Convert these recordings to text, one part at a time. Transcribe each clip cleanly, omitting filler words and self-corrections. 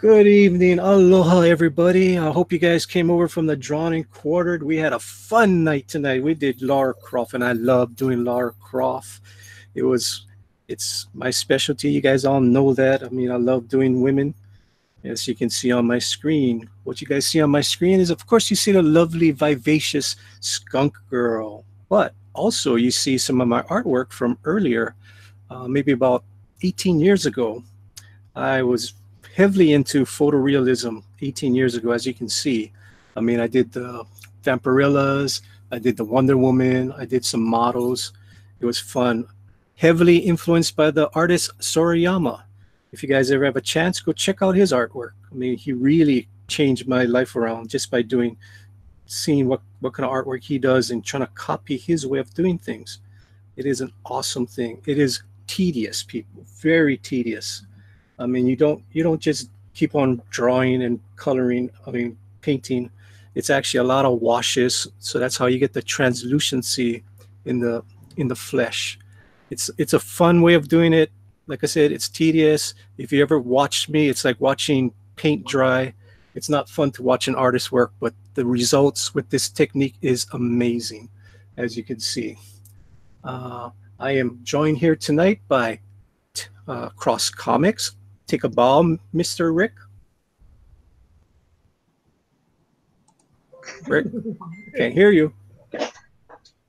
Good evening. Aloha, everybody. I hope you guys came over from the Drawn and Quartered. We had a fun night tonight. We did Lara Croft, and I love doing Lara Croft. It's my specialty. You guys all know that. I mean, I love doing women, as you can see on my screen. What you guys see on my screen is, of course, you see the lovely, vivacious skunk girl. But also, you see some of my artwork from earlier, maybe about 18 years ago. I was heavily into photorealism 18 years ago, as you can see. I mean, I did the Vampirillas, I did the Wonder Woman, I did some models. It was fun. Heavily influenced by the artist Sorayama. If you guys ever have a chance, go check out his artwork. I mean, he really changed my life around just by seeing what kind of artwork he does and trying to copy his way of doing things. It is an awesome thing. It is tedious, people, very tedious. I mean, you don't just keep on drawing and coloring, I mean, painting. It's actually a lot of washes, so that's how you get the translucency in the flesh. It's a fun way of doing it. Like I said, it's tedious. If you ever watched me, it's like watching paint dry. It's not fun to watch an artist's work, but the results with this technique is amazing, as you can see. I am joined here tonight by Cross Comics. Take a bow, Mr. Rick. Rick, can't hear you.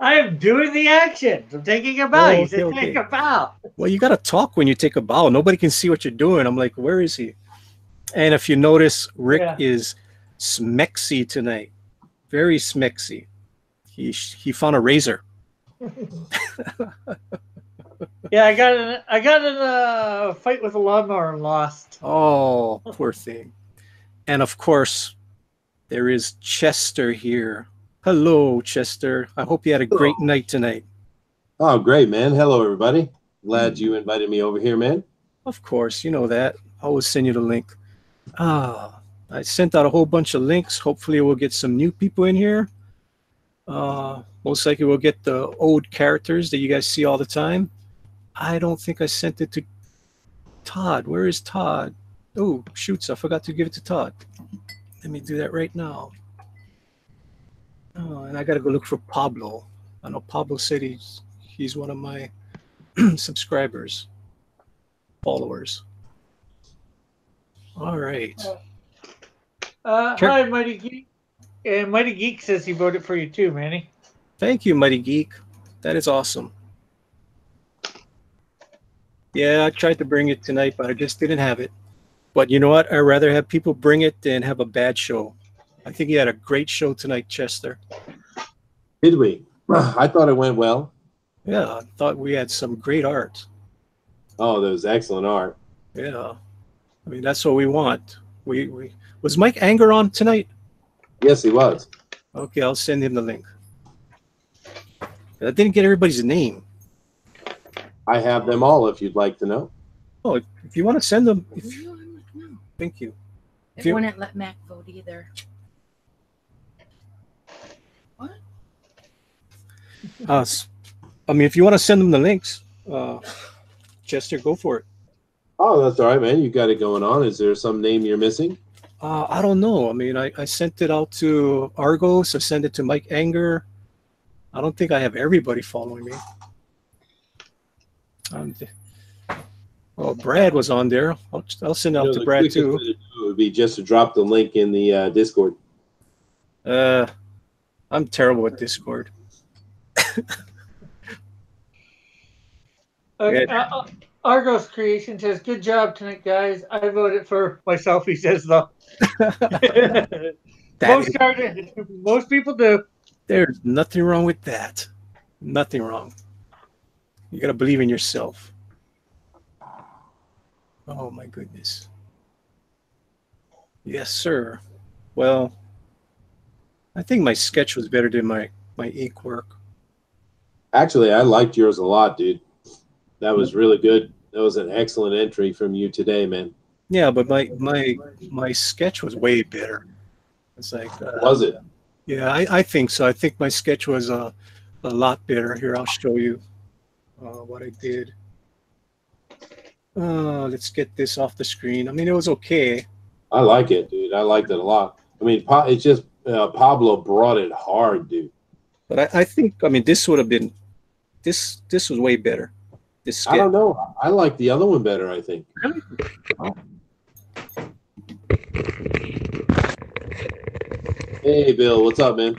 I am doing the actions. I'm taking a bow. You said take a bow. Well, you got to talk when you take a bow. Nobody can see what you're doing. I'm like, where is he? And if you notice, Rick is smexy tonight. Very smexy. He found a razor. Yeah, I got in a fight with a lawnmower and lost. Oh, poor thing. And of course, there is Chester here. Hello, Chester. I hope you had a great night tonight. Oh, great, man. Hello, everybody. Glad you invited me over here, man. Of course, you know that. I always send you the link. I sent out a whole bunch of links. Hopefully, we'll get some new people in here. Most likely, we'll get the old characters that you guys see all the time. I don't think I sent it to Todd. Where is Todd? Oh, shoots. I forgot to give it to Todd. Let me do that right now. Oh, and I got to go look for Pablo. I know Pablo said he's one of my subscribers, followers. All right. Hi, Mighty Geek. And Mighty Geek says he voted for you too, Manny. Thank you, Mighty Geek. That is awesome. Yeah, I tried to bring it tonight, but I just didn't have it. But you know what? I'd rather have people bring it than have a bad show. I think you had a great show tonight, Chester. Did we? I thought it went well. Yeah, I thought we had some great art. Oh, that was excellent art. Yeah. I mean, that's what we want. We was Mike Anger on tonight? Yes, he was. Okay, I'll send him the link. I didn't get everybody's name. I have them all if you'd like to know. Oh, if you want to send them. Thank you. It wouldn't let Mac vote either. What? I mean, if you want to send them the links, Chester, go for it. Oh, that's all right, man. You got it going on. Is there some name you're missing? I don't know. I mean, I sent it out to Argos. I sent it to Mike Anger. I don't think I have everybody following me. Oh, Brad was on there. I'll send it out to Brad too. It would be just to drop the link in the Discord. I'm terrible at Discord. Argos Creation says, "Good job tonight, guys. I voted for myself." He says, though. Most people do. There's nothing wrong with that. Nothing wrong. You gotta believe in yourself. Oh my goodness. Yes, sir. Well, I think my sketch was better than my ink work. Actually, I liked yours a lot, dude. That was really good. That was an excellent entry from you today, man. Yeah, but my sketch was way better. It's like was it? Yeah, I think so. I think my sketch was a lot better. Here, I'll show you what I did. Let's get this off the screen. I mean, it was okay. I like it, dude. I liked it a lot. I mean, it's just Pablo brought it hard, dude. But I think, I mean, this would have been, this was way better. This skit. I don't know. I like the other one better, I think. Really? Oh. Hey, Bill, what's up, man?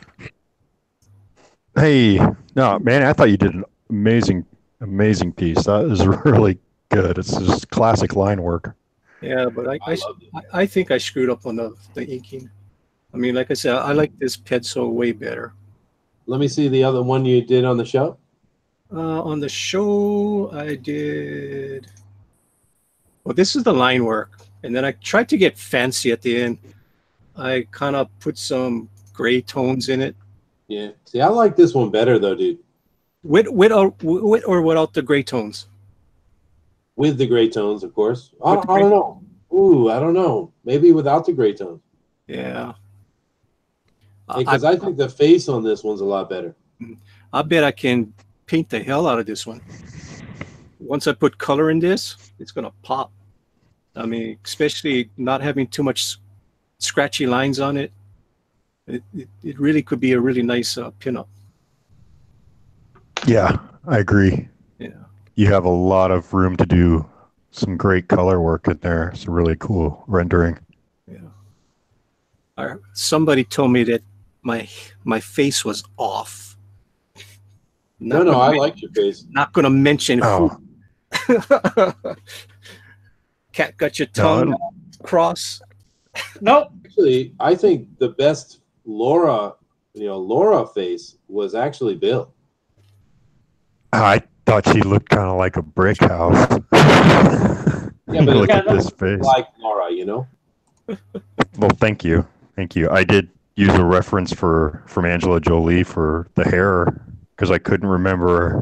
Hey, no, man, I thought you did an amazing piece. That is really good. It's just classic line work. Yeah, but I think I screwed up on the inking. I mean, like I said, I like this Pencil way better. Let me see the other one you did on the show. On the show, I did. Well, this is the line work, and then I tried to get fancy at the end. I kind of put some gray tones in it. Yeah. See, I like this one better though, dude. With or without the gray tones? With the gray tones, of course. I don't know. Ooh, I don't know. Maybe without the gray tones. Yeah. Because I think the face on this one's a lot better. I bet I can paint the hell out of this one. Once I put color in this, it's gonna pop. I mean, especially not having too much scratchy lines on it. It really could be a really nice pinup. Yeah, I agree. Yeah. You have a lot of room to do some great color work in there. It's a really cool rendering. Yeah. Somebody told me that my face was off. No, I like your face. Not going to mention who. Cat got your tongue cross. Nope. Actually, I think the best Laura face was actually Bill. I thought she looked kind of like a brick house. Yeah, but look at this face. Like Laura, you know. Well, thank you. I did use a reference from Angela Jolie for the hair because I couldn't remember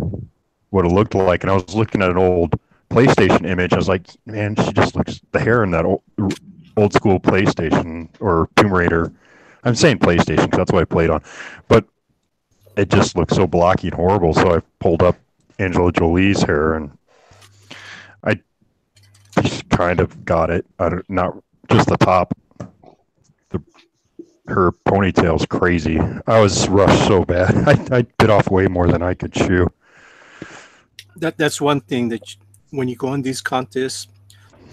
what it looked like, and I was looking at an old PlayStation image. I was like, man, she just looks the hair in that old school PlayStation or Tomb Raider. I'm saying PlayStation because that's what I played on, but it just looked so blocky and horrible. So I pulled up Angela Jolie's hair, and I just kind of got it. Not just the top. Her ponytail's crazy. I was rushed so bad. I bit off way more than I could chew. That's one thing that when you go on these contests,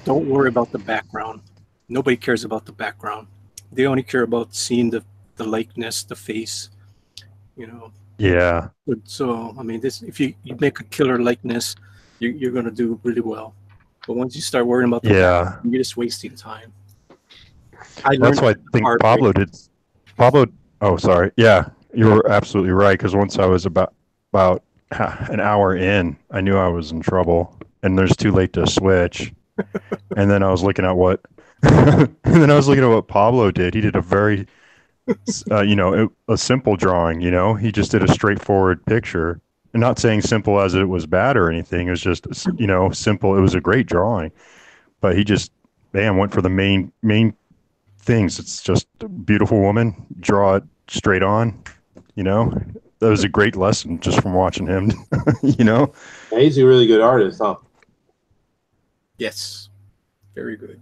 don't worry about the background. Nobody cares about the background. They only care about seeing the likeness, the face, you know. Yeah. So I mean, if you make a killer likeness, you're gonna do really well. But once you start worrying about the background, you're just wasting time. That's why I think Pablo did. Oh, sorry. Yeah, you were absolutely right. Because once I was about an hour in, I knew I was in trouble, and there's too late to switch. And then I was looking at what, Pablo did. He did a very, a simple drawing. You know, he just did a straightforward picture. And not saying simple as it was bad or anything. It was just, simple. It was a great drawing, but he just, went for the main things. It's just a beautiful woman, draw it straight on, that was a great lesson just from watching him. Yeah, he's a really good artist, huh? Yes, very good.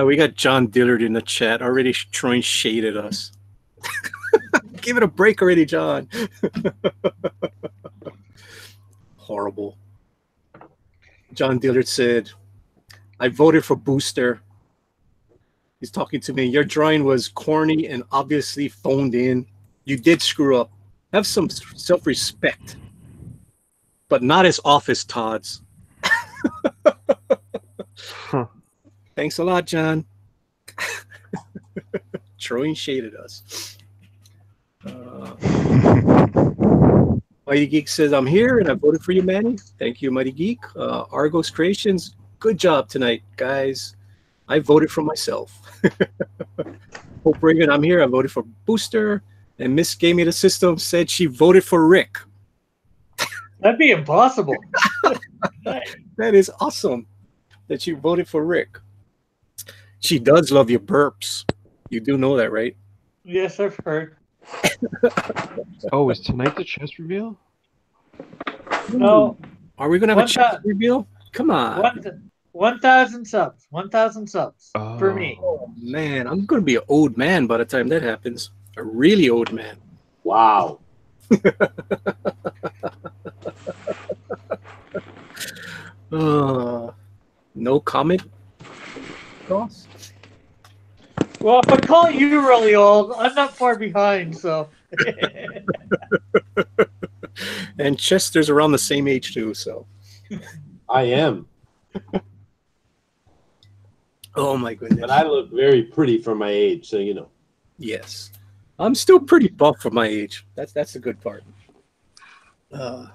We got John Dillard in the chat already throwing shade at us. Give it a break already, John. Horrible. John Dillard said, I voted for Booster. He's talking to me. Your drawing was corny and obviously phoned in. You did screw up. Have some self-respect, but not as off as Todd's. Thanks a lot, John. Throwing shade at us. Mighty Geek says, I'm here and I voted for you, Manny. Thank you, Mighty Geek. Argos Creations, good job tonight, guys. I voted for myself. Hope Reagan, I'm here. I voted for Booster. And Miss Gave Me the System said she voted for Rick. That'd be impossible. That is awesome that you voted for Rick. She does love your burps. You do know that, right? Yes, I've heard. Oh, is tonight the chest reveal? No. Are we going to have a chest reveal? Come on. 1,000 subs. 1,000 subs for me. Oh. Man, I'm gonna be an old man by the time that happens. A really old man. Wow. No comment, Cross? Well, if I call you really old, I'm not far behind, so. And Chester's around the same age too, so. I am. Oh my goodness. But I look very pretty for my age, so you know. Yes. I'm still pretty buff for my age. That's the good part. I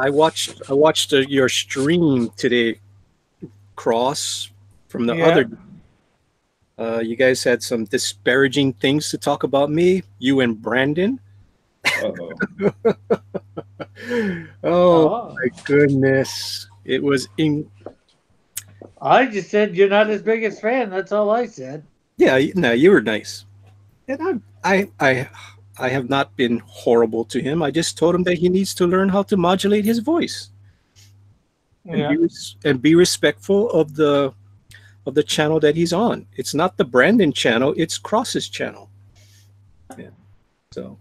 watched your stream today, Cross, from the Yeah. other. You guys had some disparaging things to talk about me, you and Brandon. Uh-oh. Oh my goodness. It was in. I just said you're not his biggest fan. That's all I said. Yeah, no, you were nice. And I have not been horrible to him. I just told him that he needs to learn how to modulate his voice. Yeah. And be respectful of the channel that he's on. It's not the Brandon channel, it's Cross's channel. Yeah. So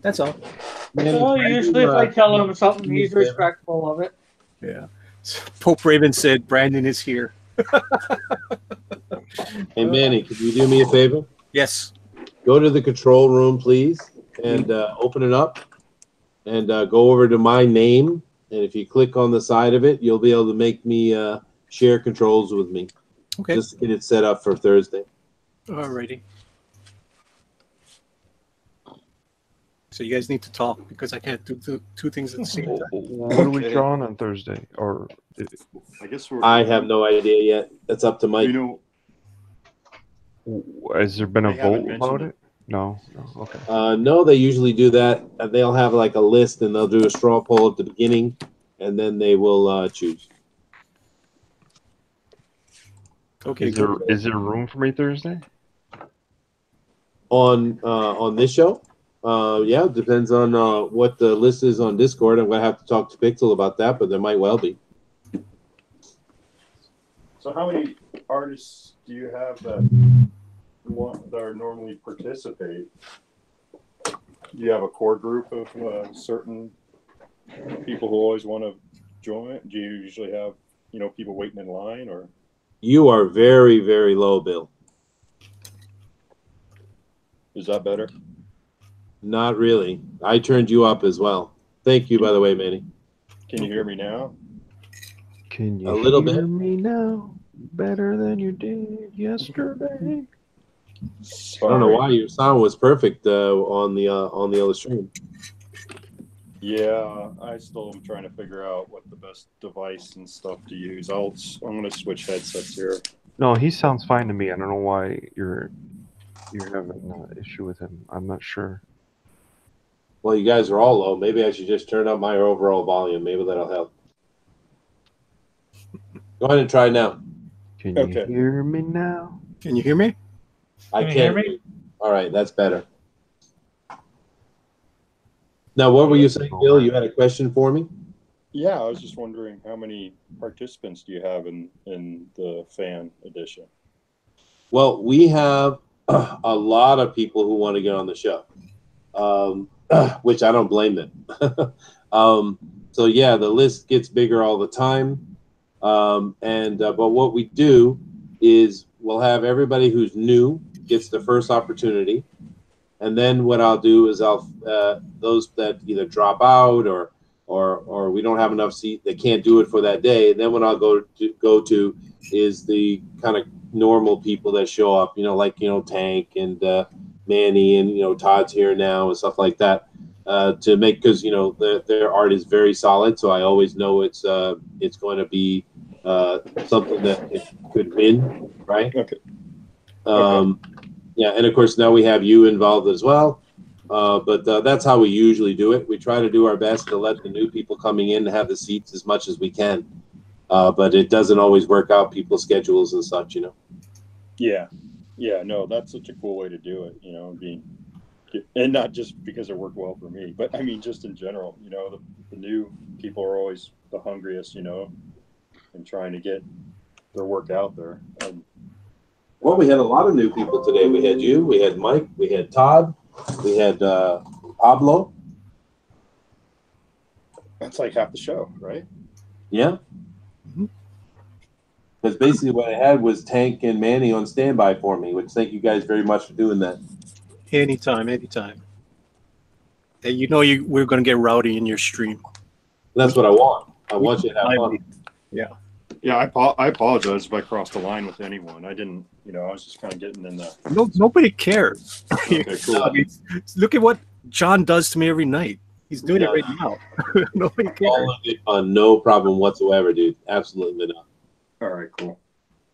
that's all. So usually if I tell him something, he's respectful of it. Yeah. So Pope Raven said Brandon is here. Hey, Manny, could you do me a favor? Yes. Go to the control room, please, and open it up, and go over to my name. And if you click on the side of it, you'll be able to make me share controls with me. Okay. Just to get it set up for Thursday. Alrighty. So you guys need to talk because I can't do two things at the same time. What are we drawing on Thursday? Or I guess I have no idea yet. That's up to Mike. You know, has there been a They haven't vote mentioned about it. it? No. Okay. No, they usually do that. They'll have like a list, and they'll do a straw poll at the beginning, and then they will choose. Okay. Is there room for me Thursday? On this show? Yeah, it depends on what the list is on Discord. I'm gonna have to talk to Pixel about that, but there might well be. so how many artists do you have that are normally participate? Do you have a core group of certain people who always want to join? Do you usually have people waiting in line, or? You are very, very low, Bill. Is that better? Not really. I turned you up as well. Thank you, by the way, Manny. Can you hear me now? Can you A little hear bit. me now? Better than you did yesterday. I don't know why your sound was perfect on the other stream. Yeah, I still am trying to figure out what the best device and stuff to use. I'm going to switch headsets here. No, he sounds fine to me. I don't know why you're having an issue with him. I'm not sure. Well, you guys are all low. Maybe I should just turn up my overall volume. Maybe that'll help. Go ahead and try now. Can you Okay. hear me now? Can you hear me? I Can you hear can't. me? All right, that's better. Now, what were you saying, Bill? You had a question for me? Yeah, I was just wondering how many participants do you have in the fan edition? Well, we have a lot of people who want to get on the show, which I don't blame them. So yeah, the list gets bigger all the time. But what we do is we'll have everybody who's new gets the first opportunity. And then what I'll do is I'll those that either drop out or we don't have enough seat, they can't do it for that day. And then what I'll go to is the kind of normal people that show up, like Tank and Manny and Todd's here now and stuff like that, to make, because their art is very solid, so I always know it's going to be something that it could win, right? Okay. Yeah, and of course now we have you involved as well. But that's how we usually do it. We try to do our best to let the new people coming in have the seats as much as we can. But it doesn't always work out people's schedules and such, Yeah. No, that's such a cool way to do it. And not just because it worked well for me, but I mean just in general. The new people are always the hungriest. and trying to get their work out there. Well, we had a lot of new people today. We had you, we had Mike, we had Todd, we had Pablo. That's like half the show, right? Yeah. Because basically what I had was Tank and Manny on standby for me, which thank you guys very much for doing that. Anytime. Hey, we're going to get rowdy in your stream. That's what I want. I want you to have fun. Yeah. Yeah, I apologize if I crossed the line with anyone. I didn't, I was just kind of getting in the. No, nobody cares. Okay, cool. I mean, look at what John does to me every night. He's doing it right now. Nobody cares. All of it on no problem whatsoever, dude. Absolutely not. All right, cool.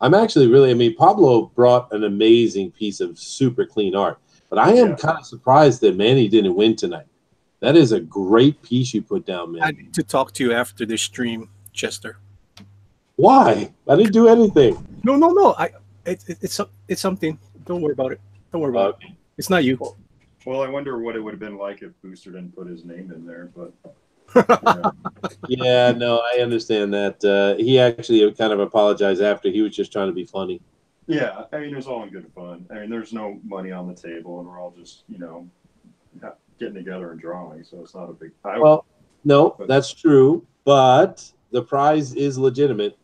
I'm actually Pablo brought an amazing piece of super clean art, but I am kind of surprised that Manny didn't win tonight. That is a great piece you put down, man. I need to talk to you after this stream, Chester. Why? I didn't do anything. No. It's something. Don't worry about it. Don't worry about it. It's not you. Well, I wonder what it would have been like if Booster didn't put his name in there, but. Yeah, no, I understand that. He actually kind of apologized after. He was just trying to be funny. Yeah, I mean, it was all in good fun. I mean, there's no money on the table, and we're all just, getting together and drawing, so it's not a big. That's true, but the prize is legitimate.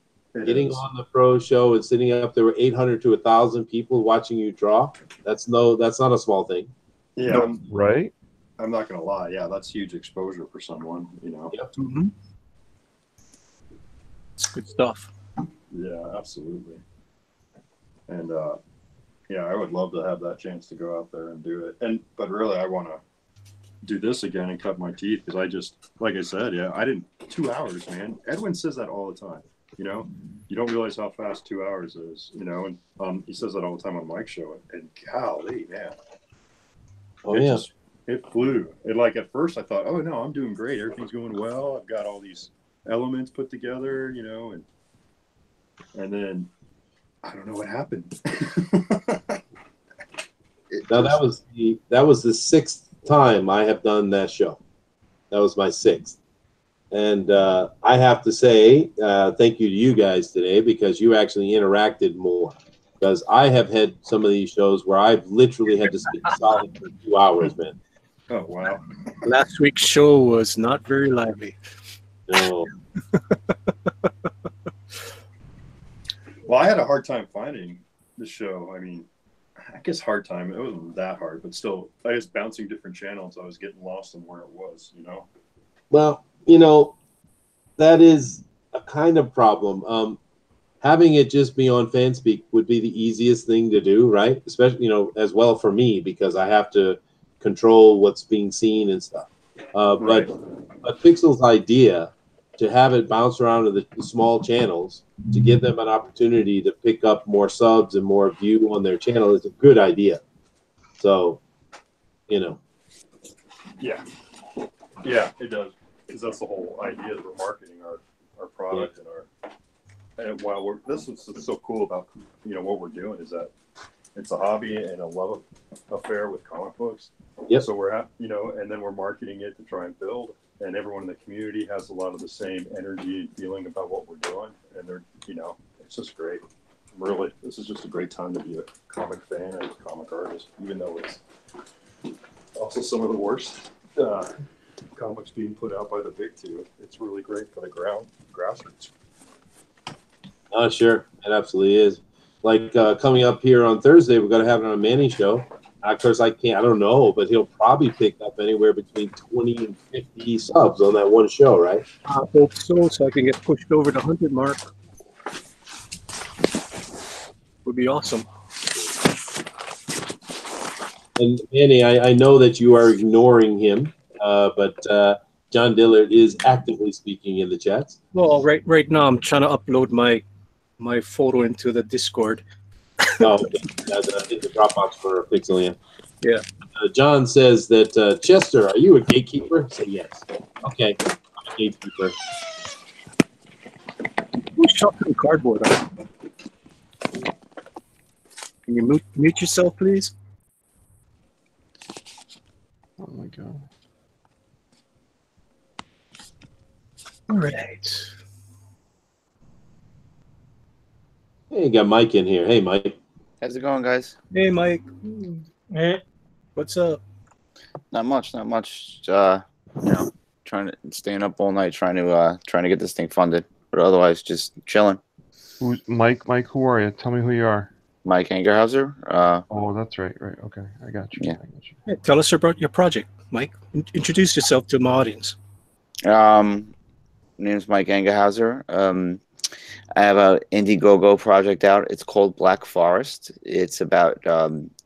Getting on the pro show and sitting up there with 800 to 1,000 people watching you draw, that's not a small thing. Yeah, right. I'm not gonna lie. Yeah, that's huge exposure for someone. Yep. Mm-hmm. It's good stuff. Yeah, absolutely. And I would love to have that chance to go out there and do it. But really, I want to do this again and cut my teeth because I just, like I said, I didn't 2 hours, man. Edwin says that all the time. You don't realize how fast 2 hours is. And he says that all the time on Mike's show. And golly, man. It flew. At first I thought, oh no, I'm doing great. Everything's going well. I've got all these elements put together, and then I don't know what happened. That was the 6th time I have done that show. That was my 6th. And I have to say thank you to you guys today because you actually interacted more. Because I have had some of these shows where I've literally had to sit solid for 2 hours, man. Oh, wow. Last week's show was not very lively. No. Well, I had a hard time finding the show. I mean, I guess hard time. It wasn't that hard, but still, I was bouncing different channels. I was getting lost in where it was, Well, that is a kind of problem. Having it just be on FanSpeak would be the easiest thing to do, right? Especially, as well for me because I have to control what's being seen and stuff. Right. But Pixel's idea to have it bounce around to the small channels to give them an opportunity to pick up more subs and more view on their channel is a good idea. So, Yeah, it does. Because that's the whole idea that we're marketing our product and while this is so cool about what we're doing is that it's a hobby and a love affair with comic books. Yep. So we're and then we're marketing it to try and build, and everyone in the community has a lot of the same energy and feeling about what we're doing, and they're it's just great. Really, this is just a great time to be a comic fan and a comic artist, even though it's also some of the worst comics being put out by the big two. It's really great for the grassroots. oh, sure. It absolutely is. Like coming up here on Thursday, we're going to have it on a Manny show. Of course, I don't know, but he'll probably pick up anywhere between 20 and 50 subs on that one show, right? I hope so I can get pushed over the 100 mark. Would be awesome. And Manny, I know that you are ignoring him, but John Dillard is actively speaking in the chats. Well, right now I'm trying to upload my photo into the Discord. Oh, okay. In the Dropbox for Pixel, yeah. John says that, Chester, are you a gatekeeper? Say yes. Okay, I'm a gatekeeper. Who's chopping cardboard on? Can you mute yourself, please? Oh my god. All right. Hey, you got Mike in here. Hey, Mike. How's it going, guys? Hey, Mike. Eh, What's up? Not much, not much. Staying up all night trying to get this thing funded, but otherwise just chilling. Who's Mike? Mike, who are you? Tell me who you are. Mike Angerhauser. Oh, that's right. Right. Okay, I got you. Yeah. I got you. Yeah, tell us about your project, Mike. Introduce yourself to my audience. My name's Mike Angerhauser. I have a Indiegogo project out. It's called Black Forest. It's about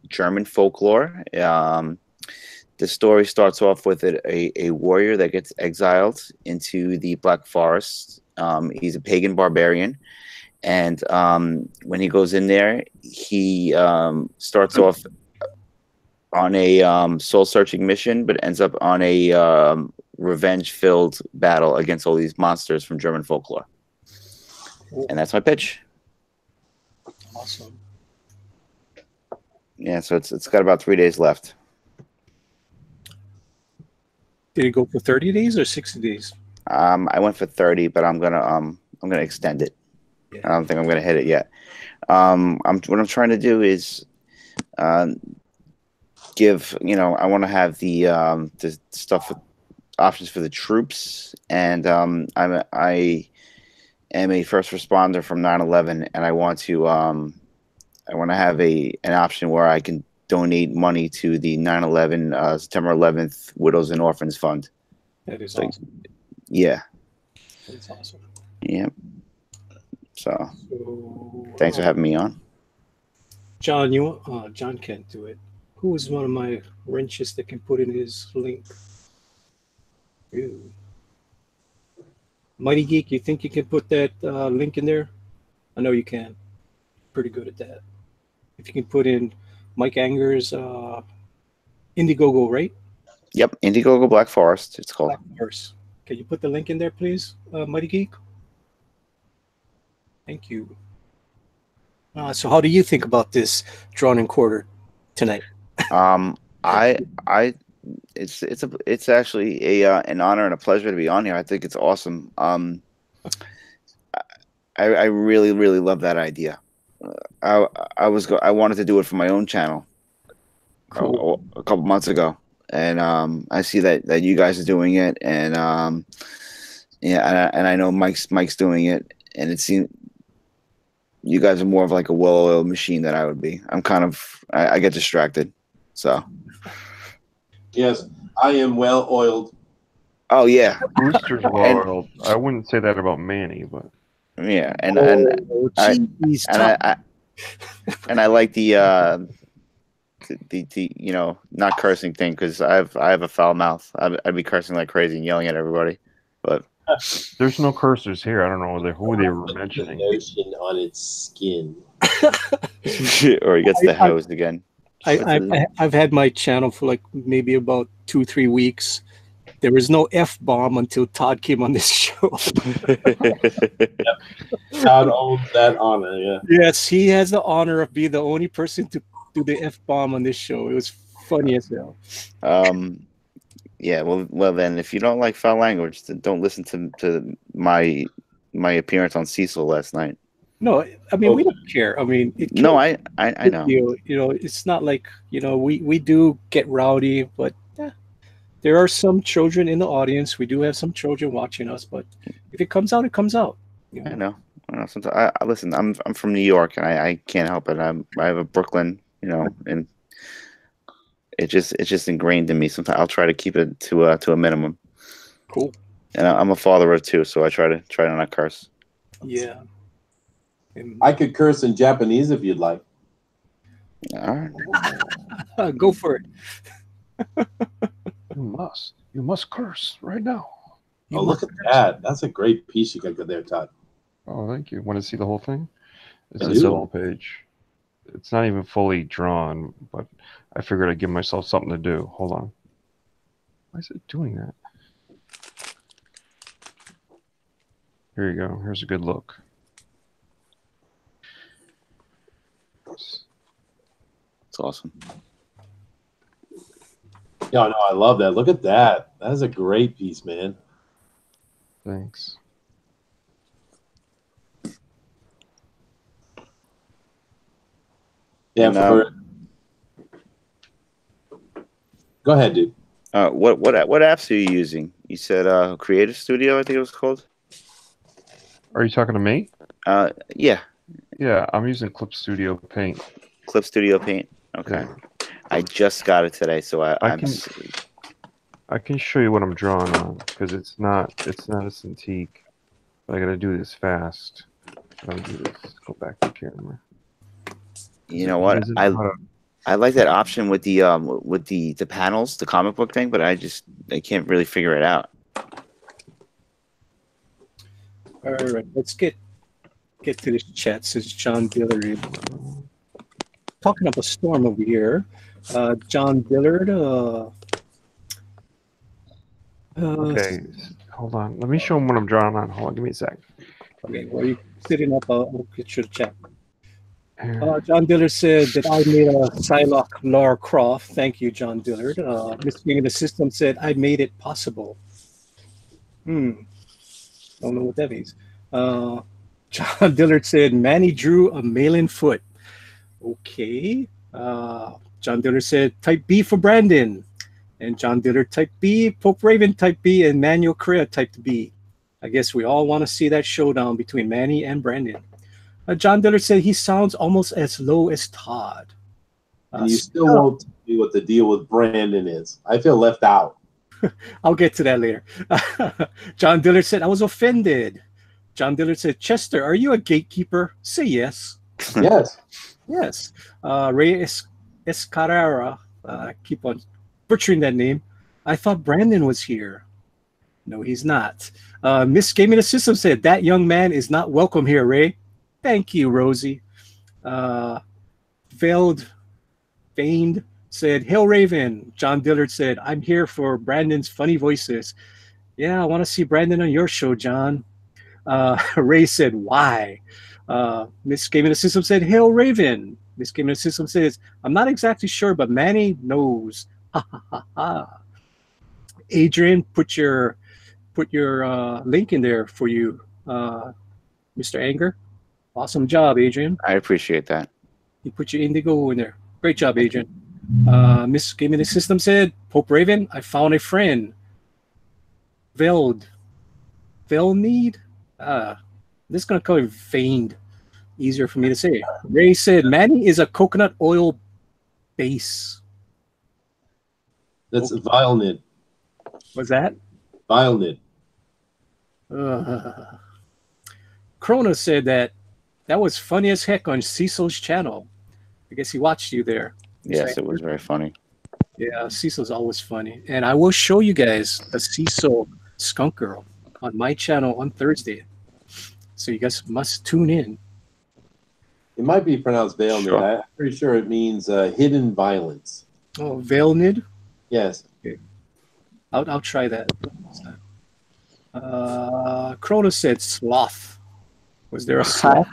German folklore. The story starts off with a warrior that gets exiled into the Black Forest. He's a pagan barbarian. And when he goes in there, he starts off on a soul-searching mission, but ends up on a revenge-filled battle against all these monsters from German folklore. And that's my pitch. Awesome. Yeah, so it's got about 3 days left. Did it go for 30 days or 60 days? I went for 30, but I'm gonna extend it. Yeah. I don't think I'm gonna hit it yet. What I'm trying to do is give, I want to have the stuff with options for the troops, and I am a first responder from 9/11, and I want to have an option where I can donate money to the 9/11 September 11th Widows and Orphans Fund. That is So, awesome. Yeah. That's awesome. Yep. So So, thanks for having me on. John, John can't do it. Who is one of my wrenches that can put in his link? Ew. Mighty Geek, you think you can put that link in there? I know you can. Pretty good at that. If you can put in Mike Anger's Indiegogo, right? Yep, Indiegogo Black Forest. It's called. Black Horse. Can you put the link in there, please, Mighty Geek? Thank you. So, how do you think about this drawn and quartered tonight? It's actually an honor and a pleasure to be on here. I think it's awesome. I really love that idea. I wanted to do it for my own channel Cool. a couple months ago, and I see that you guys are doing it, and and I know Mike's doing it, and it seems you guys are more of like a well-oiled machine than I would be. I get distracted, so. Yes, I am well oiled. Oh yeah, Brewster's well-oiled. I wouldn't say that about Manny, but yeah, and geez, I like the not cursing thing, because I have a foul mouth. I'd be cursing like crazy and yelling at everybody, but there's no cursors here. I don't know who they were mentioning. Lotion on its skin. or he gets the hose again. I've had my channel for like maybe about 2-3 weeks. There was no F-bomb until Todd came on this show. Todd owns that honor, yeah. Yes, he has the honor of being the only person to do the F-bomb on this show. It was funny as hell. Yeah, well then, if you don't like foul language, then don't listen to my appearance on Cecil last night. No, I mean, we don't care. I mean, No, I know. It's not like, we do get rowdy, but there are some children in the audience. We do have some children watching us, but if it comes out, it comes out. I know. Sometimes I listen. I'm from New York, and I can't help it. I have a Brooklyn, and it's just ingrained in me. Sometimes I'll try to keep it to a minimum. Cool. And I'm a father of two, so I try to not curse. Yeah. I could curse in Japanese if you'd like. All right. Go for it. You must curse right now. Oh, look at that. That's a great piece you got there, Todd. Oh, thank you. Want to see the whole thing? It's I a do. single page. It's not even fully drawn, but I figured I'd give myself something to do. Hold on. Why is it doing that? Here you go. Here's a good look. It's awesome. Yeah, no, I love that. Look at that. That is a great piece, man. Thanks. Yeah, And, go ahead, dude. what apps are you using? You said Creative Studio, I think it was called. Are you talking to me? Yeah, Yeah, I'm using Clip Studio Paint. Clip Studio Paint. Okay, Yeah. I just got it today, so I can show you what I'm drawing on because it's not a Cintiq. But I gotta do this fast. How do I do this? Go back to camera. You know what? I like that option with the panels, the comic book thing, but I can't really figure it out. All right, let's get to this chat. Says John Dillard. Talking up a storm over here. John Dillard. Okay, hold on. Let me show him what I'm drawing on. Hold on, give me a sec. Okay, while you're sitting up, I'll get you the chat. John Dillard said that I made a Psylocke Lara Croft. Thank you, John Dillard. Miss King of the System said I made it possible. Don't know what that means. John Dillard said Manny drew a mail-in foot. Okay. John Dillard said type B for Brandon. And John Dillard typed B, Pope Raven typed B, and Manuel Correa typed B. I guess we all want to see that showdown between Manny and Brandon. John Dillard said he sounds almost as low as Todd. And you still won't tell me what the deal with Brandon is. I feel left out. I'll get to that later. John Dillard said, I was offended. John Dillard said, Chester, are you a gatekeeper? Say yes. Yes. Yes. Ray Escarrera, keep on butchering that name. I thought Brandon was here. No, he's not. Miss Gaming the System said, that young man is not welcome here, Ray. Thank you, Rosie. Feigned said, Hail Raven. John Dillard said, I'm here for Brandon's funny voices. Yeah, I want to see Brandon on your show, John. Ray said, why? Miss Gaming the System said, Hail Raven. Miss Gaming the System says, I'm not exactly sure, but Manny knows. Ha ha ha ha. Adrian, put your link in there for you, Mr. Anger. Awesome job, Adrian. I appreciate that. You put your indigo in there. Great job, Adrian. Miss Gaming the System said, Pope Raven, I found a friend. Velneed. This is going to call it Veined. Easier for me to say. Ray said, Manny is a coconut oil base. That's Violnid. What's that? Violnid. Krona said that was funny as heck on Cecil's channel. I guess he watched you there. Yes, it was very funny. Yeah, Cecil's always funny. And I will show you guys a Cecil Skunk Girl on my channel on Thursday. So you guys must tune in. It might be pronounced Veilnid. Sure. I'm pretty sure it means hidden violence. Oh, Veilnid? Yes. Okay. I'll try that. Krona said sloth. Was there a sloth?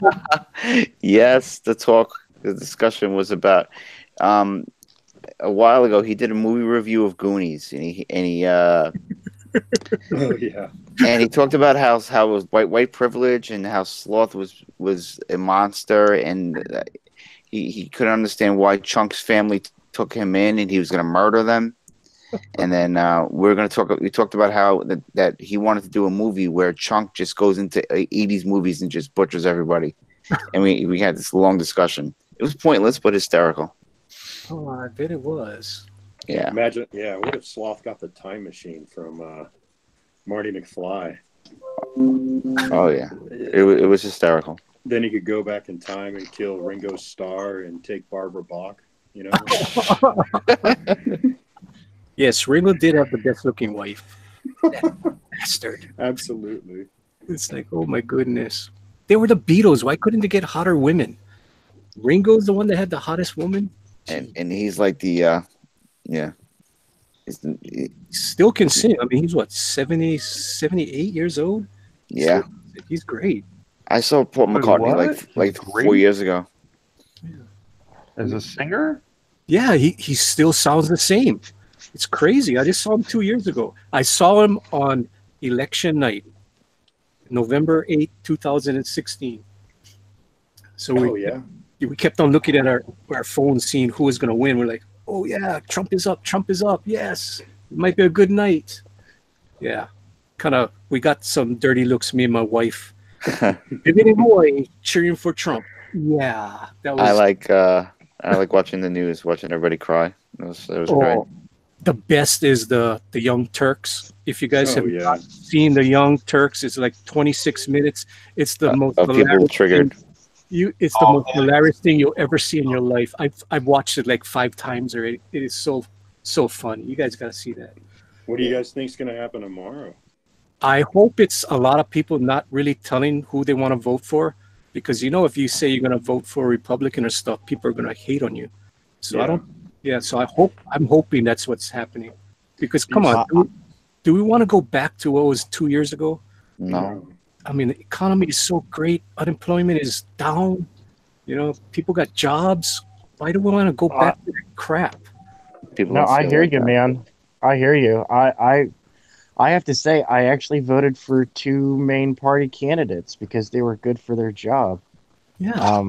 Yes, the discussion was about a while ago. He did a movie review of Goonies, and he Oh yeah. and he talked about how it was white privilege and how Sloth was a monster, and he couldn't understand why Chunk's family took him in, and he was going to murder them. And then we talked about how that he wanted to do a movie where Chunk just goes into 80s movies and just butchers everybody. And we had this long discussion. It was pointless but hysterical. Oh, I bet it was. Yeah. Imagine, what if Sloth got the time machine from Marty McFly? Oh yeah. It was hysterical. Then he could go back in time and kill Ringo Starr and take Barbara Bach, you know? Yes, Ringo did have the best looking wife. That bastard. Absolutely. It's like, oh my goodness. They were the Beatles. Why couldn't they get hotter women? Ringo's the one that had the hottest woman. And he's like the yeah. He still can sing. I mean, he's what, 78 years old? Yeah. So he's great. I saw Paul McCartney like 4 years ago. As a singer? Yeah, he still sounds the same. It's crazy. I just saw him 2 years ago. I saw him on election night, November 8, 2016. So we kept on looking at our phones, seeing who was going to win. We're like, oh yeah, Trump is up. Trump is up. Yes, it might be a good night. Yeah, kind of. We got some dirty looks. Me and my wife, Vivian and Roy cheering for Trump. Yeah, that was. I like watching the news, watching everybody cry. It was great. Oh, the best is the Young Turks. If you guys Oh, have yeah. not seen the Young Turks, it's like 26 minutes. It's the most Of people hilarious triggered. It's the most hilarious thing you'll ever see in your life. I've watched it like 5 times already. It is so funny. You guys got to see that. What do you guys think is going to happen tomorrow? I hope it's a lot of people not really telling who they want to vote for, because if you say you're going to vote for a Republican or stuff, people are going to hate on you. So So I'm hoping that's what's happening, because come on, do we want to go back to what was 2 years ago? No. I mean, the economy is so great. Unemployment is down. People got jobs. Why do we want to go back to that crap? I hear you, man. I hear you. I have to say, I actually voted for 2 main party candidates because they were good for their job. Yeah.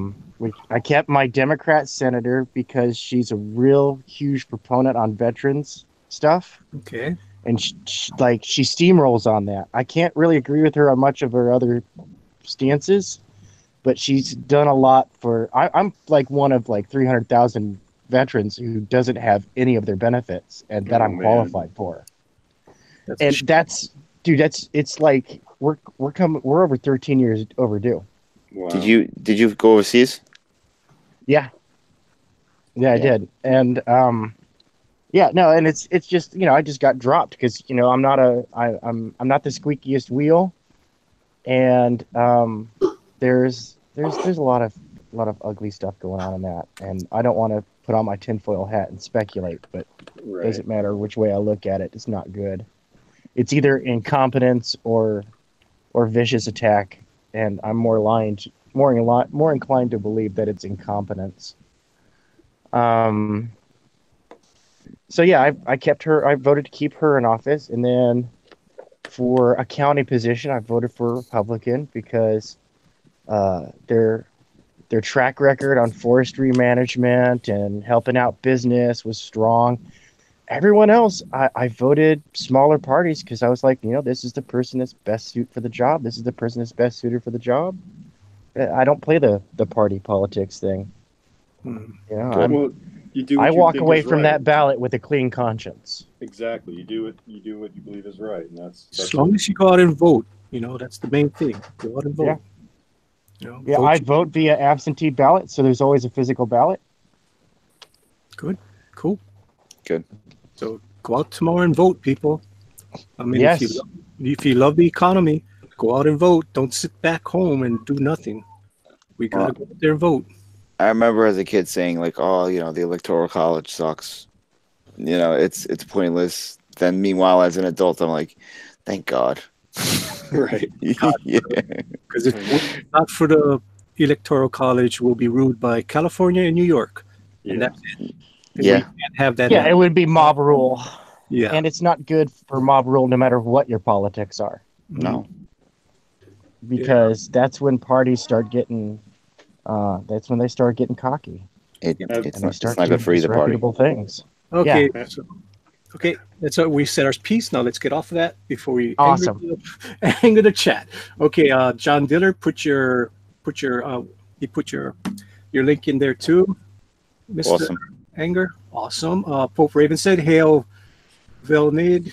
I kept my Democrat senator because she's a real huge proponent on veterans stuff. Okay. And she steamrolls on that. I can't really agree with her on much of her other stances, but she's done a lot for. I'm like one of like 300,000 veterans who doesn't have any of their benefits, and that I'm qualified for. It's like we're over 13 years overdue. Wow. Did you go overseas? Yeah, I did, and and it's just I just got dropped because I'm not the squeakiest wheel, and there's a lot of ugly stuff going on in that, and I don't want to put on my tinfoil hat and speculate, but it doesn't matter which way I look at it, it's not good. It's either incompetence or vicious attack, and I'm more inclined to believe that it's incompetence. So yeah, I kept her. I voted to keep her in office, and then for a county position, I voted for a Republican because their track record on forestry management and helping out business was strong. Everyone else, I voted smaller parties because I was like, this is the person that's best suited for the job. This is the person that's best suited for the job. I don't play the party politics thing. I walk away from that ballot with a clean conscience. Exactly. You do what you believe is right, and that's as long as you go out and vote. That's the main thing. Go out and vote. Yeah. I vote via absentee ballot, so there's always a physical ballot. Good. Cool. Good. So go out tomorrow and vote, people. I mean, yes. if you love the economy, go out and vote. Don't sit back home and do nothing. We gotta go out there and vote. I remember as a kid saying like, "Oh, the Electoral College sucks. It's pointless." Then, meanwhile, as an adult, I'm like, "Thank God." Right. Yeah. Because if not for the Electoral College, we'll be ruled by California and New York, and that's it. Yeah. We can't have that. Yeah, it would be mob rule. Yeah. And it's not good for mob rule, no matter what your politics are. No. Because that's when parties start getting. That's when they start getting cocky. It's not good for either party. Things. Okay. Yeah. Okay. That's how we set our piece. Now let's get off of that before we anger the chat. Okay. John Diller, he put your link in there too. Mr. Awesome. Anger. Awesome. Pope Raven said, "Hail, Vilnid,"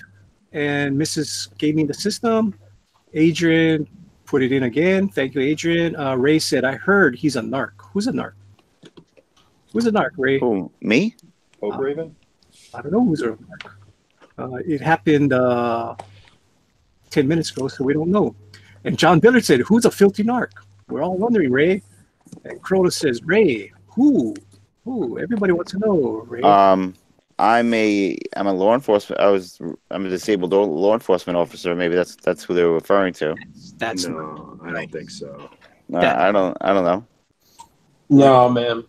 and Mrs. gave me the system. Adrian put it in again. Thank you, Adrian. Ray said, "I heard he's a narc." Who's a narc? Who's a narc, Ray? Who, me? Pope Raven? I don't know who's a narc. It happened 10 minutes ago, so we don't know. And John Billard said, "Who's a filthy narc?" We're all wondering, Ray. And Crota says, "Ray, who? Who? Everybody wants to know, Ray." I'm a law enforcement. I'm a disabled law enforcement officer. Maybe that's who they were referring to. No, I don't think so. I don't know. No, man.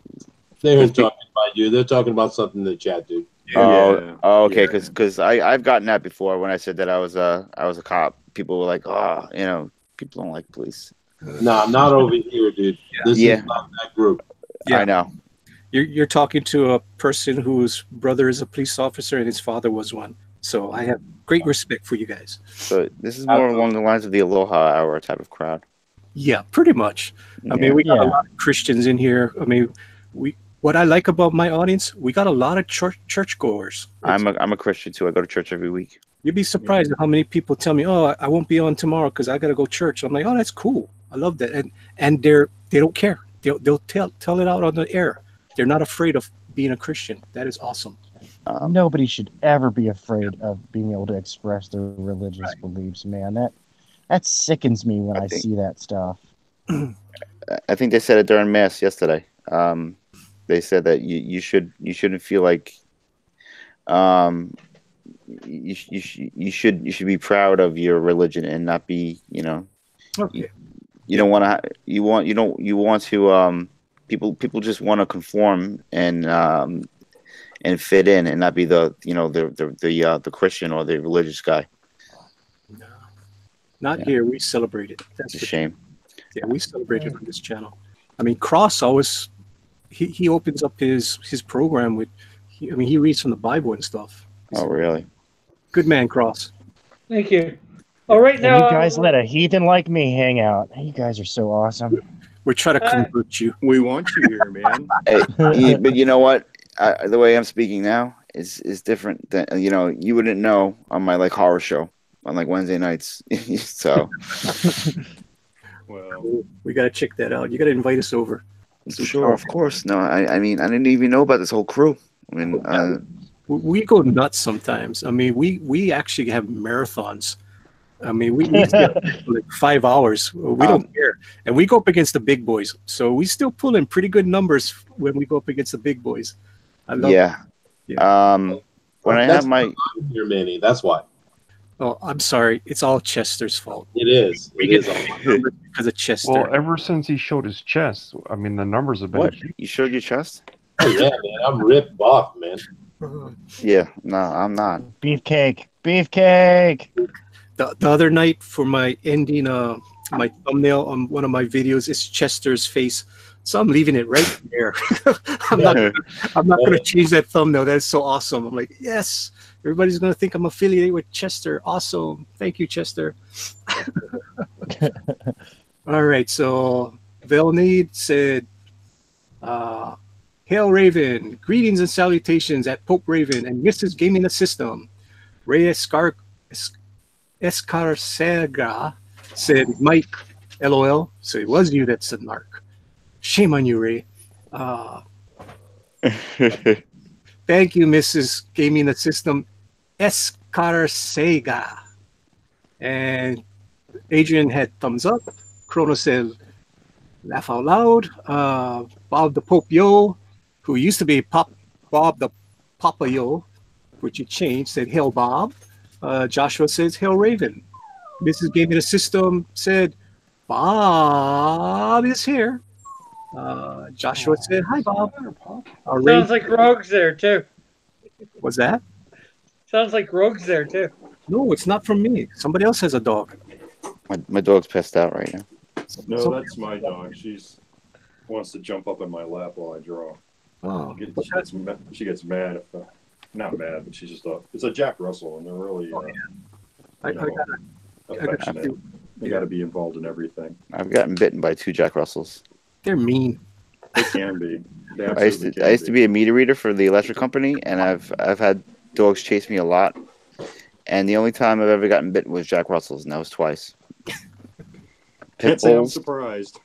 They weren't talking about you. They're talking about something in the chat, dude. Okay. Because I've gotten that before when I said that I was a cop. People were like, people don't like police. No, not over here, dude. This is not that group. Yeah. I know. You're talking to a person whose brother is a police officer and his father was one. So I have great respect for you guys. So this is more along the lines of the Aloha Hour type of crowd. Yeah, pretty much. I mean, we got a lot of Christians in here. I mean, what I like about my audience, we got a lot of churchgoers. I'm a Christian too. I go to church every week. You'd be surprised at how many people tell me, "Oh, I won't be on tomorrow because I got to go to church." I'm like, "Oh, that's cool. I love that." And they don't care. They'll tell it out on the air. They're not afraid of being a Christian. That is awesome. Nobody should ever be afraid of being able to express their religious beliefs, man. That sickens me when I see that stuff. I think they said it during Mass yesterday. They said that you shouldn't feel like you should be proud of your religion and not be, you know. Okay. You don't want to. You want to. People just want to conform and fit in and not be the Christian or the religious guy. No, not here. We celebrate it. That's a shame. Yeah, we celebrate it on this channel. I mean, Cross always he opens up his program with. He reads from the Bible and stuff. Oh, really? Good man, Cross. Thank you. All right, now you guys let a heathen like me hang out. You guys are so awesome. We're trying to convert you. We want you here, man. But you know what? The way I'm speaking now is different than you wouldn't know on my horror show on Wednesday nights. So, well, we got to check that out. You got to invite us over. Sure, of course. No, I mean, I didn't even know about this whole crew. I mean, we go nuts sometimes. I mean, we actually have marathons. I mean, we get 5 hours. We don't care, and we go up against the big boys. So we still pull in pretty good numbers when we go up against the big boys. I love it. When I have my your mini, that's why. Oh, I'm sorry. It's all Chester's fault. It is. We get numbers because of Chester. Well, ever since he showed his chest, I mean, the numbers have been. What? You showed your chest? Oh yeah, man. I'm ripped off, man. Yeah, no, I'm not. Beefcake. The other night for my ending, my thumbnail on one of my videos is Chester's face, so I'm leaving it right there. I'm not gonna change that thumbnail. That's so awesome. I'm like, yes, everybody's gonna think I'm affiliated with Chester. Awesome, thank you, Chester. All right, so Velnade said, "Hail Raven, greetings and salutations at Pope Raven and Mrs. Gaming the System." Ray Escarcega said, "Mike, LOL." So it was you that said Mark. Shame on you, Ray. Thank you, Mrs. Gaming the System Escarcega. And Adrian had thumbs up. Chrono said, "Laugh out loud." Bob the Pope Yo, who used to be Bob the Papa Yo, which he changed, said, "Hail Bob." Joshua says, "Hail Raven." Mrs. Gaming the System said, "Bob is here." Joshua said, "Hi, Bob." Sounds like Rogue's there too. What's that? Sounds like Rogue's there too. No, it's not from me. Somebody else has a dog. My dog's passed out right now. No, that's my dog. She's wants to jump up in my lap while I draw. Oh, she gets mad if not mad, but she's just it's a Jack Russell, and they're really affectionate. You got to be involved in everything. I've gotten bitten by 2 Jack Russells. They're mean. They can be. I used to be a meter reader for the electric company, and I've had dogs chase me a lot. And the only time I've ever gotten bitten was Jack Russells, and that was twice. Can't say I'm surprised.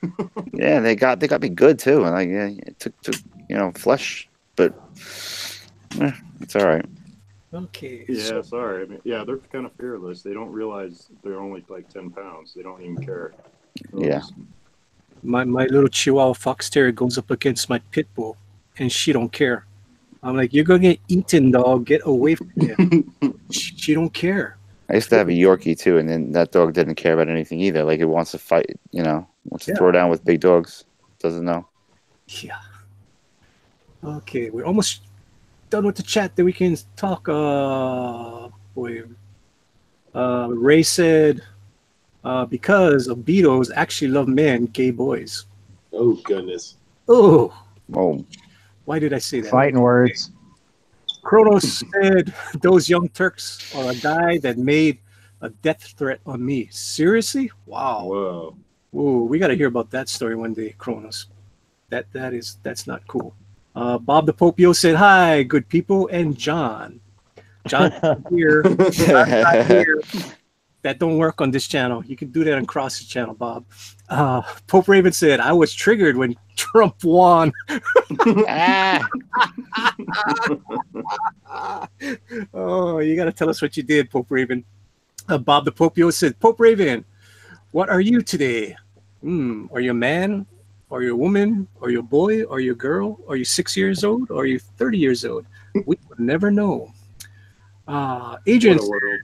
Yeah, they got me good too, and it took flesh, but it's all right. Okay. Yeah, sorry. I mean, yeah, they're kind of fearless. They don't realize they're only 10 pounds. They don't even care. Yeah. My little Chihuahua fox terrier goes up against my pit bull, and she don't care. I'm like, "You're gonna get eaten, dog. Get away from me." She don't care. I used to have a Yorkie too, and then that dog didn't care about anything either. It wants to fight, wants to throw down with big dogs. Doesn't know. Yeah. Okay, we're almost done with the chat. Then we can talk. Ray said, "Because of Beatles actually love men, gay boys." Oh goodness. Oh, Oh, Why did I say that? Fighting words. Kronos said those young Turks are a guy that made a death threat on me. Seriously? Wow. Whoa. Whoa, we got to hear about that story one day, Kronos. That's not cool. Bob the Popio said, "Hi, good people," and John. John's here. John's not here. That don't work on this channel. You can do that on Cross's channel, Bob. Pope Raven said, "I was triggered when Trump won." Ah, Oh, you got to tell us what you did, Pope Raven. Bob the Popio said, "Pope Raven, what are you today? Are you a man? Are you a woman? Are you a boy? Are you a girl? Are you 6 years old? Are you 30 years old? We would never know." Adrian, What a world.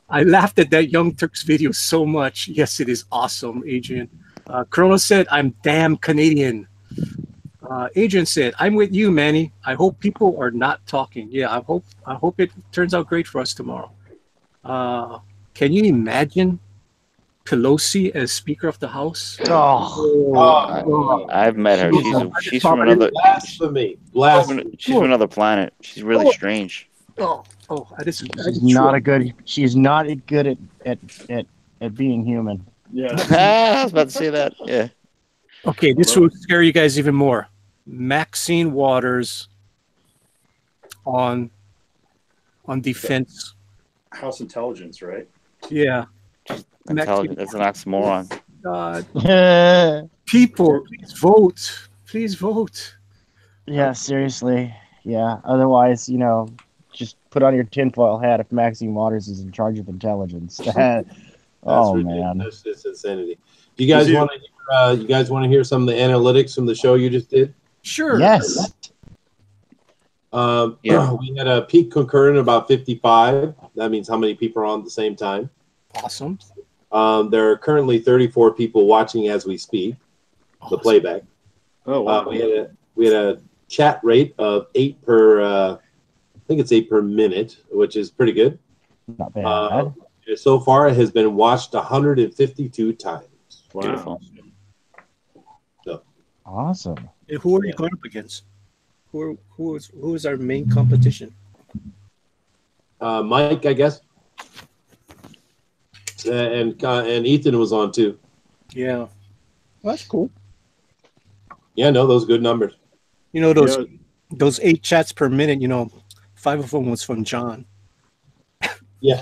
I laughed at that Young Turks video so much. Yes, it is awesome, Adrian. Kronos said, "I'm damn Canadian." Adrian said, "I'm with you, Manny. I hope people are not talking." Yeah, I hope it turns out great for us tomorrow. Can you imagine Pelosi as Speaker of the House? I've met her. She's from another. Blasphemy. Blasphemy. She's from another planet. She's really strange. She's not good at being human. Yeah. I was about to say that. Yeah. Okay, this will scare you guys even more. Maxine Waters on defense. House intelligence, right? Yeah. Intelligent. That's an oxymoron. God. People, please vote. Please vote. Yeah, seriously. Yeah. Otherwise, just put on your tinfoil hat if Maxine Waters is in charge of intelligence. Oh man, it's insanity. Do you guys want to? You guys want to hear some of the analytics from the show you just did? Sure. Yes. We had a peak concurrent about 55. That means how many people are on at the same time. Awesome. There are currently 34 people watching as we speak. The playback. Oh wow. We had a chat rate of 8 per. I think it's 8 per minute, which is pretty good. Not bad. So far, it has been watched 152 times. Wow. Beautiful. So. Awesome. And who are you going up against? Who is our main competition? Mike, I guess. And Ethan was on too. Yeah. Well, that's cool. Yeah, no, those good numbers. Those 8 chats per minute, 5 of them was from John. Yeah.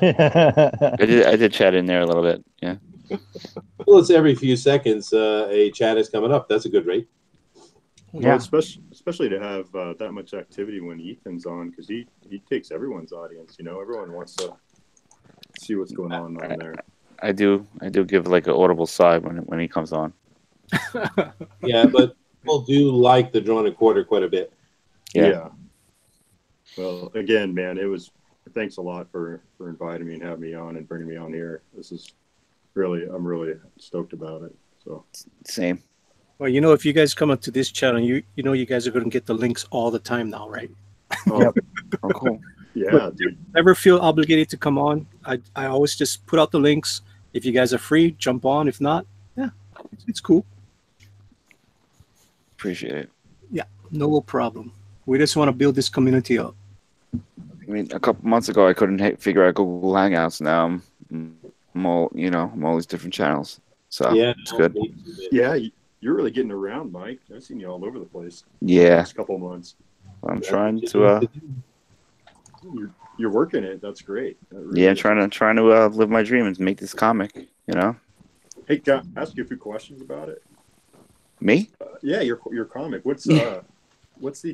I did chat in there a little bit. Yeah. Well, it's every few seconds a chat is coming up. That's a good rate. Yeah, especially to have that much activity when Ethan's on, because he takes everyone's audience. Everyone wants to see what's going on there. I do give like an audible sigh when he comes on. Yeah, but people do like the Drawn and Quarter quite a bit. Yeah. Well, again, man, thanks a lot for inviting me and having me on and bringing me on here. This is I'm really stoked about it. So same. Well, if you guys come up to this channel, you guys are going to get the links all the time now, right? Yep. Oh, cool. Yeah, dude. Never feel obligated to come on. I always just put out the links. If you guys are free, jump on. If not, yeah, it's cool. Appreciate it. Yeah, no problem. We just want to build this community up. I mean, a couple months ago, I couldn't figure out Google Hangouts. Now I'm all these different channels. So yeah, it's good. Yeah, you're really getting around, Mike. I've seen you all over the place. Yeah. Last couple of months. I'm trying to. You're working it. That's great. Really yeah, trying to live my dream and make this comic. Hey, can I ask you a few questions about it? Me? Yeah, your comic. What's the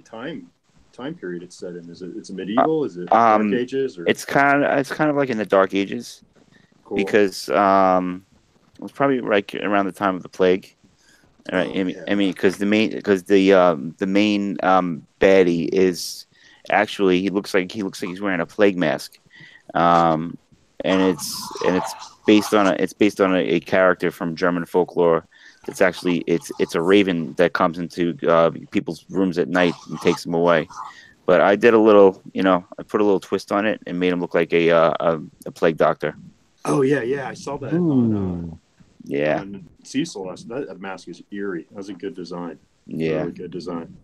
time period it's set in? Is it medieval? Is it Dark Ages? Or? It's kind of like in the Dark Ages, cool. Because it was probably right around the time of the plague. I mean, because the main baddie is actually he looks like he's wearing a plague mask, and it's based on a character from German folklore. It's actually it's a raven that comes into people's rooms at night and takes them away. But I did a little, I put a little twist on it and made him look like a plague doctor. Oh yeah, I saw that. On Yeah. Cecil, that mask is eerie. That was a good design. Yeah. Really good design.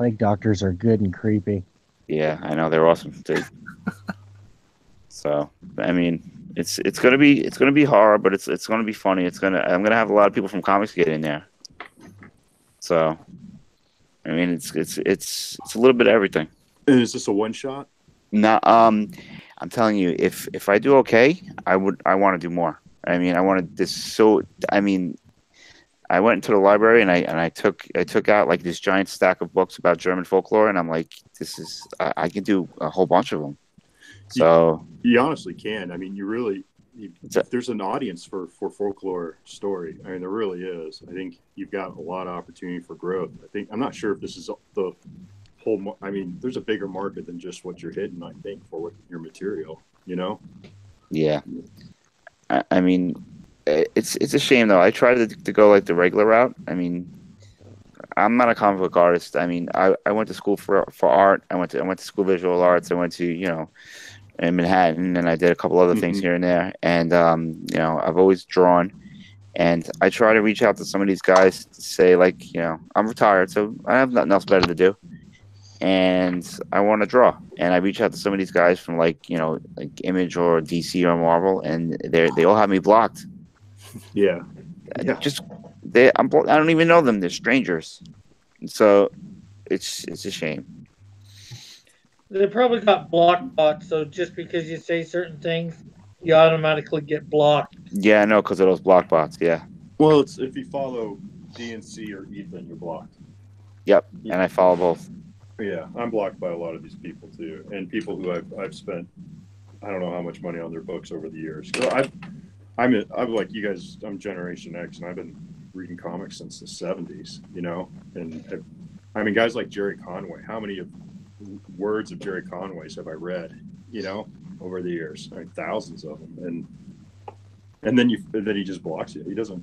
Plague doctors are good and creepy. Yeah, I know they're awesome. So I mean, it's gonna be hard, but it's gonna be funny. I'm gonna have a lot of people from comics get in there. So I mean, it's a little bit of everything. And is this a one shot? No, I'm telling you, if I do okay, I want to do more. I mean, I wanted this so. I mean, I went into the library and I took out like this giant stack of books about German folklore, and I'm like, I can do a whole bunch of them. So you honestly can. I mean, there's an audience for folklore story. I mean, there really is. I think you've got a lot of opportunity for growth. I'm not sure if this is the whole. I mean, there's a bigger market than just what you're hitting. I think for your material, you know. Yeah, I mean, it's a shame though. I tried to go like the regular route. I mean, I'm not a comic book artist. I mean, I went to school for art. I went to school visual arts. I went to in Manhattan, and I did a couple other things here and there. And I've always drawn, and I try to reach out to some of these guys to say like, I'm retired, so I have nothing else better to do, and I want to draw. And I reach out to some of these guys from like Image or DC or Marvel, and they all have me blocked. Yeah. I don't even know them. They're strangers, so it's a shame. They probably got block bots, so just because you say certain things, you automatically get blocked. Yeah, I know, because of those block bots. Yeah. Well, it's if you follow DNC or Ethan, you're blocked. Yep, and I follow both. Yeah, I'm blocked by a lot of these people too, and people who I've spent I don't know how much money on their books over the years. I'm like you guys. I'm Generation X, and I've been reading comics since the '70s. And I mean, guys like Jerry Conway. How many words of Jerry Conway's have I read? Over the years, I mean, thousands of them, and then he just blocks you. He doesn't.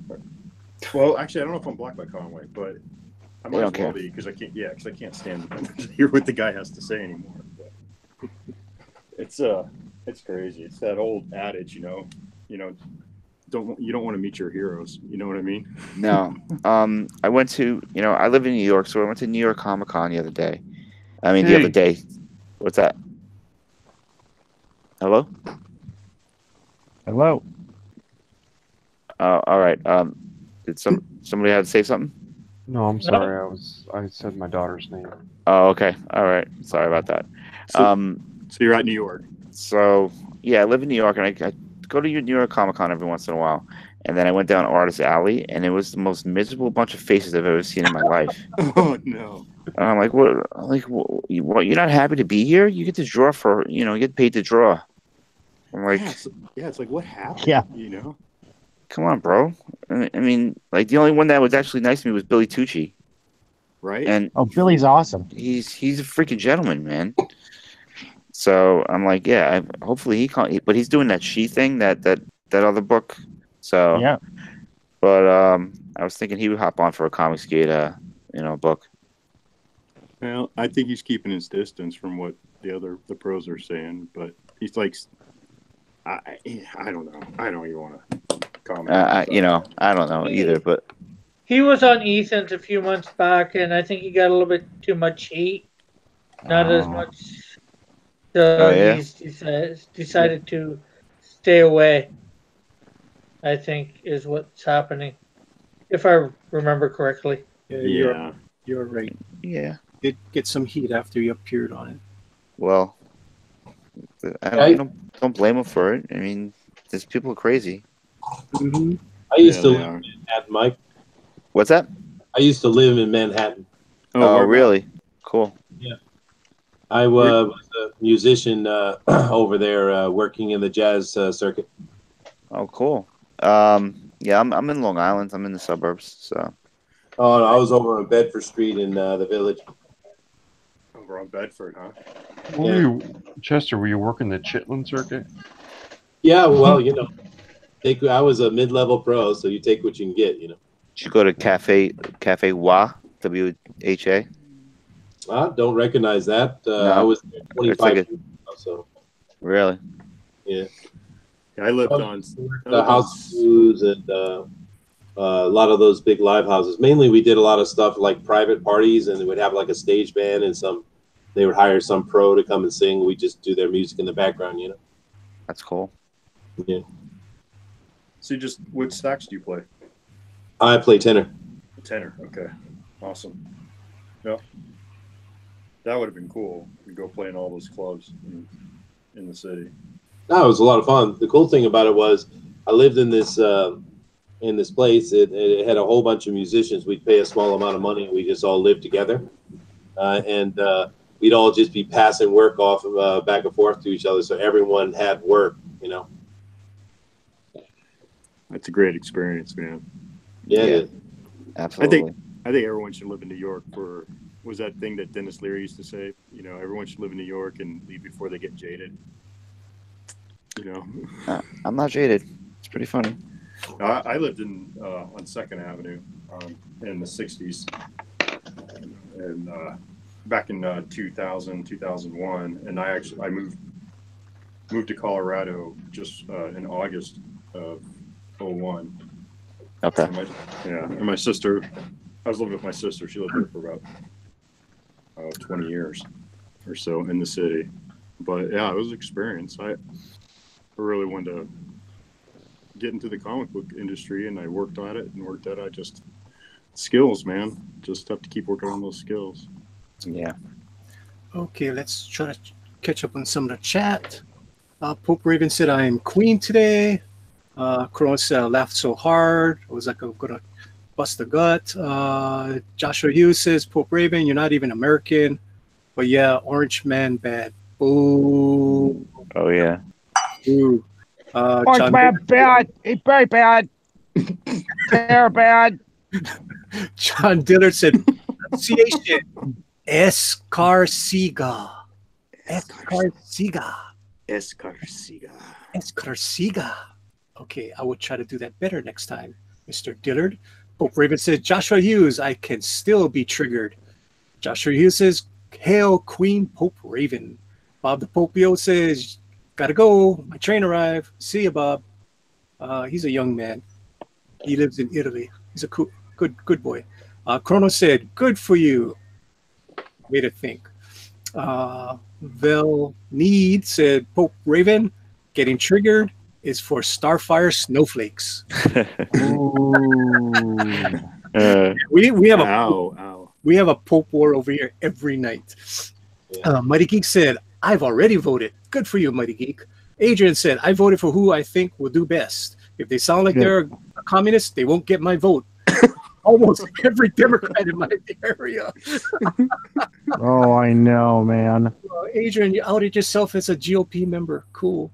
Well, actually, I don't know if I'm blocked by Conway, but I might as well be because I can't. Yeah, because I can't stand to hear what the guy has to say anymore. But it's crazy. It's that old adage, you don't want to meet your heroes. You know what I mean? No. I went to I live in New York, so I went to New York Comic Con the other day. The other day. What's that? Hello? Hello. All right. Did somebody have to say something? No, I'm sorry. I said my daughter's name. Oh, okay. All right. Sorry about that. So you're at New York. So yeah, I live in New York, and I go to New York Comic Con every once in a while. And then I went down Artist Alley, and it was the most miserable bunch of faces I've ever seen in my life. Oh no! And I'm like, what? What? You're not happy to be here? You get to draw you get paid to draw. I'm like, it's like what happened? Yeah. Come on, bro. I mean, like the only one that was actually nice to me was Billy Tucci. Right. And Billy's awesome. He's a freaking gentleman, man. So I'm like, yeah. Hopefully he can't. But he's doing that She thing, that other book. So yeah. But I was thinking he would hop on for a Comicsgate, book. Well, I think he's keeping his distance from what the pros are saying, but he's like, I don't know. I don't even want to comment. I don't know either, but he was on Ethan's a few months back, and I think he got a little bit too much heat. Not as much. So he's decided to stay away. I think is what's happening, if I remember correctly. Yeah, you're right. Yeah, it gets some heat after you appeared on it. Well, I don't blame him for it. I mean, these people are crazy. Mm-hmm. I used to live in Manhattan, Mike. What's that? I used to live in Manhattan. Oh, really? Cool. Yeah. I was a musician over there working in the jazz circuit. Oh, cool. Yeah, I'm in Long Island. I'm in the suburbs. So. Oh, no, I was over on Bedford Street in the Village. Over on Bedford, huh? Chester, were you working the Chitlin circuit? Yeah, well, I was a mid-level pro, so you take what you can get, Did you go to Cafe Wa, WHA? I don't recognize that. No. I was there 25 years ago, so. Really? Yeah. I lived on the House of Blues and a lot of those big live houses. Mainly, we did a lot of stuff like private parties, and they would have like a stage band, and they would hire some pro to come and sing. We just do their music in the background, you know. That's cool. Yeah. So what sax do you play? I play tenor. Tenor. Okay. Awesome. Yeah. That would have been cool. You go play in all those clubs in the city. No, it was a lot of fun. The cool thing about it was I lived in this place. It had a whole bunch of musicians. We'd pay a small amount of money, and we just all lived together. And we'd all just be passing work off back and forth to each other, so everyone had work, you know. That's a great experience, man. Yeah. Absolutely. I think everyone should live in New York was that thing that Dennis Leary used to say, you know, everyone should live in New York and leave before they get jaded. You know. I'm not jaded. It's pretty funny. I lived on 2nd Avenue in the 60s. And back in 2000, 2001, and I moved to Colorado just in August of 01. Okay. And my sister, I was living with my sister. She lived there for about 20 years or so in the city. But yeah, it was an experience. I really wanted to get into the comic book industry, and I worked on it and worked at it. Just skills, man. Just have to keep working on those skills. Yeah. Okay, let's try to catch up on some of the chat. Pope Raven said, I am queen today. Kronos said, I laughed so hard. I was like, I'm going to bust the gut. Joshua Hughes says, Pope Raven, you're not even American. But yeah, Orange Man bad. Ooh. Oh, yeah. Ooh. Orange Man bad. He's very bad. Very bad. John Dillard said, pronunciation. Escarcega. Escarcega. Escarcega. Escarcega. Okay, I will try to do that better next time, Mr. Dillard. Pope Raven says, Joshua Hughes, I can still be triggered. Joshua Hughes says, hail Queen Pope Raven. Bob the Popio says, gotta go. My train arrived. See you, Bob. He's a young man. He lives in Italy. He's a cool, good boy. Chrono said, good for you. Way to think. Vel Need said, Pope Raven, getting triggered is for Starfire snowflakes. We have a Pope War over here every night. Yeah. Mighty Geek said, I've already voted. Good for you, Mighty Geek. Adrian said, I voted for who I think will do best. If they sound like they're a communist, they won't get my vote. Almost every Democrat in my area. Oh, I know, man. Adrian, you outed yourself as a GOP member. Cool.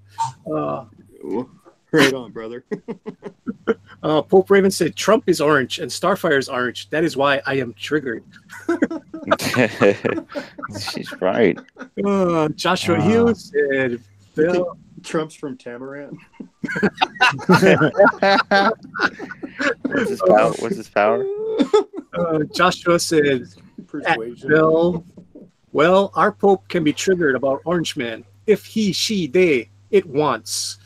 Right on, brother. Pope Raven said, Trump is orange and Starfire is orange. That is why I am triggered. She's right. Joshua Hughes said, Phil. Trump's from Tamaran. What's his power? Joshua said, persuasion. Bill, well, our Pope can be triggered about Orange Man if he, she, they, it wants.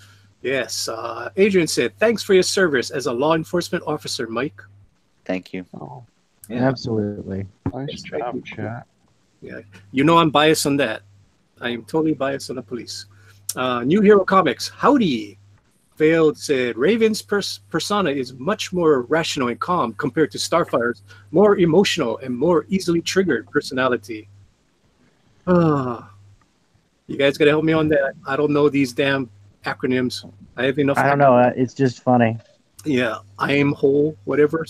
Yes. Adrian said, thanks for your service as a law enforcement officer, Mike. Thank you. Oh, yeah. Absolutely. Nice job, chat. Yeah. You know I'm biased on that. I am totally biased on the police. New Hero Comics, howdy. Veiled said, Raven's persona is much more rational and calm compared to Starfire's more emotional and more easily triggered personality. You guys got to help me on that. I don't know these damn acronyms. I have enough. I don't know. It's just funny. Yeah, I am whole, whatever.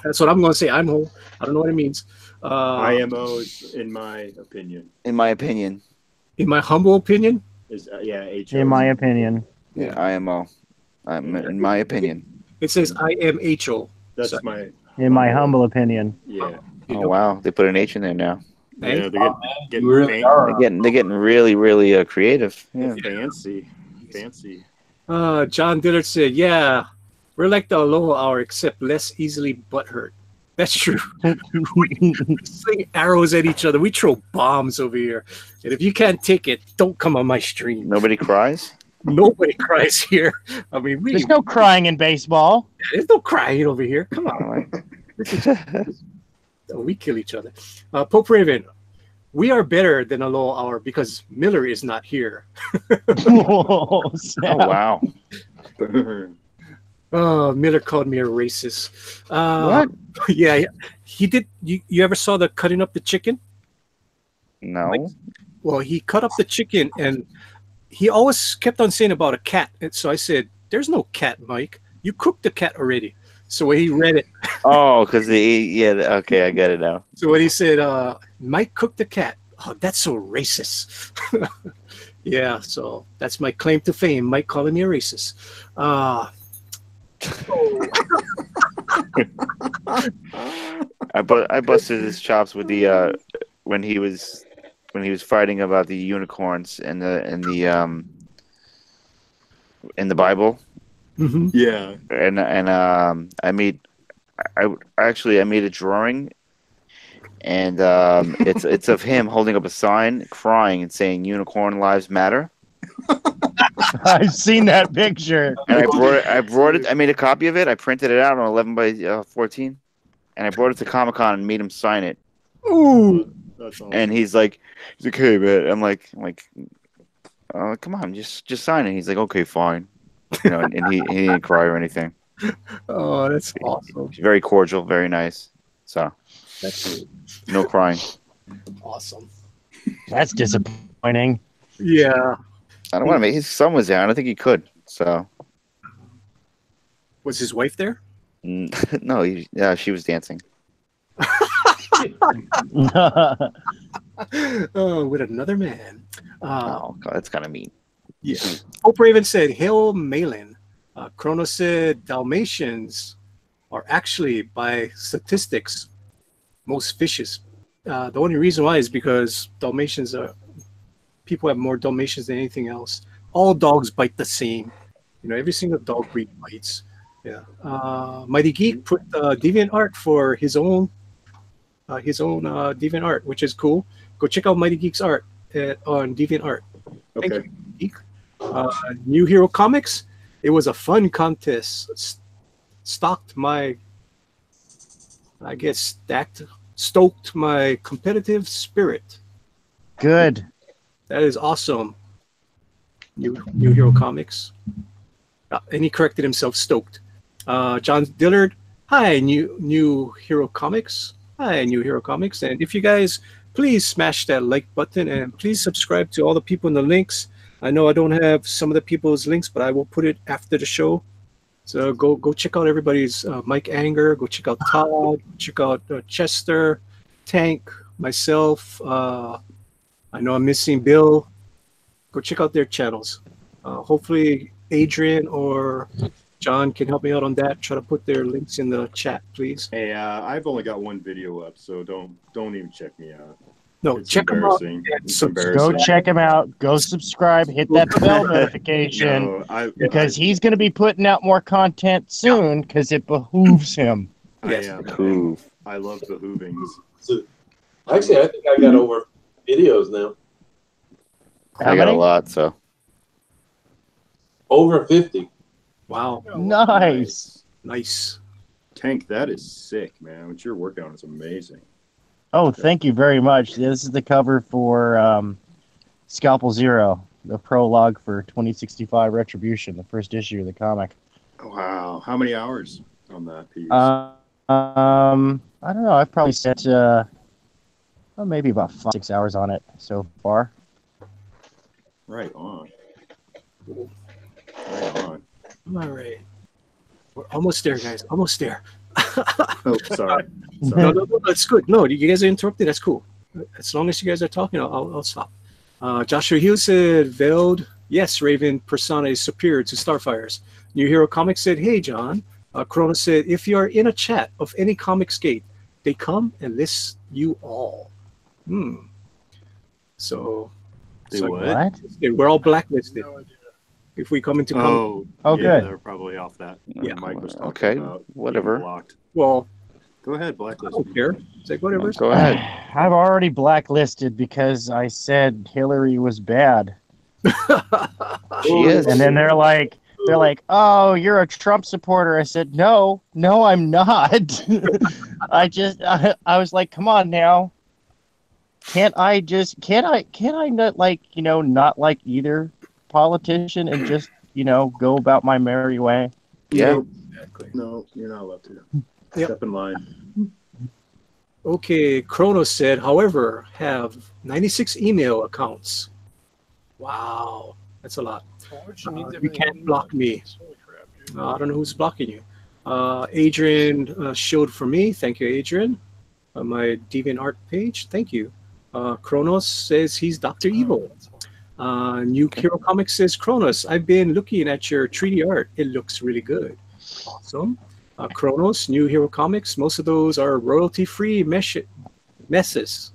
That's what I'm going to say. I'm whole. I don't know what it means. IMO, in my opinion. In my opinion. In my humble opinion? Is H. In my opinion. Yeah, IMO. In my opinion. It says IMHO. That's so. In my humble opinion. Yeah. Oh, wow. They put an H in there now. Yeah, they're getting really, really creative. Yeah. Fancy. John Dillard said, yeah, we're like the Aloha Hour, except less easily butthurt. That's true. We sling arrows at each other. We throw bombs over here. And if you can't take it, don't come on my stream. Nobody cries? Nobody cries here. I mean, There's no crying in baseball. There's no crying over here. Come on. We kill each other. Pope Raven, we are better than a low hour because Miller is not here. Whoa, snap. Oh wow. Oh, Miller called me a racist. What? Yeah, he did. You ever saw the cutting up the chicken? No. Well, he cut up the chicken and he always kept on saying about a cat. And so I said, "There's no cat, Mike. You cooked the cat already." So when he read it, Oh, because okay, I get it now. so when he said, "Mike cooked the cat," oh, that's so racist. Yeah, so that's my claim to fame. Mike calling me a racist. I busted his chops with the when he was fighting about the unicorns in the Bible. Mm-hmm. Yeah. And I made a drawing, and it's of him holding up a sign, crying and saying "Unicorn Lives Matter." I've seen that picture. And I brought it. I made a copy of it. I printed it out on 11 by 14, and I brought it to Comic-Con and made him sign it. Ooh, that's awesome. And he's like, "Hey, man." I'm like, come on, just sign it. He's like, "Okay, fine." You know, and he didn't cry or anything. oh, that's awesome. He's very cordial, very nice. So That's no crying. awesome. That's disappointing. Yeah. I don't want to make his son was there. I don't think he could. So Was his wife there? no, she was dancing. Oh, with another man. Oh, God, that's kind of mean. Yeah. Hope Raven said, "Hail Malin." Chrono said, "Dalmatians are actually, by statistics, most vicious. The only reason why is because people have more Dalmatians than anything else. All dogs bite the same. You know, every single dog breed bites." Yeah. Mighty Geek put Deviant Art for his own Deviant Art, which is cool. Go check out Mighty Geek's art on Deviant Art. Thank Okay. you, Geek. New Hero Comics. It was a fun contest. Stoked my competitive spirit. Good. That is awesome. New Hero Comics. And he corrected himself, stoked. John Dillard, hi, New Hero Comics. Hi, New Hero Comics. And if you guys, please smash that like button and please subscribe to all the people in the links. I know I don't have some of the people's links, but I will put it after the show. So go check out everybody's Mike Anger. Go check out Todd. Check out Chester, Tank, myself. I know I'm missing Bill. Go check out their channels. Hopefully Adrian or John can help me out on that. Try to put their links in the chat, please. Hey, I've only got one video up, so don't even check me out. No, It's check them out. embarrassing. and It's Go embarrassing. check him out. Go subscribe. Hit that bell notification because he's going to be putting out more content soon because it behooves him. Yes. I love behoovings. So, actually, I think I got over videos now. How I got a many? lot, so Over 50. Wow. Nice. Tank, that is sick, man. What you're working on is amazing. Oh, thank you very much. This is the cover for Scalpel Zero, the prologue for 2065 Retribution, the first issue of the comic. Wow. How many hours on that piece? I don't know. I've probably spent maybe about 5-6 hours on it so far. Right on. Right on. All right. We're almost there, guys. Almost there. Oh, sorry. No, that's good. No, you guys are interrupted. That's cool. As long as you guys are talking, I'll stop. Joshua Hughes said, "Veld, yes, Raven persona is superior to Starfire's." New Hero Comics said, "Hey, John." Corona said, "If you are in a chat of any Comics Gate, they come and list you all." So What? we're all blacklisted. If we come into Oh, yeah, good. they're probably off that. Yeah. Mike was talking okay, about whatever. being blocked. well, Go ahead, I blacklist. don't care. It's like whatever. Go ahead. I've already blacklisted because I said Hillary was bad. She is. And then they're like, "Oh, you're a Trump supporter." I said, "No, I'm not." I was like, "Come on now, can't I not not like either politician and just go about my merry way?" Yeah. Exactly. No, you're not allowed to. Yep. Step in line. Okay, Kronos said, however, have 96 email accounts. Wow, that's a lot. You can't block me. I don't know who's blocking you. Adrian showed for me. Thank you, Adrian. On my DeviantArt page. Thank you. Kronos says he's Dr. Evil. New Hero Comics says, Kronos, I've been looking at your 3D art. It looks really good. Awesome. Kronos, New Hero Comics, most of those are royalty-free meshes.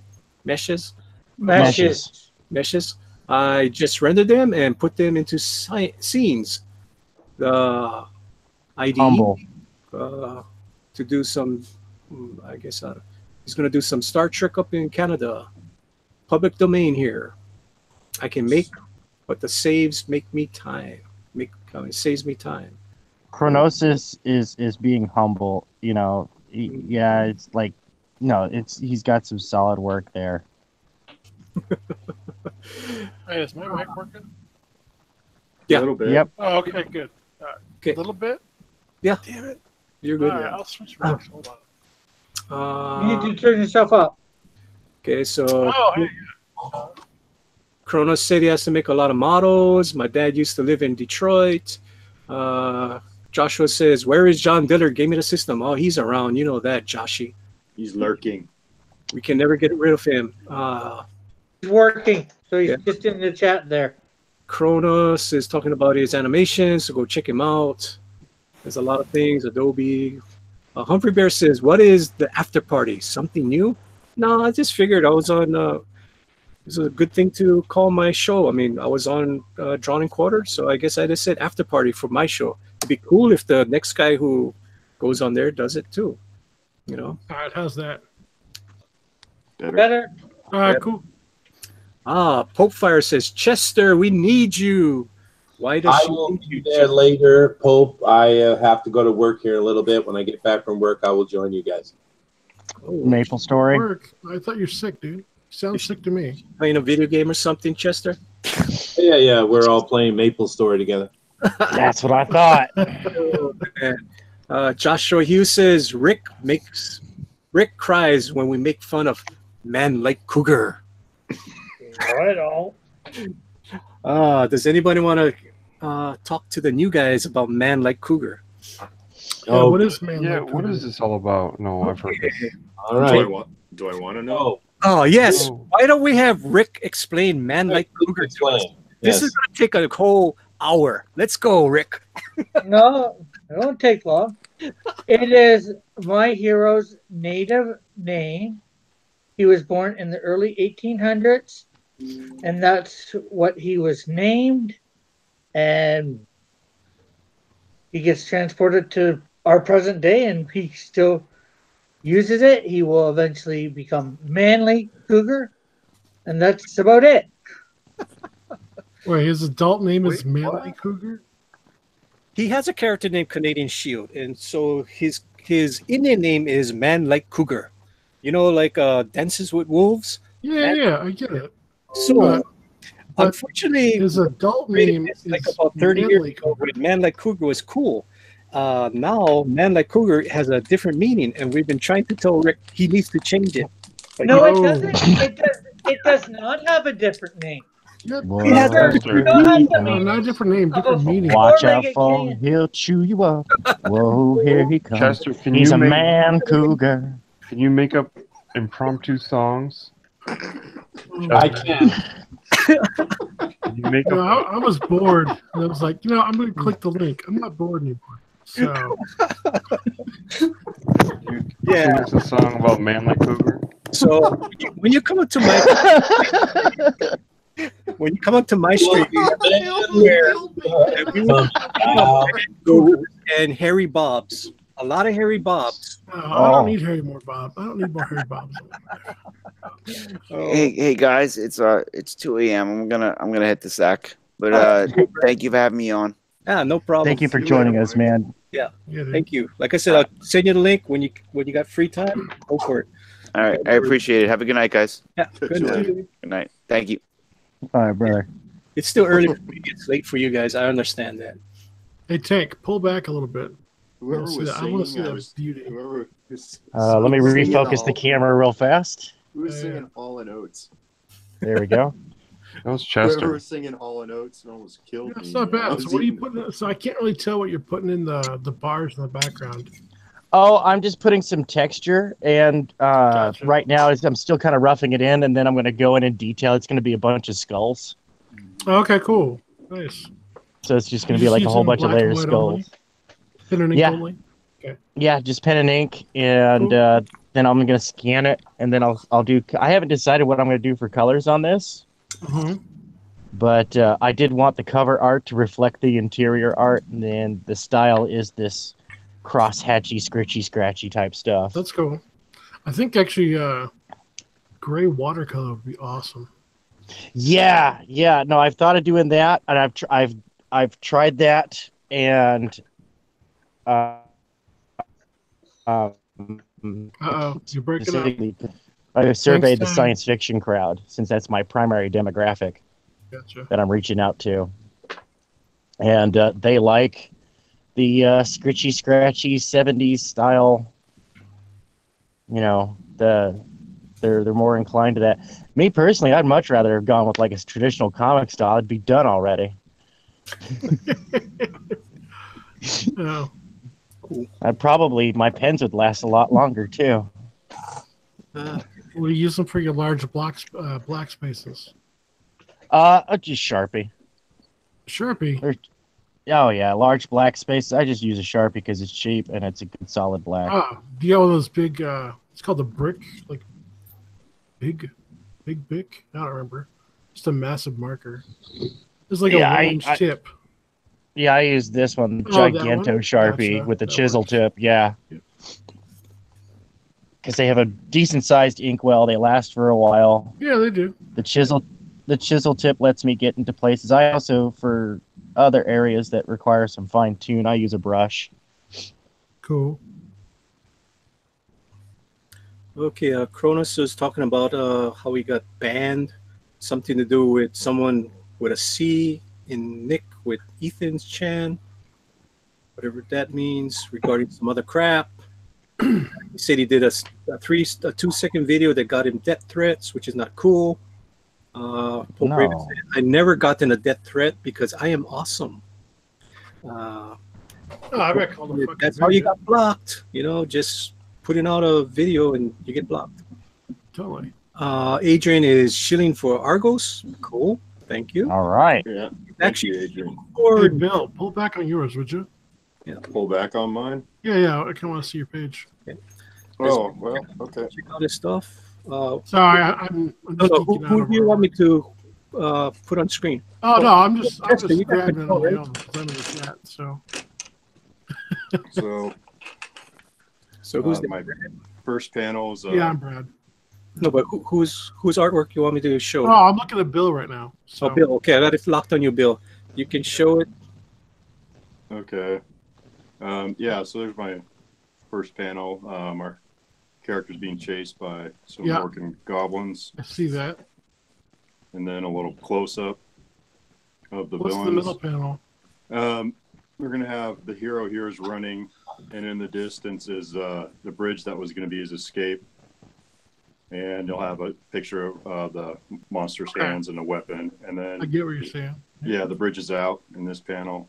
I just rendered them and put them into scenes. The ID to do some, I guess he's going to do some Star Trek up in Canada. Public domain here. I can make, but the saves make me time. It saves me time. Chronosis is being humble, it's like, no, he's got some solid work there. Hey, is my mic working? Yeah. A little bit. Yep. Oh, okay, good. Okay. A little bit? Yeah. Damn it. You're good. All right, I'll switch mics. Hold on. You need to turn yourself up. Okay, so Oh, hey. Kronos said he has to make a lot of models. My dad used to live in Detroit. Joshua says, where is John Dillard? Gave me the system. Oh, he's around. You know that, Joshy. He's lurking. We can never get rid of him. He's working, so he's just in the chat there. Kronos is talking about his animations, so go check him out. There's a lot of things. Adobe. Humphrey Bear says, what is the after party? Something new? No, I just figured I was on... it's a good thing to call my show. I mean, I was on Drawn and Quartered, so I guess I just said after party for my show. It'd be cool if the next guy who goes on there does it too. All right, how's that? Better. All right, cool. Pope Fire says, Chester, we need you. Why does I will be there later, Pope. I have to go to work here in a little bit. When I get back from work, I will join you guys. Maple Story. Work. I thought you're sick, dude. You sound sick to me. Playing a video game or something, Chester? Yeah. We're all playing Maple Story together. That's what I thought. Joshua Hughes says, Rick cries when we make fun of Man Like Cougar. Right on. Does anybody want to talk to the new guys about Man Like Cougar? Yeah, what is Man Yeah, Like what Cougar? is this all about? No, I've heard this. All right. Do I want to know? Oh, yes. Oh. Why don't we have Rick explain Man Like Cougar to us? This is going to take a whole hour. Let's go, Rick. No, it won't take long. It is my hero's native name. He was born in the early 1800s, and that's what he was named. And he gets transported to our present day, and he still uses it. He will eventually become Manly Cougar, and that's about it. Wait, his adult name is Manly Cougar? He has a character named Canadian Shield, and so his Indian name is Man Like Cougar. You know, like Dances with Wolves? Yeah, I get it. So, unfortunately, his adult name is like about 30 years Manly ago, Cougar. when Man Like Cougar was cool. Now, Man Like Cougar has a different meaning, and we've been trying to tell Rick he needs to change it. But No, it doesn't. It does not have a different name. Whoa, Not a different name, different meaning. Watch out for him, he'll chew you up. Whoa, here he comes. Chester, can He's you a make- man cougar. Can you make up impromptu songs? I can. Can you make No, up? I was bored. And I was like, I'm going to click the link. I'm not bored anymore. So, Yeah. It's a song about Man Like Cougar. So when you come up to my street, and Harry Bob's, a lot of Harry Bob's. I don't need more Harry Bobs. Hey guys, it's 2 a.m. I'm gonna hit the sack. But thank you for having me on. No problem. Thank you for joining us, man. Yeah, thank you. Like I said, I'll send you the link when you got free time. Go for it. All right, I appreciate it. Have a good night, guys. Yeah, good night. Good night. Thank you. All right, brother. It's still early for me. It's late for you guys. I understand that. Hey, Tank, pull back a little bit. Whoever was singing, I want to see that beauty. Whoever was Let me refocus the camera real fast. Who was singing Hall and Oates? There we go. That was Chester. Whoever was singing Hall and Oates almost killed me. That's not bad. So was what are you eating putting? So I can't really tell what you're putting in the bars in the background. Oh, I'm just putting some texture, and Gotcha. right now I'm still kind of roughing it in, and then I'm going to go in detail. It's going to be a bunch of skulls. Okay, cool. Nice. So it's just going to be like a whole bunch of layered skulls. Pen and ink only? Okay. Yeah, just pen and ink, and Cool. then I'm going to scan it, and then I'll do. I haven't decided what I'm going to do for colors on this, but I did want the cover art to reflect the interior art, and then the style is this cross-hatchy, scratchy type stuff. That's cool. I think actually gray watercolor would be awesome. Yeah. No, I've thought of doing that, and I've tried that, and you're breaking up. I surveyed the Thanks, science fiction crowd, since that's my primary demographic Gotcha. that I'm reaching out to, and they like the scritchy, scratchy 70s style. You know, they're more inclined to that. Me personally, I'd much rather have gone with like a traditional comic style. It'd be done already. Oh. My pens would last a lot longer too. Will you use them for your large black spaces? Just Sharpie. Sharpie? Oh yeah, large black spaces. I just use a Sharpie because it's cheap and it's a good solid black. Do you have those big, it's called the brick, like big? I don't remember. Just a massive marker. It's like a 1-inch tip. Yeah, I use this one, That Giganto one? Sharpie Gotcha. with the That chisel works. tip. Yeah. Because they have a decent sized inkwell. They last for a while. Yeah, they do. The chisel tip lets me get into places. I also, for other areas that require some fine tune, I use a brush. Cool. Okay, Cronus is talking about how he got banned. Something to do with someone with a C in Nick with Ethan's Chan. Whatever that means regarding some other crap. He said he did a 2-second video that got him death threats, which is not cool. Pope Raven said, I never gotten a death threat because I am awesome. I bet called the fucking That's how you got blocked. You know, just putting out a video and you get blocked. Totally. Adrian is shilling for Argos. Cool. Thank you. All right. Yeah. Actually, Adrian. Hey, Bill, pull back on yours, would you? Yeah. Pull back on mine? Yeah. I kind of want to see your page. Okay. Oh, well, okay. Check out his stuff. Sorry, I'm just geeking out who over do you want me to put on screen? Oh, no, I'm just Chester, you got grabbing it control, on my right? own because I'm in the chat, so. So who's my first panel is Yeah, I'm Brad. No, but whose artwork you want me to show? Oh, I'm looking at Bill right now. So. Oh, Bill. Okay, I got it locked on you, Bill. You can show it. Okay. Yeah, so there's my first panel. Our character's being chased by some working goblins. I see that. And then a little close-up of the What's villains. the middle panel? We're going to have the hero here is running, and in the distance is the bridge that was going to be his escape. And you'll have a picture of the monster's hands and a weapon. And then I get what you're saying. Yeah, the bridge is out in this panel.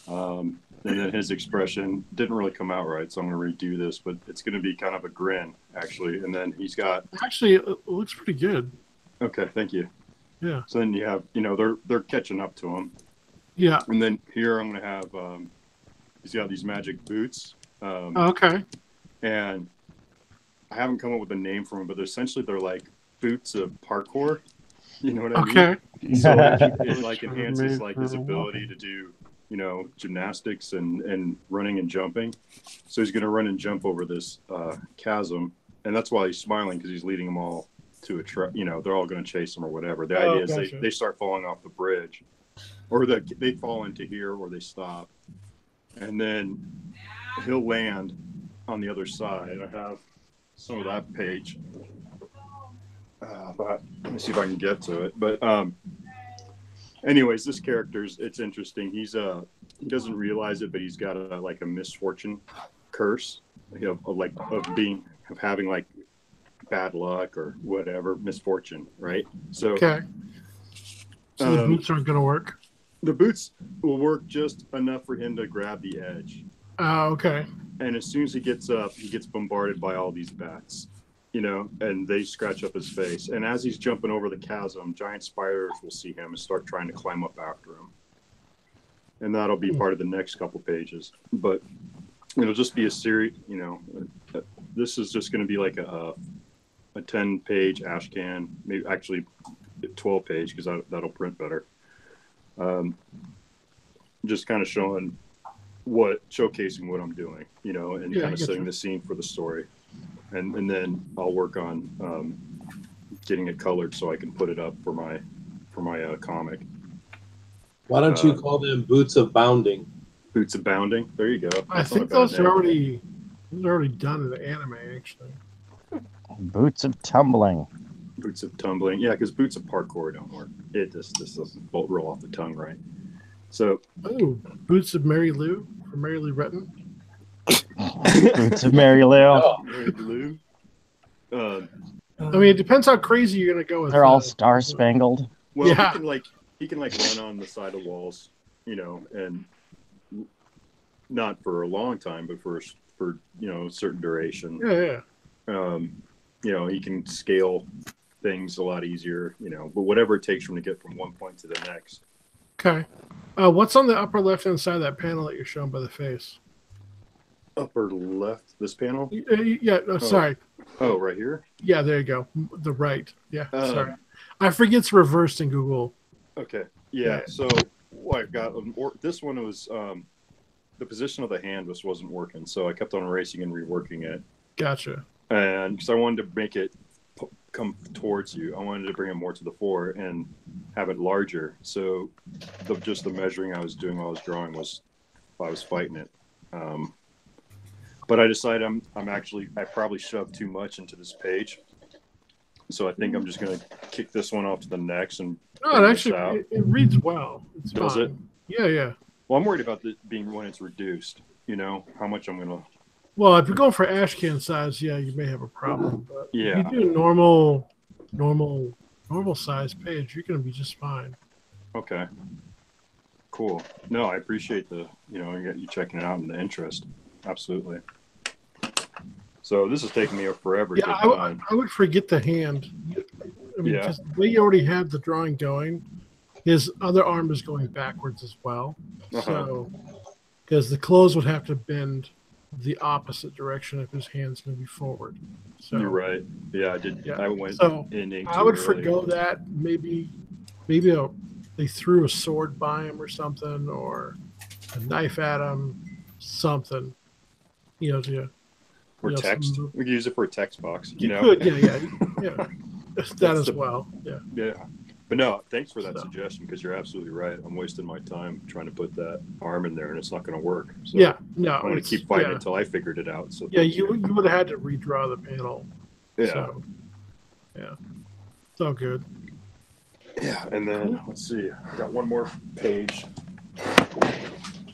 And then his expression didn't really come out right, so I'm going to redo this, but it's going to be kind of a grin, actually. And then he's got... Actually, it looks pretty good. Okay, thank you. Yeah. So then you have, they're catching up to him. Yeah. And then here I'm going to have, he's got these magic boots. Okay. And I haven't come up with a name for them, but essentially they're like boots of parkour. You know what I mean? Okay. So it like enhances like his ability to do, gymnastics and running and jumping. So he's going to run and jump over this chasm. And that's why he's smiling, because he's leading them all to a truck. You know, they're all going to chase them or whatever. The idea is they start falling off the bridge, or they fall into here, or they stop, and then he'll land on the other side. I have some of that page, but let me see if I can get to it. But anyways, this it's interesting. He doesn't realize it, but he's got a misfortune curse, of having like bad luck or whatever, misfortune, right? So okay. So the boots aren't going to work. The boots will work just enough for him to grab the edge. Okay. And as soon as he gets up, he gets bombarded by all these bats, you know, and they scratch up his face. And as he's jumping over the chasm, giant spiders will see him and start trying to climb up after him. And that'll be part of the next couple pages. But it'll just be a series, you know. This is just going to be like a 10-page ash can, maybe actually 12-page because that'll print better. Just kind of showing showcasing what I'm doing, you know, and kind of setting the scene for the story. And then I'll work on getting it colored so I can put it up for my comic. Why don't you call them Boots of Bounding? Boots of Bounding. There you go. I think those are already done in the anime, actually. Boots of Tumbling. Boots of Tumbling. Yeah, because Boots of Parkour don't work. It just doesn't roll off the tongue right. So. Oh, Boots of Mary Lou from Mary Lou Retton. Boots of Mary Lou. Oh, Mary Lou. I mean, it depends how crazy you're gonna go with. They're all star spangled. Well, he can run on the side of walls, you know, and not for a long time, but for you know, a certain duration. Yeah. You know, he can scale things a lot easier, you know, but whatever it takes for him to get from one point to the next. Okay. What's on the upper left-hand side of that panel that you're showing by the face? Upper left, this panel? Yeah, sorry. Oh, right here? Yeah, there you go. The right. Yeah, sorry. I forget it's reversed in Google. Okay. Yeah, so I got this one was the position of the hand wasn't working, so I kept on erasing and reworking it. Gotcha. And because I wanted to make it come towards you, I wanted to bring it more to the fore and have it larger. So just the measuring I was doing while I was drawing was I was fighting it. But I decided I probably shoved too much into this page. So I think I'm just going to kick this one off to the next and it reads well. It's Does fine. it? Yeah. Well, I'm worried about it being when it's reduced, you know, how much I'm going to. Well, if you're going for ash can size, yeah, you may have a problem. But yeah. if you do normal size page, you're going to be just fine. Okay. Cool. No, I appreciate you checking it out and the interest. Absolutely. So this is taking me forever. Yeah, I would forget the hand. I mean, because the way you already have the drawing going, his other arm is going backwards as well. So, because the clothes would have to bend the opposite direction if his hand's going to be forward. So you're right. Yeah, I did. Yeah. I went in ink. I would forgo that. Maybe they threw a sword by him or something, or a knife at him, something. You know, or text. We could use it for a text box. You know. Could, yeah. That as well. Yeah. Yeah. But no, thanks for that suggestion because you're absolutely right. I'm wasting my time trying to put that arm in there, and it's not going to work. So yeah, no, I'm going to keep fighting until I figured it out. So yeah, you would have had to redraw the panel. Yeah, so, yeah, it's all good. Yeah, and then let's see, I got one more page.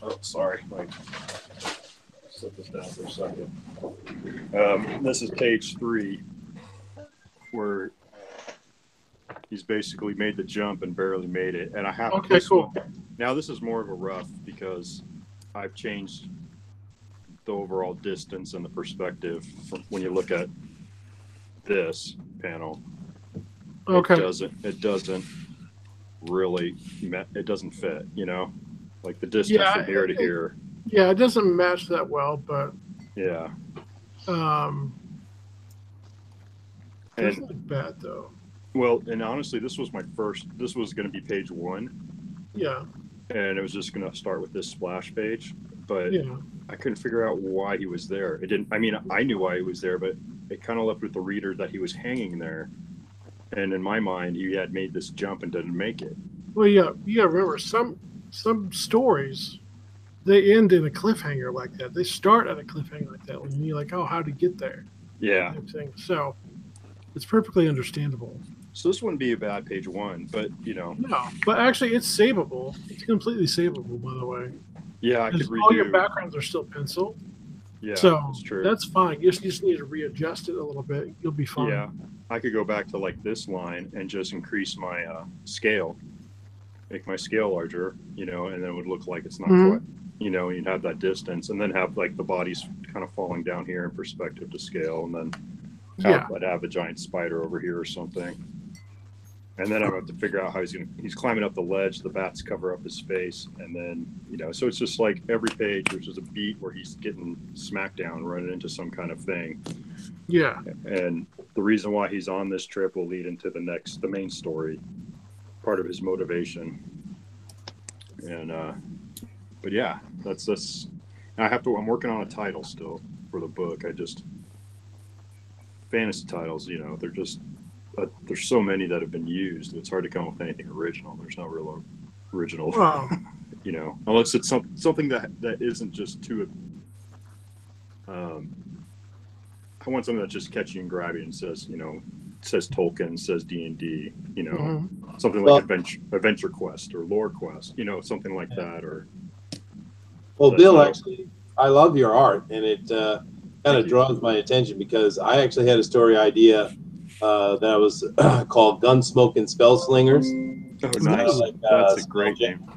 Oh, sorry, Mike. Set this down for a second. This is page 3, where he's basically made the jump and barely made it. And I have cool. Now this is more of a rough because I've changed the overall distance and the perspective from when you look at this panel. Okay. It doesn't really fit, you know, like the distance from here to here. Yeah, it doesn't match that well, but yeah. It doesn't look bad though. Well, and honestly, this was going to be page 1. Yeah. And it was just going to start with this splash page, but yeah. I couldn't figure out why he was there. I knew why he was there, but it kind of left with the reader that he was hanging there And in my mind, he had made this jump and didn't make it. Well, yeah, you gotta remember some stories they end in a cliffhanger like that. They start at a cliffhanger like that, and you're like, oh, how'd he get there? Yeah. So it's perfectly understandable. So this wouldn't be a bad page 1, but No, but actually, it's savable. It's completely savable, by the way. Yeah, I could redo. All your backgrounds are still pencil. Yeah, so that's true. That's fine. You just need to readjust it a little bit. You'll be fine. Yeah, I could go back to like this line and just increase my scale, make my scale larger, and then it would look like it's not quite, you'd have that distance, and then have like the bodies kind of falling down here in perspective to scale, and then I'd have a giant spider over here or something. And then I have to figure out how he's climbing up the ledge, the bats cover up his face, and then, so it's just like every page, there's just a beat where he's getting smacked down, running into some kind of thing. Yeah. And the reason why he's on this trip will lead into the main story, part of his motivation. And, but yeah, that's, I'm working on a title still for the book. Fantasy titles, they're just, there's so many that have been used. It's hard to come up with anything original. There's no real original, unless it's something that isn't just too. I want something that just catches you and grabs you and says, says Tolkien, says D&D, something like Adventure Quest or Lore Quest, something like that. Or well, Bill, actually, I love your art, and it kind of draws my attention because I actually had a story idea. That was called Gunsmoke and Spell Slingers. Oh, nice. That's a great name.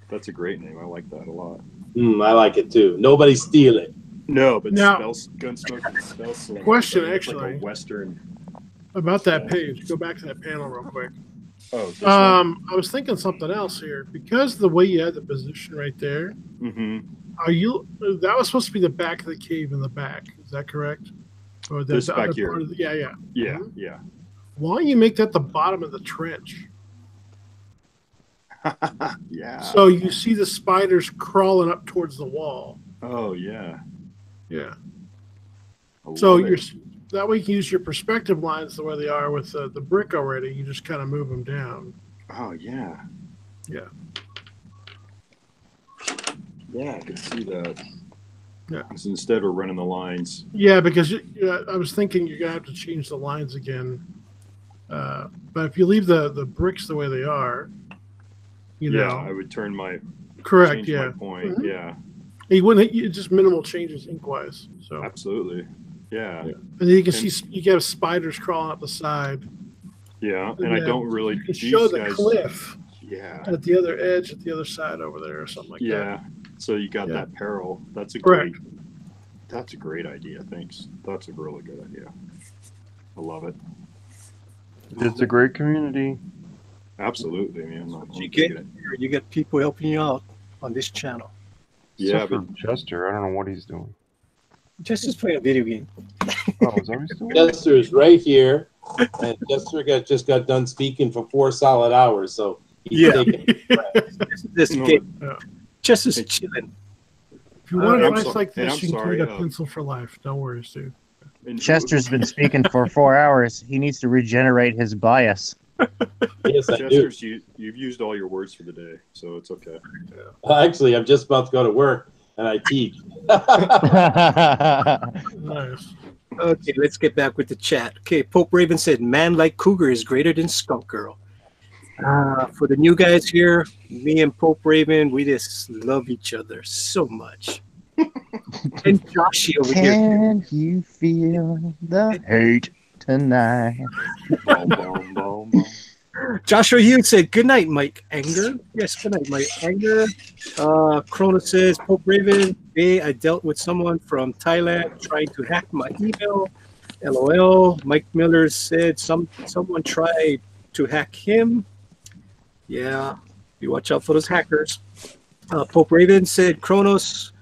That's a great name. I like that a lot. I like it too. Nobody steal it. No, but Gunsmoke and Spell Slingers. Question, actually. Like a Western. About that page. Go back to that panel real quick. Oh, I was thinking something else here. Because the way you had the position right there, that was supposed to be the back of the cave in the back. Is that correct? Or this back here. Yeah. Why don't you make that the bottom of the trench? Yeah. So you see the spiders crawling up towards the wall. Oh, yeah. Yeah. So that way you can use your perspective lines the way they are with the brick already. You just kind of move them down. Oh, yeah. Yeah. Yeah, I can see that. Yeah. So instead we're running the lines. Yeah, because I was thinking you're going to have to change the lines again. But if you leave the bricks the way they are, I would turn my... Correct, change my point, yeah. You wouldn't just minimal changes ink-wise. So. Absolutely, yeah. And then you can see you have spiders crawling up the side. Yeah, and I don't really... You can show the cliff. Yeah. At the other edge, at the other side over there or something like that. Yeah, so you got that peril. That's a great idea, thanks. That's a really good idea. I love it. It's a great community. Absolutely, man. You get people helping you out on this channel. Yeah, but Chester, I don't know what he's doing. Chester's playing a video game. Oh, is that what he's doing? Chester is right here, and Chester just got done speaking for 4 solid hours, so he's taking this game. Chester's chilling. If you want advice like this, you can get a pencil for life. No worries, dude. Chester's been speaking for 4 hours. He needs to regenerate his bias. Yes, I Chester, do. you've used all your words for the day, so it's okay. Actually, I'm just about to go to work, and I teach. Nice. Okay, let's get back with the chat. Okay, Pope Raven said, "Man like Cougar is greater than Skunk Girl." For the new guys here, me and Pope Raven, we just love each other so much. And Joshy over here. Can you feel the hate tonight? Joshua Hughes said, "Good night, Mike Anger." Yes, good night, Mike Anger. Corona says, "Pope Raven, today I dealt with someone from Thailand trying to hack my email. LOL." Mike Miller said, someone tried to hack him. Yeah, you watch out for those hackers. Pope Raven said, "Kronos,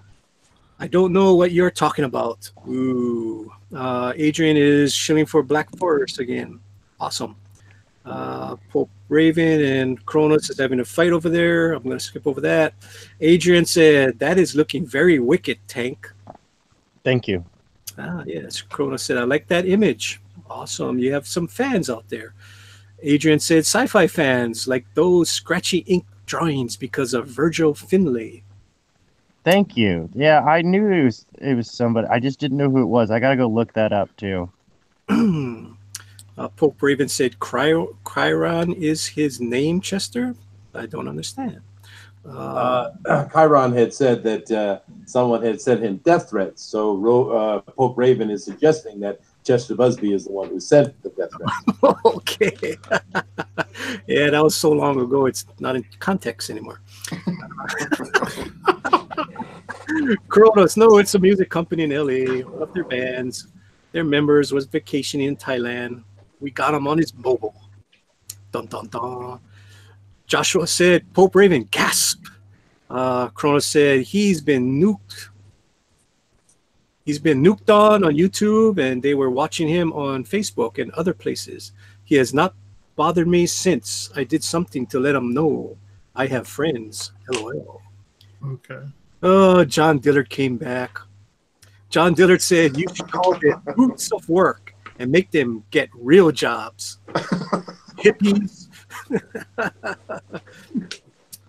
I don't know what you're talking about." Ooh. Adrian is shilling for Black Forest again. Awesome. Pope Raven and Kronos is having a fight over there. I'm going to skip over that. Adrian said, "That is looking very wicked, Tank." Thank you. Yes. Chrono said, I like that image. Awesome. You have some fans out there. Adrian said, sci-fi fans like those scratchy ink drawings because of Virgil Finlay. Thank you. Yeah, I knew it was somebody. I just didn't know who it was. I gotta go look that up too. Pope Raven said, Chiron is his name, Chester? I don't understand. Chiron had said that someone had sent him death threats. So Pope Raven is suggesting that Chester Busby is the one who sent the death threats. Okay. Yeah, that was so long ago. It's not in context anymore. Kronos, no, it's a music company in LA. One of their bands. Their members was vacationing in Thailand. We got him on his mobile. Dun, dun, dun. Joshua said, Pope Raven, gasp. Kronos said, he's been nuked. He's been nuked on YouTube, and they were watching him on Facebook and other places. He has not bothered me since. I did something to let him know I have friends. LOL. Okay. Oh, John Dillard came back. John Dillard said, you should call it boots of work and make them get real jobs. Hippies.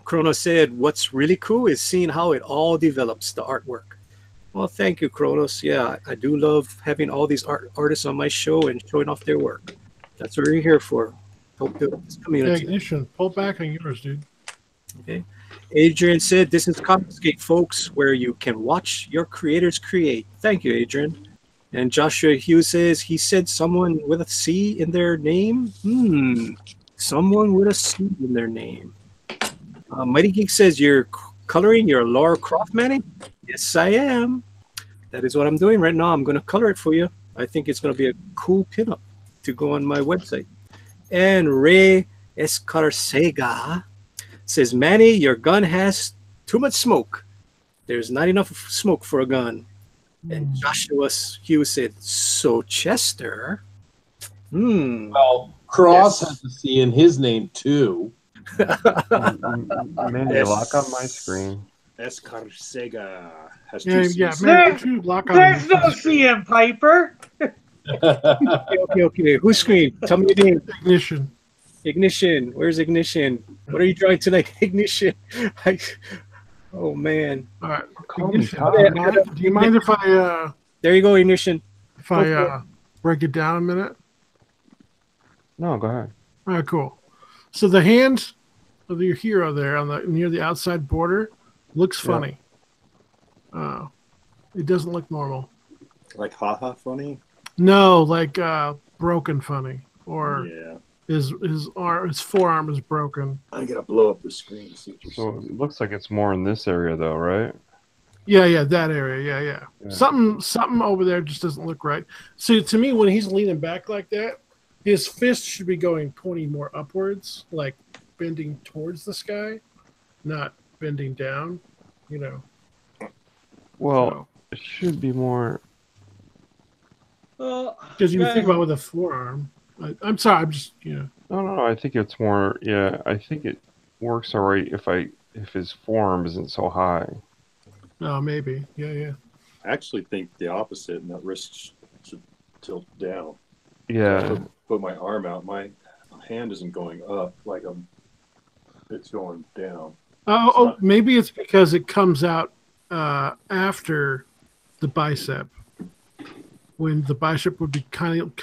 Chrono said, what's really cool is seeing how it all develops, the artwork. Well, thank you, Kronos. Yeah, I do love having all these artists on my show and showing off their work. That's what we're here for. Help build this community. Ignition, pull back on yours, dude. Okay. Adrian said, this is Confiscate, folks, where you can watch your creators create. Thank you, Adrian. And Joshua Hughes says, he said someone with a C in their name? Someone with a C in their name. Mighty Geek says, you're coloring your Lara Croft, Manny? Yes, I am. That is what I'm doing right now. I'm going to color it for you. I think it's going to be a cool pinup to go on my website. And Ray Escarcega says, Manny, your gun has too much smoke. There's not enough smoke for a gun. And Joshua Hughes said, so Chester? Well, Cross has a C in his name, too. Mandy, lock on my screen. Escarcega has two C's. There's no CM Piper. Okay. Whose screen? Tell me your name. Ignition. Ignition. Where's Ignition? What are you drawing tonight? Ignition. Oh, man. All right. Ignition. Do you mind if I... There you go, Ignition. If I break it down a minute? No, go ahead. All right, cool. So the hand of your hero there near the outside border looks funny. It doesn't look normal. Like haha funny? No, like broken funny. Or his forearm is broken. I gotta blow up the screen. So it looks like it's more in this area though, right? Yeah, that area. Yeah. Something over there just doesn't look right. So to me, when he's leaning back like that, his fist should be pointing more upwards, like bending towards the sky, not bending down, Well, it should be more. Because you think about with a forearm. I'm sorry, I'm just, No, I think it's more, I think it works all right if his forearm isn't so high. Oh, maybe. Yeah. I actually think the opposite, and that wrist should tilt down. Yeah. So put my arm out. My hand isn't going up like it's going down. Maybe it's because it comes out after the bicep, when the bicep would be kind of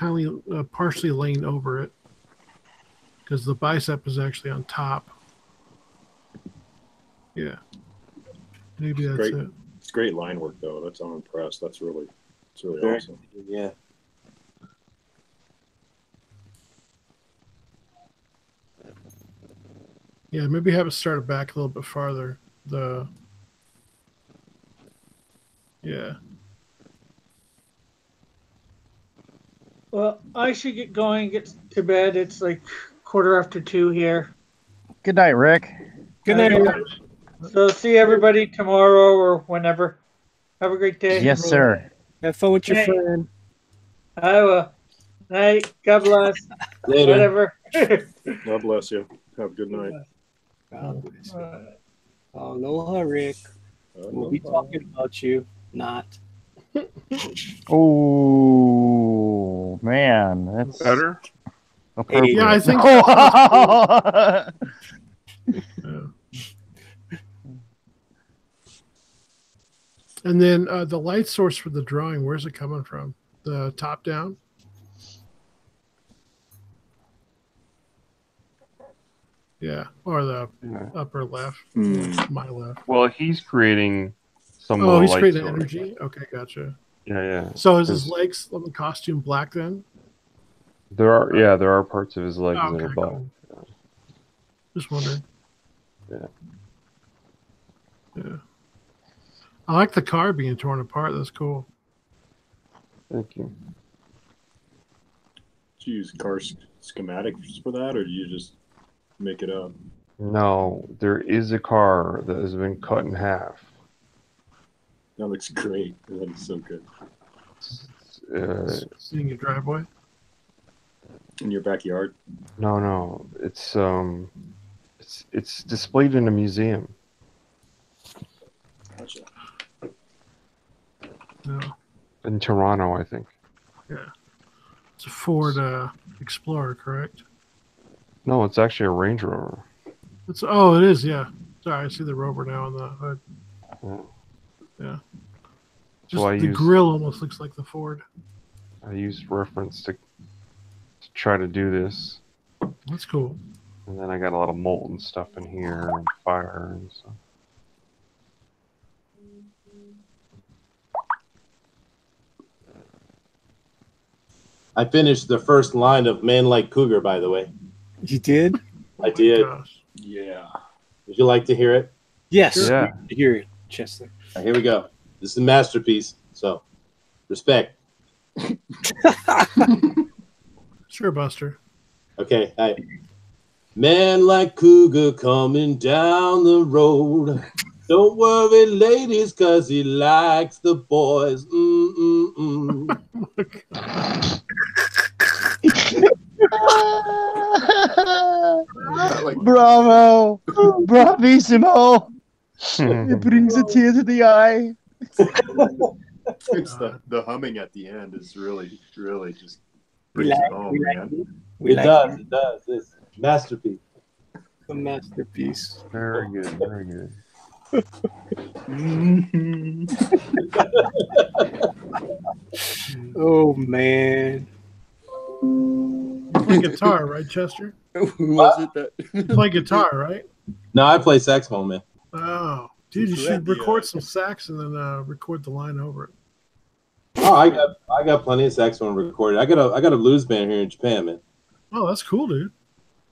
partially laying over it, because the bicep is actually on top. Yeah, maybe that's great. it. It's great line work though. I'm impressed. It's really awesome. Yeah. Yeah, maybe have it started back a little bit farther. Yeah. Well, I should get going, get to bed. It's like 2:15 here. Good night, Rick. Good night. So see everybody tomorrow or whenever. Have a great day. Yes, sir. Have fun with your friend. I will. Night. God bless. Later. Whatever. God bless you. Have a good night. Aloha, Rick. We'll be talking about you. Not. Oh man, that's Better? appropriate. Yeah, I think. Yeah. And then the light source for the drawing, where's it coming from? The top down? Yeah, or the upper left, my left. Well, he's creating some. Oh, he's light creating source. energy. Okay, gotcha. Yeah. So is his legs on the costume black then? There are parts of his legs that are black. Cool. Just wondering. Yeah. I like the car being torn apart. That's cool. Thank you. Do you use car schematics for that, or do you just make it up? No, there is a car that has been cut in half. That looks great. That is so good. Seeing your driveway? In your backyard? No. It's displayed in a museum. Gotcha. No. In Toronto, I think. Yeah. It's a Ford Explorer, correct? No, it's actually a Range Rover. It is, yeah. Sorry, I see the Rover now on the hood. Yeah. Just So the grill almost looks like the Ford. I used reference to try to do this. That's cool. And then I got a lot of molten stuff in here and fire and stuff. I finished the first line of Man Like Cougar, by the way. You did? I did. Gosh. Yeah. Would you like to hear it? Yes. Yeah. Hear it, Chester. All right, here we go. This is a masterpiece, so respect. Sure, Buster. Okay, hi. Man like Cougar coming down the road. Don't worry, ladies, cause he likes the boys. Bravo, bravissimo. It brings a tear to the eye. It's the humming at the end is really just brings it home, man. It does. It's a masterpiece. A masterpiece. Very good, very good. Oh man. You play guitar, right, Chester? Who was it that You play guitar, right? No, I play saxophone, man. Oh, dude, you should record some sax and then record the line over it. Oh, I got plenty of saxophone recorded. I got a blues band here in Japan, man. Oh, that's cool, dude.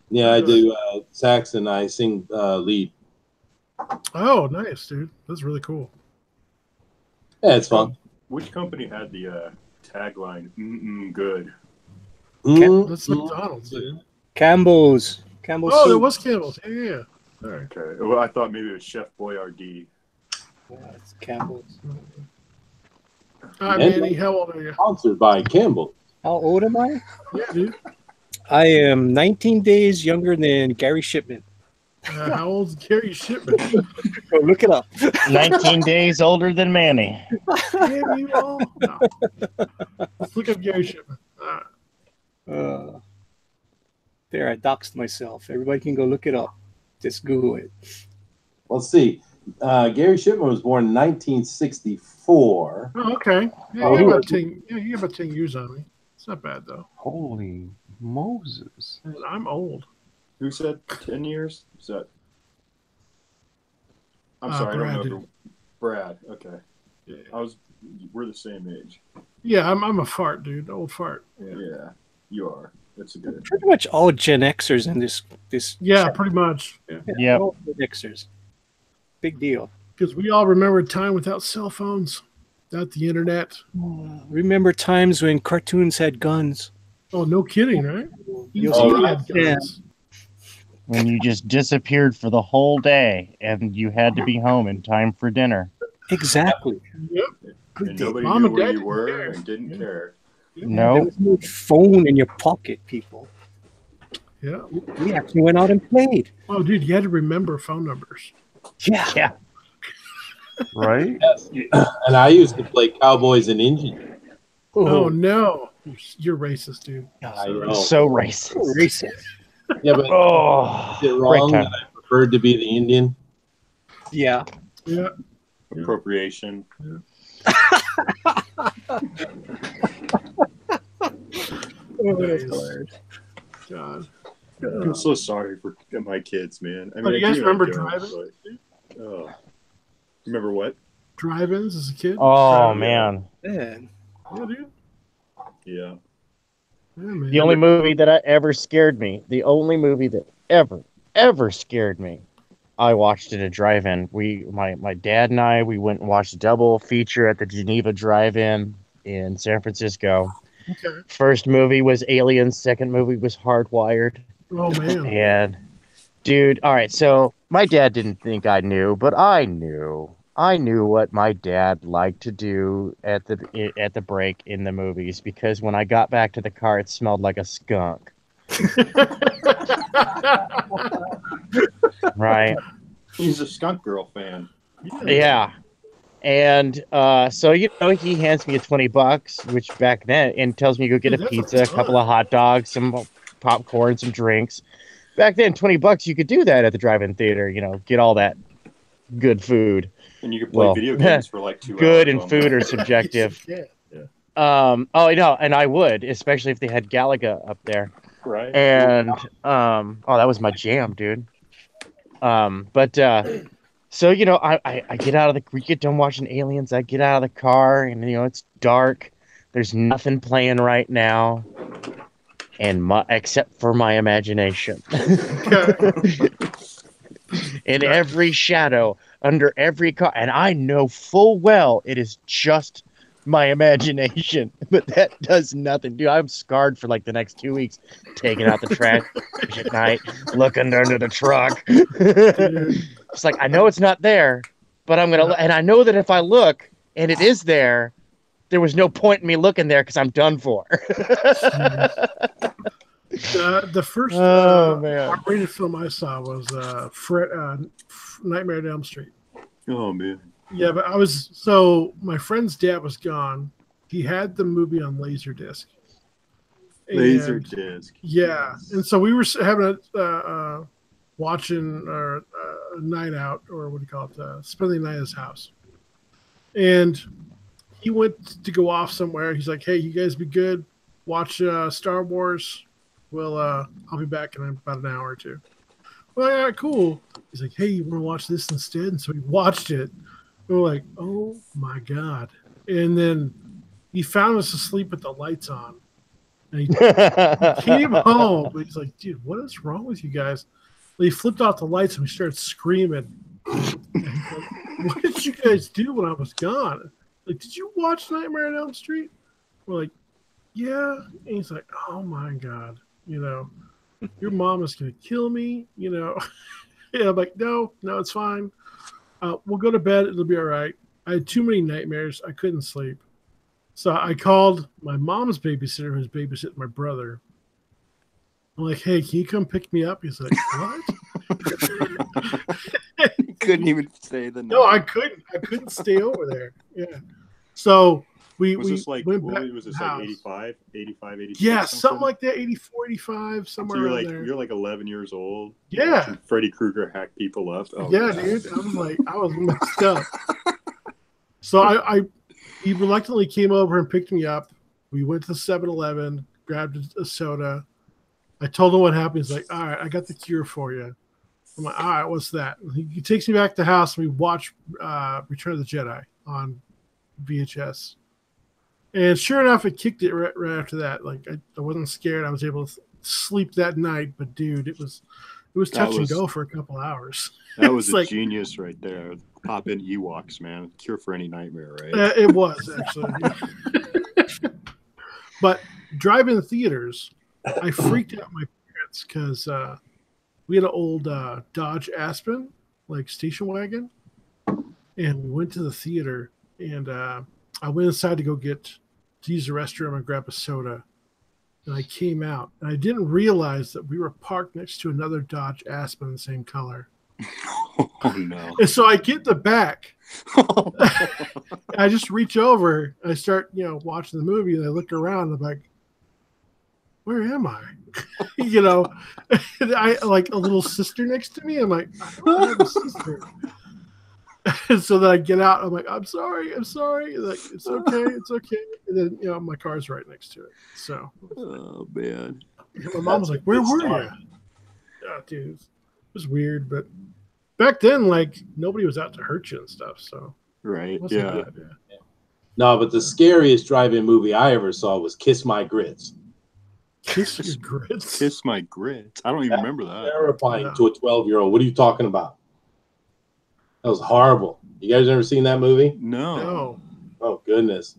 Yeah, I do sax and I sing lead. Oh, nice, dude. That's really cool. Yeah, it's fun. Which company had the tagline good? That's McDonald's, dude. Campbell's. Oh, it was Campbell's. Yeah. All right. Okay. Well, I thought maybe it was Chef Boyardee. Yeah, it's Campbell's. Hi, Manny. How old are you? Sponsored by Campbell. How old am I? Yeah, dude. I am 19 days younger than Gary Shipman. How old is Gary Shipman? Go look it up. 19 days older than Manny. Yeah, you all? No. Let's look up Gary Shipman. There, I doxed myself. Everybody can go look it up. Just Google it. Let's see. Gary Shipman was born in 1964. Oh, okay. Yeah, you got about 10 years on me. It's not bad, though. Holy Moses. I'm old. Who said 10 years? Is that? I'm sorry, Brad, I don't know. dude. Brad. Okay. Yeah. We're the same age. Yeah, I'm a fart, dude. Old fart. Yeah, you are. That's a good. Pretty much all Gen Xers in this. Yeah, pretty much. Yeah. All Gen Xers. Big deal. Because we all remember a time without cell phones, without the internet. Remember times when cartoons had guns? Oh, no kidding, right? You'll had guns. When you just disappeared for the whole day and you had to be home in time for dinner. Exactly. Yep. And nobody Mom knew and where Dad you didn't were care. and didn't care. There No. was no phone in your pocket, people. Yeah. We actually went out and played. Oh, dude, you had to remember phone numbers. Yeah. Right? Yes. And I used to play Cowboys and Indians. Oh no, you're racist, dude. I know. So racist. Racist. Yeah, but Oh, is it break wrong time. that I preferred to be the Indian? Yeah. Yeah. Appropriation. God. I'm so sorry for my kids, man. I mean, Oh, you I guys do, remember I don't, Drive-In? but, remember what? Drive-ins as a kid? Oh Drive-In? man. Man. Yeah, dude. Yeah. Yeah, man. The only movie that ever scared me, the only movie that ever scared me, I watched at a drive-in. My dad and I, we went and watched a double feature at the Geneva Drive-In in San Francisco. Okay. First movie was Aliens. Second movie was Hardwired. Oh man. And dude, all right. So my dad didn't think I knew, but I knew. I knew what my dad liked to do at the break in the movies because when I got back to the car, it smelled like a skunk. Right. He's a Skunk Girl fan. Yeah. And so he hands me $20, which back then, and tells me to go get Dude, a that's pizza, a ton. couple of hot dogs, some popcorn, some drinks. Back then, $20 you could do that at the drive-in theater. Get all that good food. And you could play video games for like 2 hours. Good and on food that. are subjective. Yeah. Oh, and I would, especially if they had Galaga up there. Right. And oh, that was my jam, dude. So I get out of we get done watching Aliens. I get out of the car, and it's dark. There's nothing playing right now, and except for my imagination. In every shadow, under every car, and I know full well it is just my imagination, but that does nothing, dude. I'm scarred for like the next 2 weeks, taking out the trash at night, looking under the truck. It's like I know it's not there, but I'm gonna, and I know that if I look and it is there, there was no point in me looking there because I'm done for. The first man. R-rated film I saw was Nightmare on Elm Street. Oh man. Yeah, but my friend's dad was gone. He had the movie on Laserdisc. Laserdisc. Yeah, and so we were having a watching a night out, or what do you call it? Spending the night at his house. And he went to go off somewhere. He's like, "Hey, you guys be good. Watch Star Wars. I'll be back in about an hour or two." Well, yeah, cool. He's like, "Hey, you want to watch this instead?" And so we watched it. And we're like, "Oh my god!" And then he found us asleep with the lights on. And he came home. But he's like, "Dude, what is wrong with you guys?" He flipped off the lights and we started screaming. Like, "What did you guys do when I was gone? Like, did you watch Nightmare on Elm Street?" We're like, "Yeah." And he's like, "Oh my god, your mom is gonna kill me." And I'm like, no, it's fine. We'll go to bed. It'll be all right. I had too many nightmares. I couldn't sleep. So I called my mom's babysitter, who's babysitting my brother. I'm like, "Hey, can you come pick me up?" He's like, "What?" You couldn't even say the name. No, I couldn't. I couldn't stay over there. Yeah. So we Was this like, went what back was to this the like house. 85, 86? Yeah, something like that. 84, 85, So somewhere around there. you're like 11 years old. Yeah. Watching Freddy Krueger hack people up. Oh, Yeah, God. dude. I was messed up. So he reluctantly came over and picked me up. We went to 7-Eleven, grabbed a soda. I told him what happened. He's like, "All right, I got the cure for you." I'm like, "All right, what's that?" He takes me back to the house and we watch Return of the Jedi on VHS. And sure enough, it kicked it right after that. Like I wasn't scared. I was able to sleep that night. But dude, it was touch and go for a couple hours. That was It's a like, genius right there. Pop in Ewoks, man. Cure for any nightmare, right? It was actually. But drive-in theaters, I freaked out my parents because we had an old Dodge Aspen, like station wagon, and we went to the theater, and I went inside to use the restroom and grab a soda, and I came out, and I didn't realize that we were parked next to another Dodge Aspen, the same color. Oh no! And so I get in the back. I just reach over. And I start, watching the movie, and I look around. And I'm like, "Where am I?" And I like a little sister next to me. I'm like, "I don't have a sister." And so then I get out. I'm like, I'm sorry. And like, it's okay. And then my car's right next to it. So, oh man, my mom was like, "Where were you?" Oh, dude, it was weird, but back then, like, nobody was out to hurt you and stuff. So, right? Yeah. No, but the scariest drive-in movie I ever saw was Kiss My Grits. Kiss Your Grits. Kiss My Grits. I don't even remember that. Terrifying to a 12-year-old. What are you talking about? That was horrible. You guys ever seen that movie? No. Oh goodness.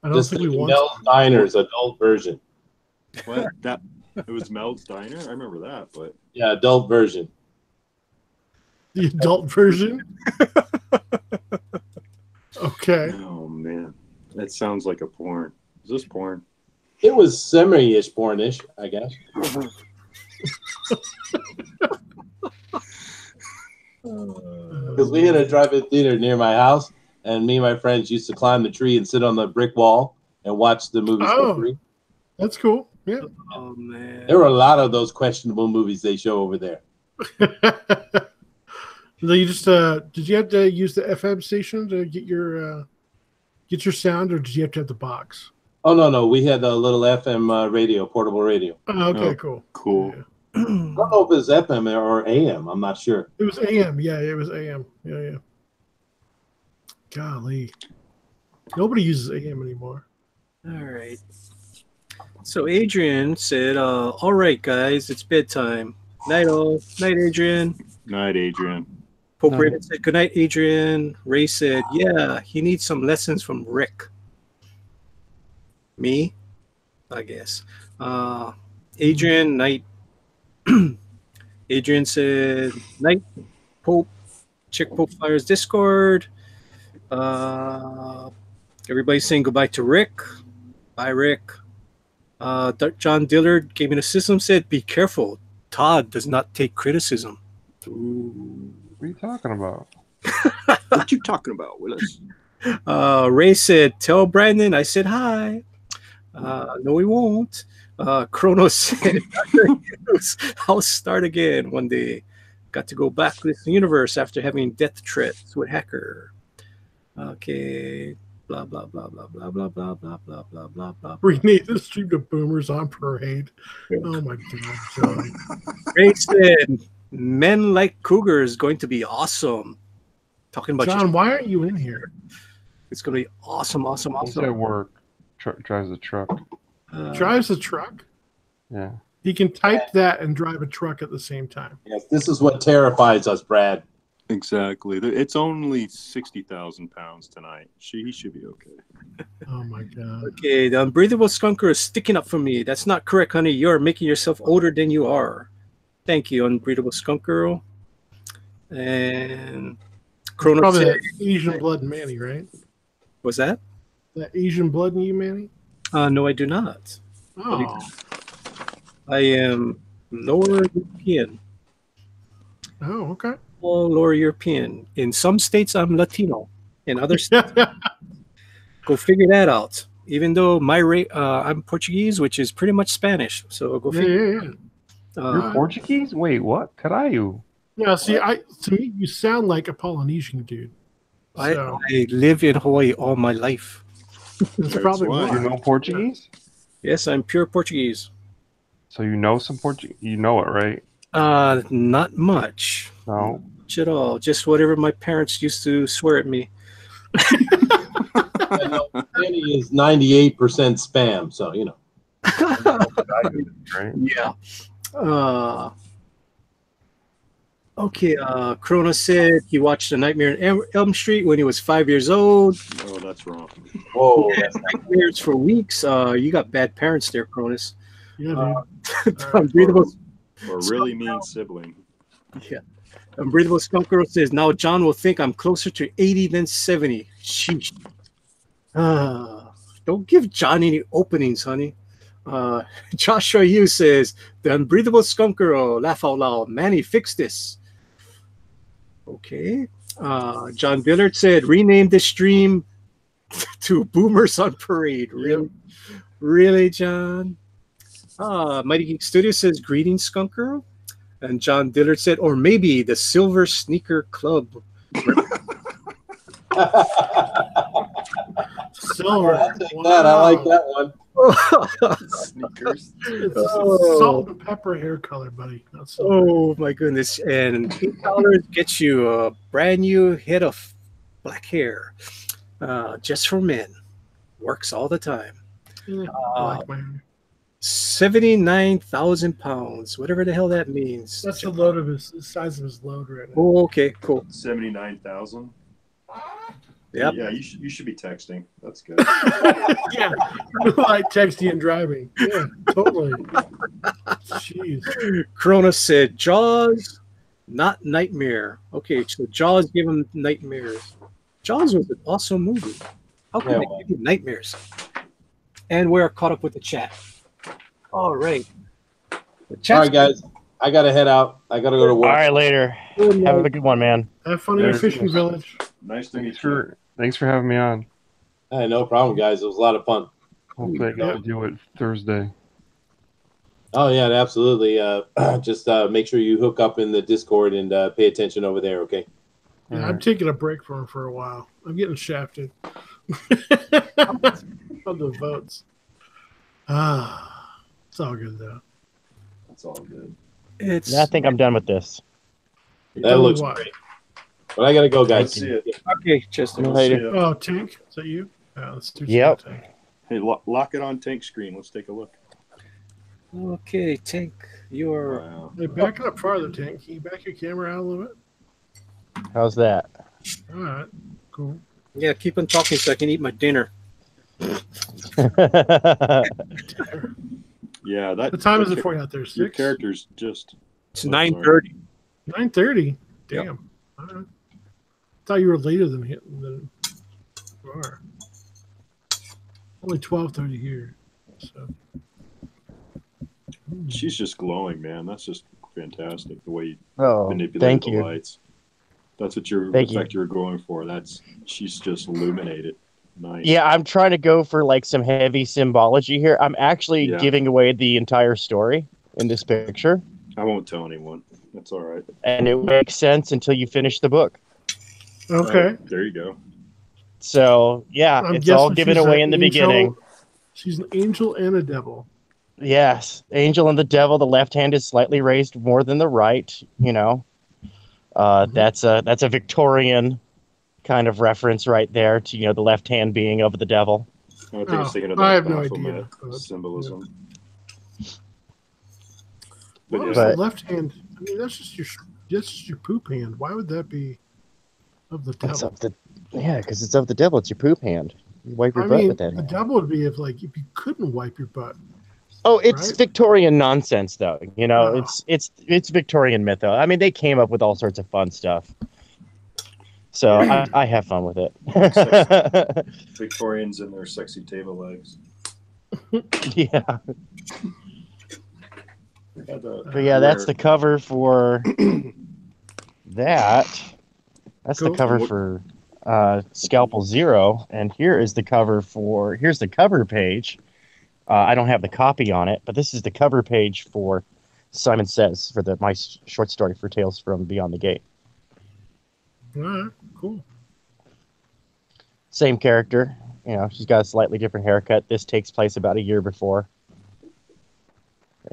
I don't think we watched Mel's Diner's adult version. What? It was Mel's Diner? I remember that, but yeah, adult version. The adult version? Okay. Oh man. That sounds like a porn. Is this porn? It was semi-ish pornish, I guess. Because we had a drive-in theater near my house, and me and my friends used to climb the tree and sit on the brick wall and watch the movies for free. That's cool. Yeah. Oh man. There were a lot of those questionable movies they show over there. So you just did you have to use the FM station to get your sound, or did you have to have the box? Oh no, we had a little FM radio, portable radio. Oh, okay, cool. Yeah. I don't know if it's FM or AM. I'm not sure. It was AM. Yeah, it was AM. Yeah. Golly, nobody uses AM anymore. All right. So Adrian said, "All right, guys, it's bedtime. Night all. Night, Adrian." Night, Adrian. Pope Raven said, "Good night, Adrian." Ray said, "Yeah, he needs some lessons from Rick." Me, I guess. Adrian, night. Adrian said, "Night, Pope. Check Pope Fire's Discord." Everybody's saying goodbye to Rick. Bye, Rick. John Dillard gave me the system, said, "Be careful. Todd does not take criticism." Ooh. What are you talking about? What you talking about, Willis? Ray said, "Tell Brandon I said hi." No, we won't. Chronos said, "I'll start again one day. Got to go back to this universe after having death threats with Hacker." Okay. Blah blah blah blah blah blah blah blah blah blah blah blah. Rename the stream to Boomers on Parade. Oh my God, John. Ray said, "Men like Cougar is going to be awesome." Talking about John, why aren't you in here? It's going to be awesome. He's at work. Drives the truck. Drives a truck? Yeah. He can type that and drive a truck at the same time. Yes, this is what terrifies us, Brad. Exactly. It's only 60,000 pounds tonight. He should be okay. Oh my God. Okay, the unbreathable skunker is sticking up for me. That's not correct, honey. You're making yourself older than you are. Thank you, unbreathable skunk girl. And Chrono probably said, that Asian blood in Manny, right? Was that? That Asian blood in you, Manny? No, I do not. Oh. I am lower European. Oh, okay. Well, lower European. In some states, I'm Latino. In other states, go figure that out. Even though I'm Portuguese, which is pretty much Spanish. So go figure. Yeah. You're Portuguese? Wait, what? Caralho. Yeah, see, to me, you sound like a Polynesian dude. So. I live in Hawaii all my life. That's probably why. You know Portuguese? Yes, I'm pure Portuguese. So you know some Portuguese? You know it, right? Not much. No. Not much at all. Just whatever my parents used to swear at me. Danny is 98% spam, so you know. Right? Yeah. Okay, Krona said he watched A Nightmare on Elm Street when he was 5 years old. Oh, that's wrong. Whoa, that's nightmares for weeks. You got bad parents there, Cronus. Yeah, Unbreathable. Or really mean sibling. Yeah. Unbreathable Skunk Girl says, now John will think I'm closer to 80 than 70. Sheesh. Don't give John any openings, honey. Joshua Hughes says, the Unbreathable Skunk Girl, laugh out loud. Manny, fix this. Okay. John Billard said, rename the stream to Boomers on Parade. Really? Really, John? Mighty Geek Studio says, greetings, Skunker. And John Dillard said, or maybe the Silver Sneaker Club. Silver. I'll take that. I like that one. Sneakers. It's salt and pepper hair color, buddy. Not silver. Oh my goodness! And $8 gets you a brand new head of black hair, just for men. Works all the time. Yeah, I like my hair. 79,000 pounds, whatever the hell that means. That's the load of the size of his load right now. Oh, okay, cool. 79,000. Yep. Yeah, you should be texting. That's good. Yeah, like texting and driving. Yeah, totally. Jeez. Corona said Jaws, not Nightmare. Okay, so Jaws gave him nightmares. Jaws was an awesome movie. How can they give you nightmares? And we're caught up with the chat. All right. All right, guys. I got to head out. I got to go to work. All right, later. Have a good one, man. Have fun in your fishing village. Nice to meet you. Thanks for having me on. Hey, no problem, guys. It was a lot of fun. Hopefully I get to do it Thursday. Oh, yeah, absolutely. Just make sure you hook up in the Discord and pay attention over there, okay? Yeah, I'm taking a break from him for a while. I'm getting shafted on the votes. It's all good though. It's all good. I think I'm done with this. That looks great. But I gotta go, guys. See it. Okay, Chester. Oh, Tank, is that you? Let's do Yep. Tank. Hey, lock it on Tank screen. Let's take a look. Okay, Tank, you're. Wow. Hey, back it up farther, Tank. Can you back your camera out a little bit? How's that? All right, cool. Yeah, keep on talking so I can eat my dinner. Yeah, that. What time is it for you out there? 6? Your character's just. It's 9:30. 9:30. Damn. All right. Thought you were later than you are. Only 12:30 here. So. She's just glowing, man. That's just fantastic. The way you Oh, manipulate thank the you. lights. That's what you're you're going for. She's just illuminated. Nice. Yeah, I'm trying to go for like some heavy symbology here. I'm actually giving away the entire story in this picture. I won't tell anyone. That's all right. And it makes sense until you finish the book. Okay. There you go. So, yeah, it's all given away in the beginning. She's an angel and a devil. Yes, angel and the devil. The left hand is slightly raised more than the right. You know, that's a Victorian kind of reference right there to the left hand being of the devil. I think it's thinking of I that have no idea. symbolism. But But the left hand? I mean, that's just your poop hand. Why would that be of the devil? Because it's of the devil. It's your poop hand. You wipe your butt with that the hand. devil would be if you couldn't wipe your butt. Oh, it's right? Victorian nonsense, though. It's Victorian myth, though. I mean, they came up with all sorts of fun stuff. So I have fun with it. Victorians and their sexy table legs. Yeah. But yeah, that's the cover for that. That's the cover for Scalpel Zero, and here's the cover page. I don't have the copy on it, but this is the cover page for Simon Says, for my short story for Tales from Beyond the Gate. All right, cool. Same character, she's got a slightly different haircut. This takes place about a year before.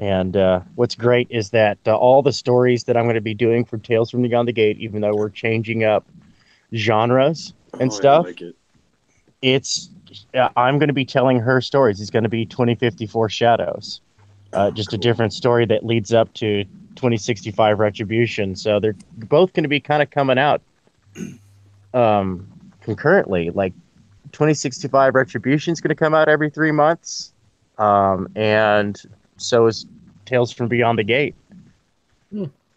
And what's great is that all the stories that I'm going to be doing for Tales from Beyond the Gate, even though we're changing up genres and stuff, I'm going to be telling her stories. It's going to be 2054 Shadows, just a different story that leads up to 2065 Retribution. So they're both going to be kind of coming out concurrently. Like 2065 Retribution is going to come out every 3 months, and so is Tales from Beyond the Gate.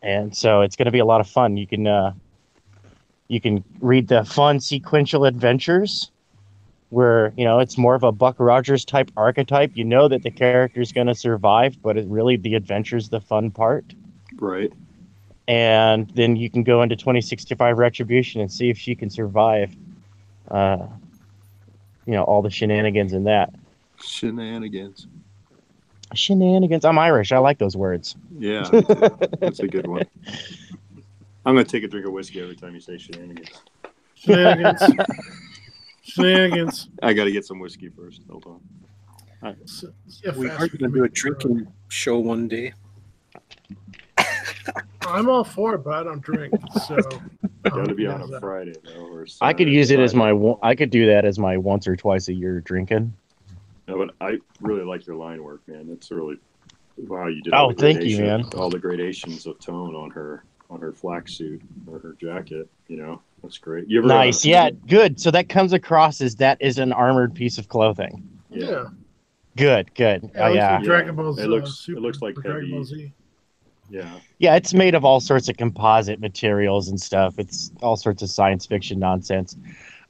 And so it's going to be a lot of fun. You can read the fun sequential adventures where, it's more of a Buck Rogers type archetype. You know that the character's going to survive, but the adventure's the fun part. Right. and then you can go into 2065 Retribution and see if she can survive. All the shenanigans in that. Shenanigans. Shenanigans. I'm Irish. I like those words. Yeah, that's a good one. I'm going to take a drink of whiskey every time you say shenanigans. Shenanigans. Shenanigans. I got to get some whiskey first. Hold on. All right. We are going to do a drinking show one day. I'm all for it, but I don't drink. So got to be on a Friday though, or I could use it as I could do that as my once or twice a year drinking. No, but I really like your line work, man. That's really wow. You did. Oh, thank you, man. All the gradations of tone on her flak suit or her jacket. That's great. You ever, nice, yeah, good. So that comes across as that is an armored piece of clothing. Yeah. Good. Yeah. Dragon Ball Z. It looks like Dragon Ball heavy. Z. Yeah. Yeah, it's made of all sorts of composite materials and stuff. It's all sorts of science fiction nonsense.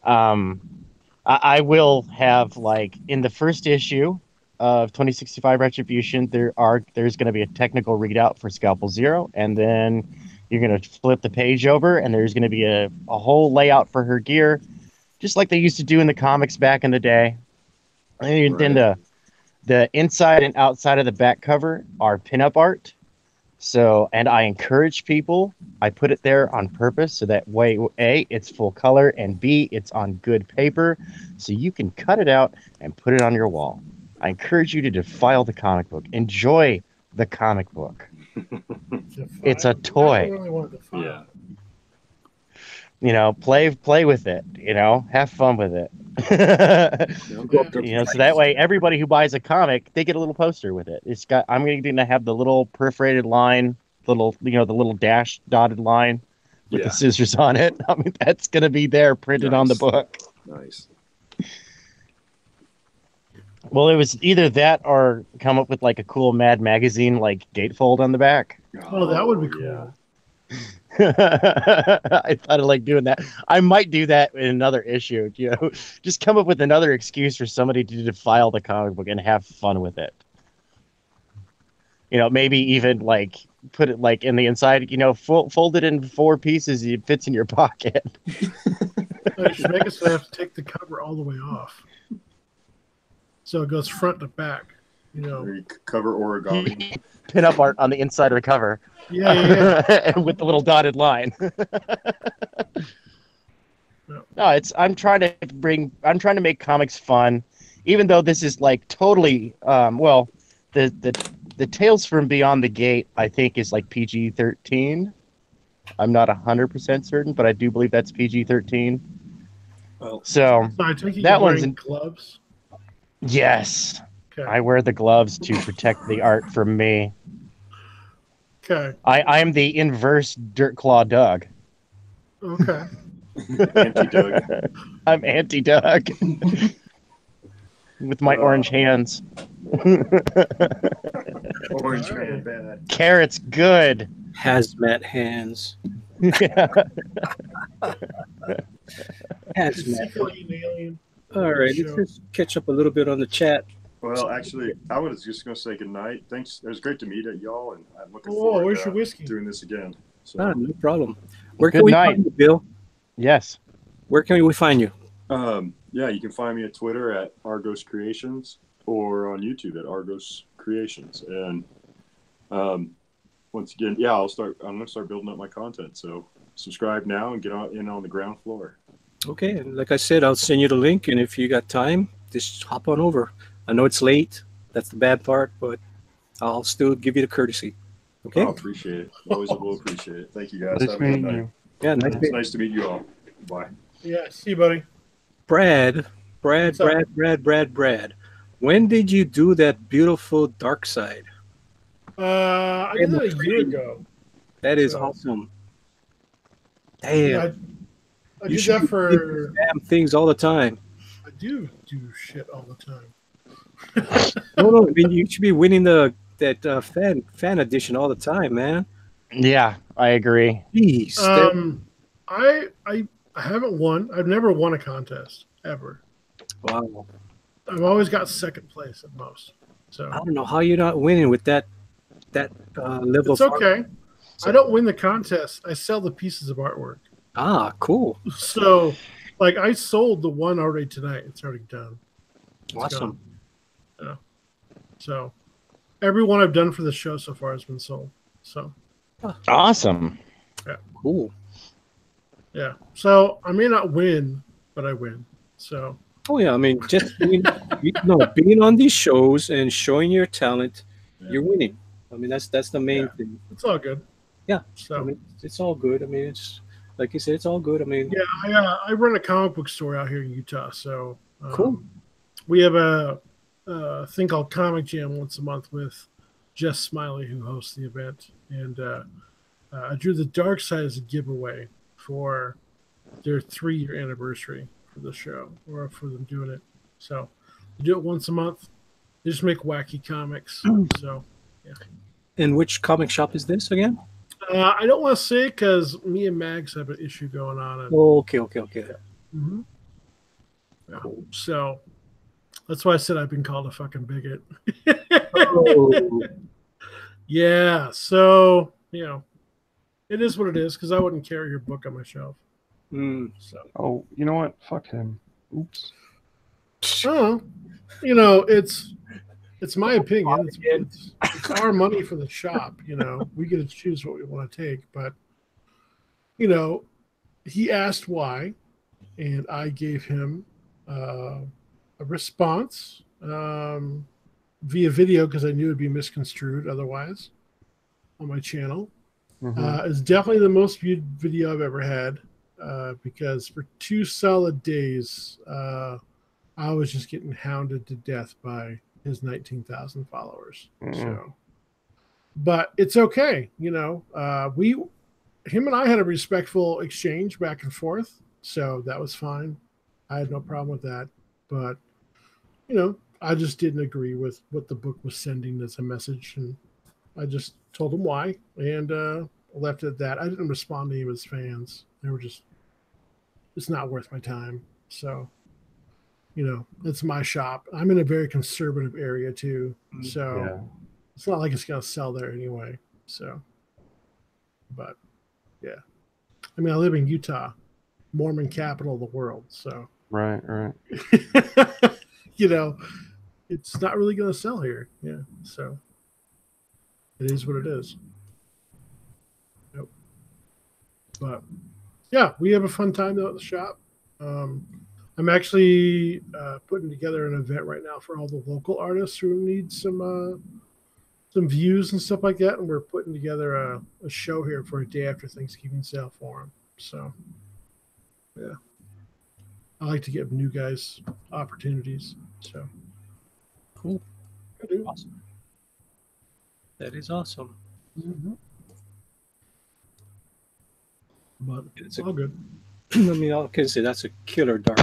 I will have, like, in the first issue of 2065 Retribution, there's going to be a technical readout for Scalpel Zero, and then you're going to flip the page over, and there's going to be a whole layout for her gear, just like they used to do in the comics back in the day. And then the inside and outside of the back cover are pinup art. So, and I encourage people, I put it there on purpose so that way, A, it's full color, and B, it's on good paper, so you can cut it out and put it on your wall. I encourage you to defile the comic book. Enjoy the comic book. It's a toy. I really want to defile. Yeah. Play with it. Have fun with it. So that way everybody who buys a comic, they get a little poster with it. I'm going to have the little perforated line, the little dash dotted line with the scissors on it. I mean, that's going to be there printed on the book. Nice. Well, it was either that or come up with like a cool Mad Magazine like gatefold on the back. Oh, that would be cool. Yeah. I thought of like doing that. I might do that in another issue. Just come up with another excuse for somebody to defile the comic book and have fun with it. Maybe even like put it like in the inside. Fold it in 4 pieces. It fits in your pocket. You should make it so they have to take the cover all the way off, so it goes front to back. Cover origami. Pin-up art on the inside of the cover. Yeah. With the little dotted line. No, I'm trying to make comics fun, even though this is like totally the Tales from Beyond the Gate I think is like PG-13. I'm not 100% certain, but I do believe that's PG-13. Well, so I take it that you're one's wearing gloves. Yes. Okay. I wear the gloves to protect the art from me. Okay. I am the inverse Dirt Claw Doug. Okay. Anti-Doug. I'm anti-Doug. With my orange hands. Orange man bad. Carrot's good. Hazmat hands. Hazmat. All right, let's just catch up a little bit on the chat. Well, actually, I was just going to say good night. Thanks. It was great to meet y'all, and I'm looking Whoa, forward where's to your whiskey? doing this again. So, No problem. Where Good can we night. find you, Bill? Yes. Where can we find you? yeah, you can find me at Twitter at Argos Creations or on YouTube at Argos Creations. And once again, I'm going to start building up my content. So subscribe now and get in on the ground floor. Okay, and like I said, I'll send you the link, and if you got time, just hop on over. I know it's late. That's the bad part, but I'll still give you the courtesy. Okay? I appreciate it. Always will appreciate it. Thank you, guys. Nice Have a good meeting night. you. Yeah, It's nice to meet you all. Bye. Yeah. See you, buddy. Brad. When did you do that beautiful dark side? I did that a year ago. That is awesome. Damn. Yeah, I did that for damn things all the time. I do shit all the time. No, I mean, you should be winning that fan edition all the time, man. Yeah, I agree. Jeez. I haven't won. I've never won a contest ever. Wow. I've always got second place at most. So I don't know how you're not winning with that level. it's okay. I don't win the contest. I sell the pieces of artwork. Ah, cool. So, like, I sold the one already tonight. It's already done. It's Awesome. gone. Yeah. So, every one I've done for the show so far has been sold. So, Awesome. yeah. Cool. Yeah. So, I may not win, but I win. So. Oh yeah, I mean, just being on these shows and showing your talent, you're winning. I mean, that's the main thing. It's all good. Yeah. So I mean, it's all good. I mean, it's like you said, it's all good. I mean, yeah, I run a comic book store out here in Utah. So cool. We have a thing called Comic Jam once a month with Jess Smiley, who hosts the event, and I drew the Dark Side as a giveaway for their 3-year anniversary for the show, or for them doing it. So they do it once a month. They just make wacky comics. So yeah. And which comic shop is this again? I don't want to say because me and Mags have an issue going on. And, okay. Mm-hmm. Yeah. So that's why I said I've been called a fucking bigot. Oh. Yeah. So, it is what it is because I wouldn't carry your book on my shelf. So. Oh, you know what? Fuck him. Oops. Oh, it's my opinion. It's our money for the shop. We get to choose what we want to take. But, he asked why, and I gave him a response via video because I knew it'd be misconstrued otherwise on my channel. Mm-hmm. It's definitely the most viewed video I've ever had because for 2 solid days, I was just getting hounded to death by his 19,000 followers. So, but it's okay. Him and I had a respectful exchange back and forth. So that was fine. I had no problem with that. But, I just didn't agree with what the book was sending as a message. And I just told him why and left it at that. I didn't respond to any of his fans. They were just, it's not worth my time. So, it's my shop. I'm in a very conservative area too. So it's not like it's going to sell there anyway. So, but yeah. I mean, I live in Utah, Mormon capital of the world. So, right. It's not really going to sell here. Yeah. So it is what it is. Yep. But yeah, we have a fun time though at the shop. I'm actually putting together an event right now for all the local artists who need some views and stuff like that, and we're putting together a show here for a day after Thanksgiving sale for them. So, yeah, I like to give new guys opportunities. So, cool. Awesome. That is awesome. Mm-hmm. But it's all good. I mean, I can say that's a killer dark.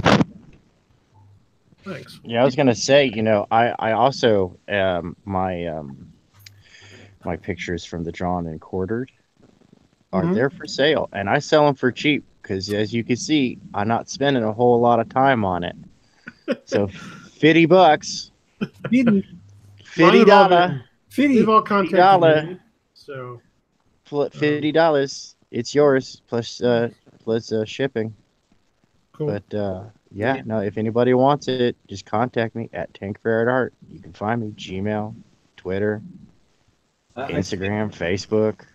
Thanks. Yeah, I was gonna say, I also my pictures from the Drawn and Quartered are there for sale, and I sell them for cheap because, as you can see, I'm not spending a whole lot of time on it. So, $50, $50, They've all contacted me, so $50. It's yours plus shipping. Cool. But no, if anybody wants it, just contact me at Tank Ferret Art. You can find me Gmail, Twitter, Instagram, Facebook,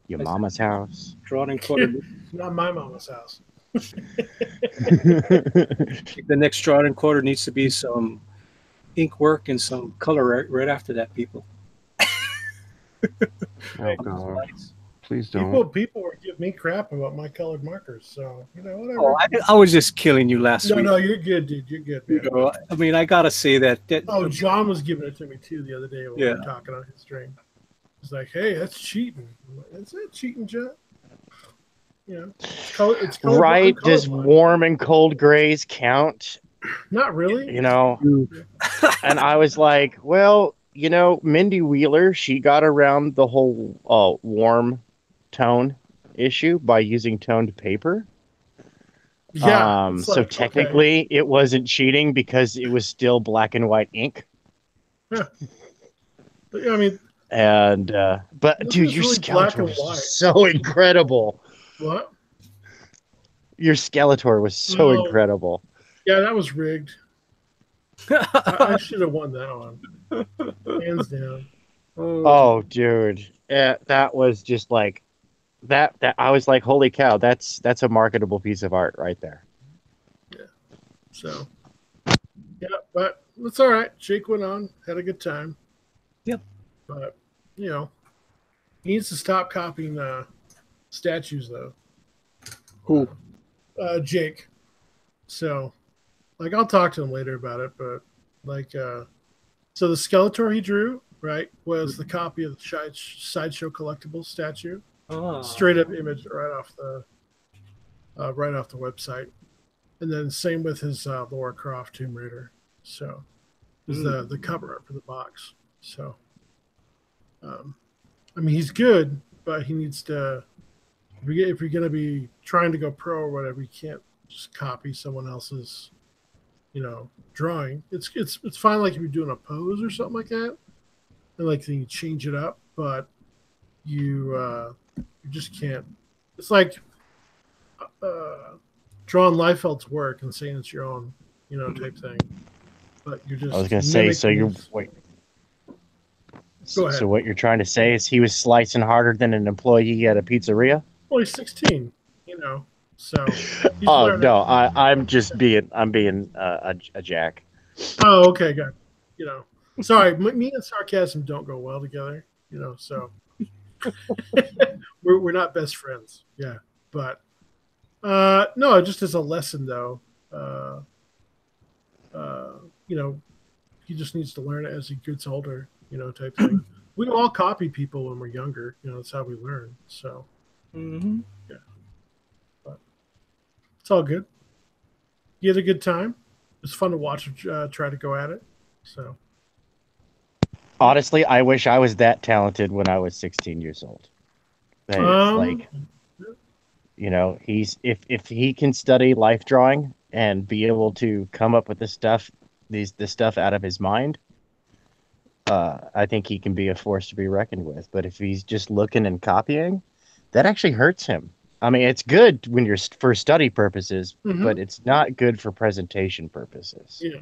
your mama's house. Drawn and Quartered. Not my mama's house. The next Drawn and Quartered needs to be some ink work and some color right after that, people. Oh, God. Please don't. People were giving me crap about my colored markers, so whatever. Oh, I was just killing you last week. No, you're good, dude. You're good, man. I mean, I gotta say that. Oh, John was giving it to me too the other day when we were talking on his stream. He's like, "Hey, that's cheating." I'm like, "Is that cheating, John?" It's right? Does warm and cold grays count? Not really. And I was like, well, Mindy Wheeler, she got around the whole warm tone issue by using toned paper. Yeah. So technically it wasn't cheating because it was still black and white ink. Yeah. But, I mean, And but This dude, is your really black Skeletor and was white. just so incredible. What? Your Skeletor was so Oh. incredible. Yeah, that was rigged. I should have won that one, hands down. Oh, dude, that was just like that. That I was like, holy cow, that's a marketable piece of art right there. Yeah. So, yeah, but it's all right. Jake went on, had a good time. Yep. But you know, he needs to stop copying statues, though. Who? Jake. So, like, I'll talk to him later about it. But like, so the Skeletor he drew, right, was the copy of the Sideshow Collectibles statue. Oh. Straight up image right off the website. And then same with his Lara Croft Tomb Raider. So is the cover art for the box. So I mean, he's good, but he needs to. If you're going to be trying to go pro or whatever, you can't just copy someone else's, drawing. It's fine, like if you're doing a pose or something like that, and like then you change it up, but you just can't. It's like drawing Liefeld's work and saying it's your own, type thing. But you're just. I was gonna say, so you're wait. Go ahead. So what you're trying to say is he was slicing harder than an employee at a pizzeria? Well, he's 16, So. Oh no, I'm being a jack. Oh, okay, good. Sorry, me and sarcasm don't go well together. So we're not best friends. Yeah, but no, just as a lesson though. He just needs to learn it as he gets older. Type thing. We all copy people when we're younger. That's how we learn. So, Mm-hmm. yeah, but it's all good. You had a good time. It's fun to watch try to go at it. So, honestly, I wish I was that talented when I was 16 years old. He's if he can study life drawing and be able to come up with this stuff out of his mind. I think he can be a force to be reckoned with. But if he's just looking and copying, that actually hurts him. I mean, it's good when you're for study purposes, but it's not good for presentation purposes. Yeah.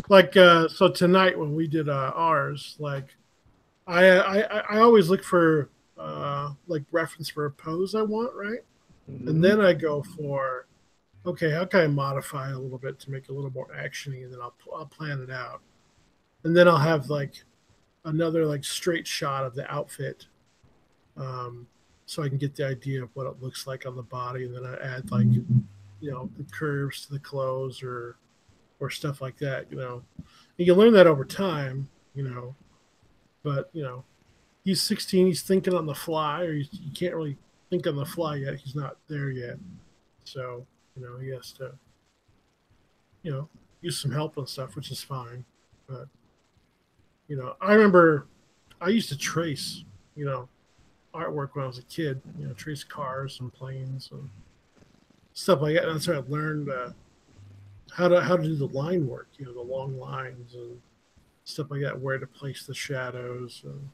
Like so tonight when we did ours, like I always look for like reference for a pose I want, right? And then I go for, okay, how can I modify a little bit to make it a little more actiony, and then I'll plan it out. And then I'll have like another like straight shot of the outfit, so I can get the idea of what it looks like on the body, and then I add like the curves to the clothes or stuff like that. And you learn that over time. But he's 16. He's thinking on the fly, or you can't really think on the fly yet. He's not there yet, so he has to use some help and stuff, which is fine. But I remember I used to trace, artwork when I was a kid, trace cars and planes and stuff like that. And that's how I learned how to do the line work, the long lines and stuff like that, where to place the shadows and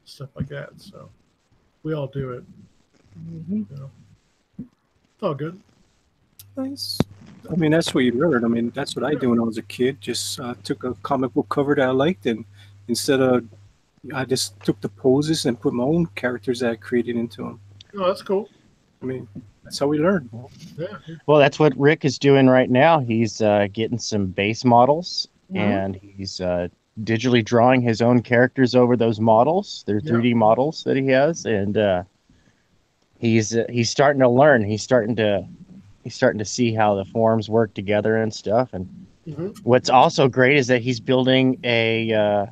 stuff like that. So we all do it. It's all good. Nice. I mean, that's what you learn. I mean, that's what I did when I was a kid. Just took a comic book cover that I liked, and instead of, I just took the poses and put my own characters that I created into them. Oh, that's cool. I mean, that's how we learn. Yeah. Well, that's what Rick is doing right now. He's getting some base models, and he's digitally drawing his own characters over those models. They're 3D models that he has, and he's starting to learn. He's starting to see how the forms work together and stuff. And what's also great is that he's building a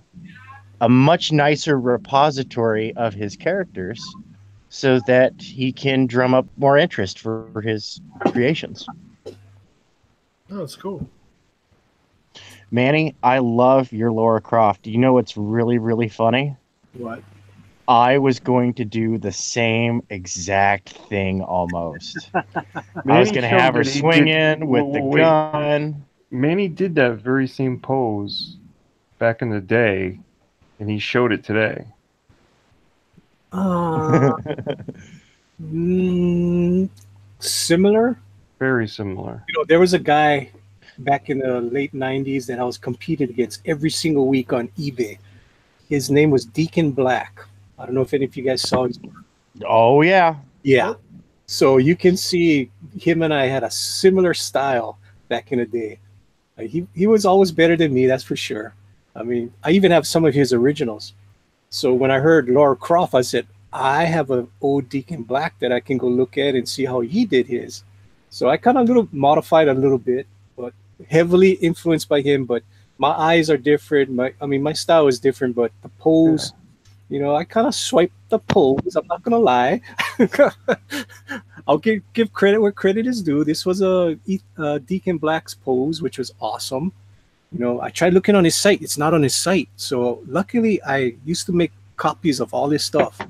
much nicer repository of his characters, so that he can drum up more interest for his creations. Oh, that's cool. Manny, I love your Lara Croft. You know what's really, really funny? What? I was going to do the same exact thing almost. I was going to have her swinging with the gun. Manny did that very same pose back in the day, and he showed it today. Uh, similar. Very similar. You know, there was a guy back in the late '90s that I was competing against every single week on eBay. His name was Deacon Black. I don't know if any of you guys saw his work. Oh yeah. Yeah. So you can see him and I had a similar style back in the day. He was always better than me, that's for sure. I mean, I even have some of his originals. So when I heard Lara Croft, I said, I have an old Deacon Black that I can go look at and see how he did his. So I kind of little modified a little bit, but heavily influenced by him. But my eyes are different. My style is different, but the pose, you know, I kind of swiped the pose. I'm not gonna lie. I'll give credit where credit is due. This was a Deacon Black's pose, which was awesome. You know, I tried looking on his site. It's not on his site. So luckily, I used to make copies of all his stuff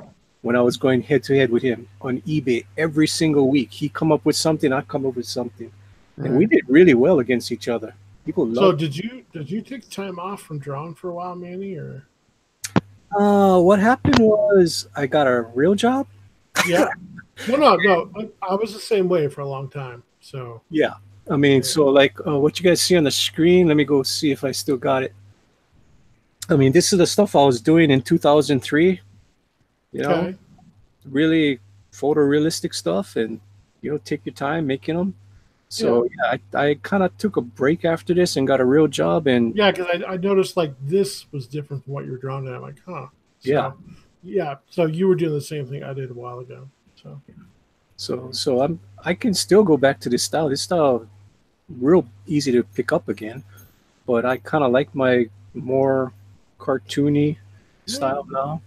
when I was going head to head with him on eBay every single week. He come up with something, I come up with something, and we did really well against each other. People love. So did you take time off from drawing for a while, Manny, or? What happened was I got a real job. Yeah. No. I was the same way for a long time. So yeah. I mean, so like what you guys see on the screen, let me go see if I still got it. I mean, this is the stuff I was doing in 2003, you know, really photorealistic stuff, and, you know, take your time making them. So yeah, I kind of took a break after this and got a real job. And yeah, because I noticed like this was different from what you were drawing at. I'm like, huh. So, yeah. So you were doing the same thing I did a while ago. So I can still go back to this style. This style, real easy to pick up again, but I kind of like my more cartoony style now.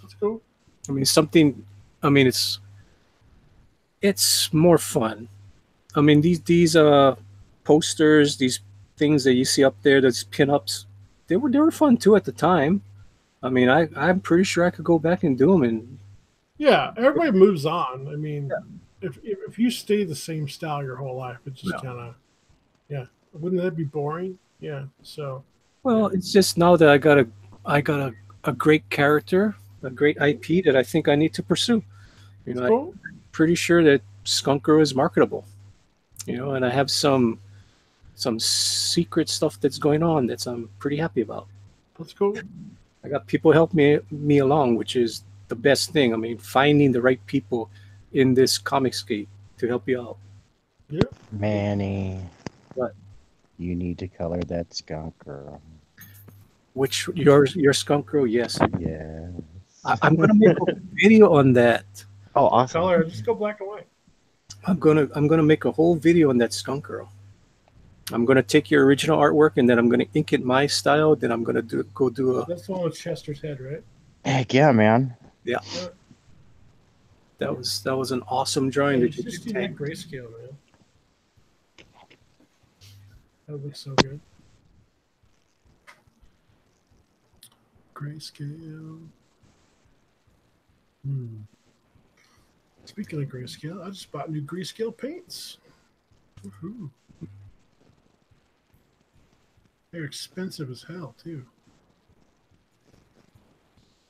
That's cool. I mean, something. I mean, it's more fun. I mean, these posters, these things that you see up there, those pinups, they were fun too at the time. I mean, I'm pretty sure I could go back and do them. And yeah, everybody moves on. I mean, if you stay the same style your whole life, it's just kind of, wouldn't that be boring? Yeah. So. Well, it's just now that I got a great character, a great IP that I think I need to pursue. You know, cool. I'm pretty sure that Skunkro is marketable. You know, and I have some secret stuff that's going on that I'm pretty happy about. That's cool. I got people help me along, which is the best thing. I mean, finding the right people in this comicscape to help you out. Yeah. Manny. What? You need to color that skunk girl. Which your skunk girl? Yes. Yeah. I'm gonna make a video on that. Oh, awesome. Color, just go black and white. I'm gonna make a whole video on that skunk girl. I'm gonna take your original artwork and then I'm gonna ink it my style. Then I'm gonna go do a. That's the one with Chester's head, right? Heck yeah, man. Yeah. That was an awesome drawing. Yeah, that you you just did. do that grayscale, man. That looks so good. Grayscale. Speaking of grayscale, I just bought new grayscale paints. Woohoo. They're expensive as hell, too.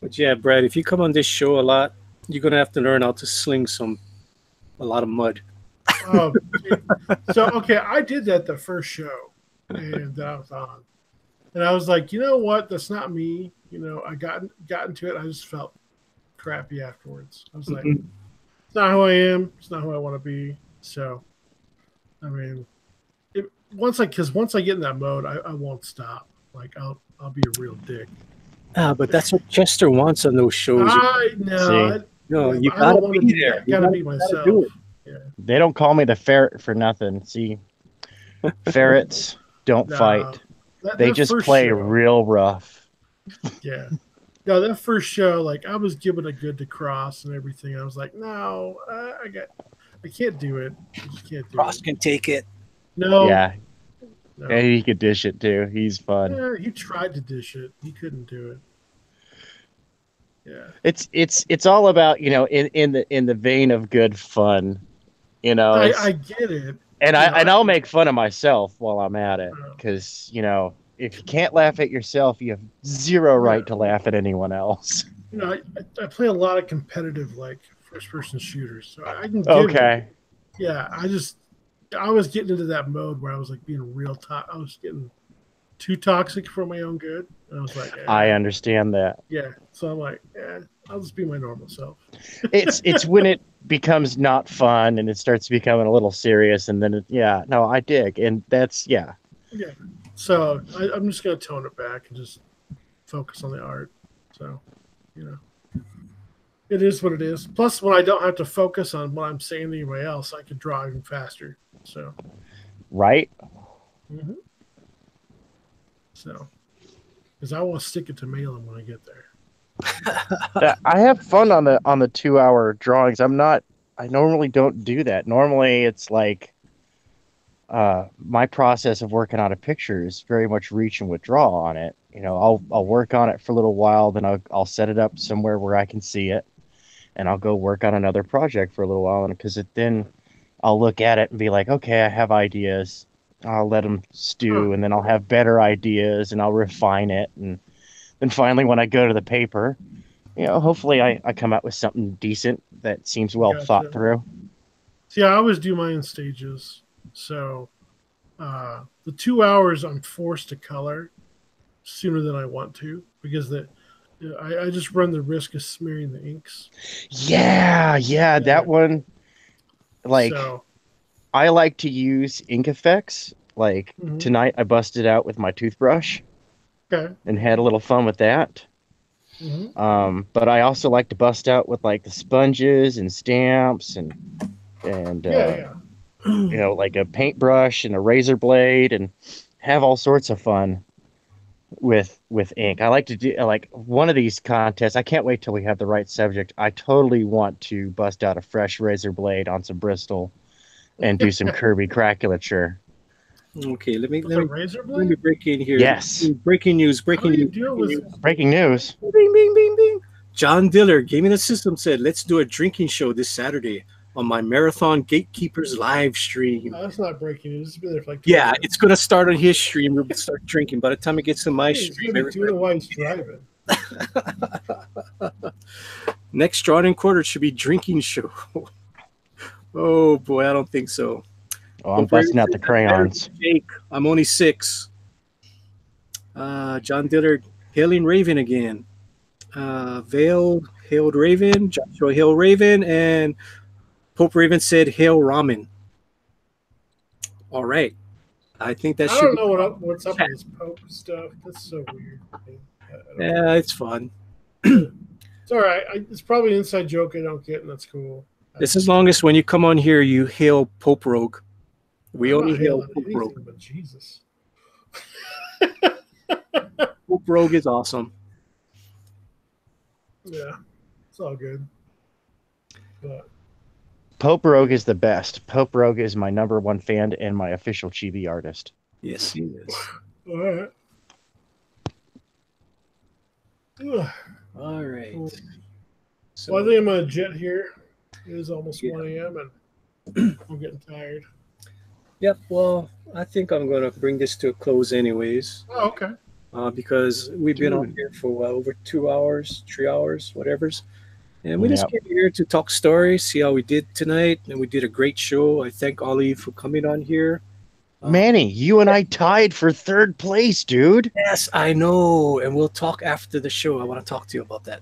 But yeah, Brad, if you come on this show a lot, you're gonna have to learn how to sling a lot of mud. So okay, I did that the first show, and that I was on, and I was like, you know what? That's not me. You know, I got into it. I just felt crappy afterwards. I was like, it's not who I am. It's not who I want to be. So, I mean, once I get in that mode, I won't stop. Like I'll be a real dick. But that's what Chester wants on those shows. I know. No, you gotta be there. I gotta be myself. Yeah. They don't call me the ferret for nothing. See, ferrets don't fight. They just play real rough. Yeah. No, that first show, like I was given a good to Cross and everything. I was like, no, I can't do it. I just can't do Cross it. can take it. No. Yeah. No. Yeah, he could dish it too. He's fun. Yeah, he tried to dish it. He couldn't do it. Yeah. It's all about, you know, in the vein of good fun. You know, I get it. And I'll make fun of myself while I'm at it, because, you know, if you can't laugh at yourself, you have zero right to laugh at anyone else. I play a lot of competitive like first person shooters, so I can give Okay. Yeah, I was getting into that mode where I was like being real I was getting too toxic for my own good. And I was like, I understand that. Yeah. So I'm like, I'll just be my normal self. It's when it becomes not fun and it starts becoming a little serious, and then I dig, and that's Yeah. So I'm just gonna tone it back and just focus on the art. So, it is what it is. Plus, when I don't have to focus on what I'm saying to anybody else, I can draw even faster. So, right. Mm-hmm. So, because I want to stick it to mailing when I get there. I have fun on the 2-hour drawings. I normally don't do that. Normally, it's like my process of working on a picture is very much reach and withdraw on it. I'll work on it for a little while, then I'll set it up somewhere where I can see it, and I'll go work on another project for a little while, and then I'll look at it and be like, okay, I have ideas. I'll let them stew, and then I'll have better ideas, and I'll refine it, and then finally, when I go to the paper, hopefully I come out with something decent that seems well thought through. See, I always do mine in stages. So the 2 hours I'm forced to color sooner than I want to, because I just run the risk of smearing the inks. Yeah, that one. Like, I like to use ink effects. Like tonight, I busted out with my toothbrush. Okay. And had a little fun with that. Mm-hmm. But I also like to bust out with like the sponges and stamps and like a paintbrush and a razor blade, and have all sorts of fun with ink. I like to do like one of these contests. I can't wait till we have the right subject. I totally want to bust out a fresh razor blade on some Bristol and do some Kirby craculature. Okay, let me break in here. Yes. Breaking news. Breaking news. Bing, bing, bing, bing. John Diller, Gaming the System, said, let's do a drinking show this Saturday on my Marathon Gatekeepers live stream. That's not breaking news. It's been there for like 2 years. It's going to start on his stream. We'll start drinking. By the time it gets to my stream, he's doing it while he's driving. Next Drawn and Quartered should be drinking show. Oh boy, I don't think so. Oh, I'm busting out the crayons. Jake, I'm only 6. John Dillard, hailing Raven again. Veiled hailed Raven. Joshua hailed Raven, and Pope Raven said hail Ramen. All right, I think that I don't know what's up with this Pope stuff. That's so weird. Yeah, it's fun. It's all right. It's probably an inside joke I don't get, and that's cool. This as long as when you come on here, you hail Pope Rogue. We only hail Pope Rogue. But Jesus. Pope Rogue is awesome. Yeah, it's all good. But Pope Rogue is the best. Pope Rogue is my #1 fan and my official chibi artist. Yes, he is. All right. All right. So, well, I think I'm gonna jet here. It is almost 1 a.m. and I'm getting tired. Yep. Well, I think I'm gonna bring this to a close, anyways. Oh, okay. Because we've been on here for over 2 hours, 3 hours, whatever's. And we just came here to talk stories, see how we did tonight, and we did a great show. I thank all of you for coming on here. Manny, you and I tied for 3rd place, dude. Yes, I know, and we'll talk after the show. I want to talk to you about that.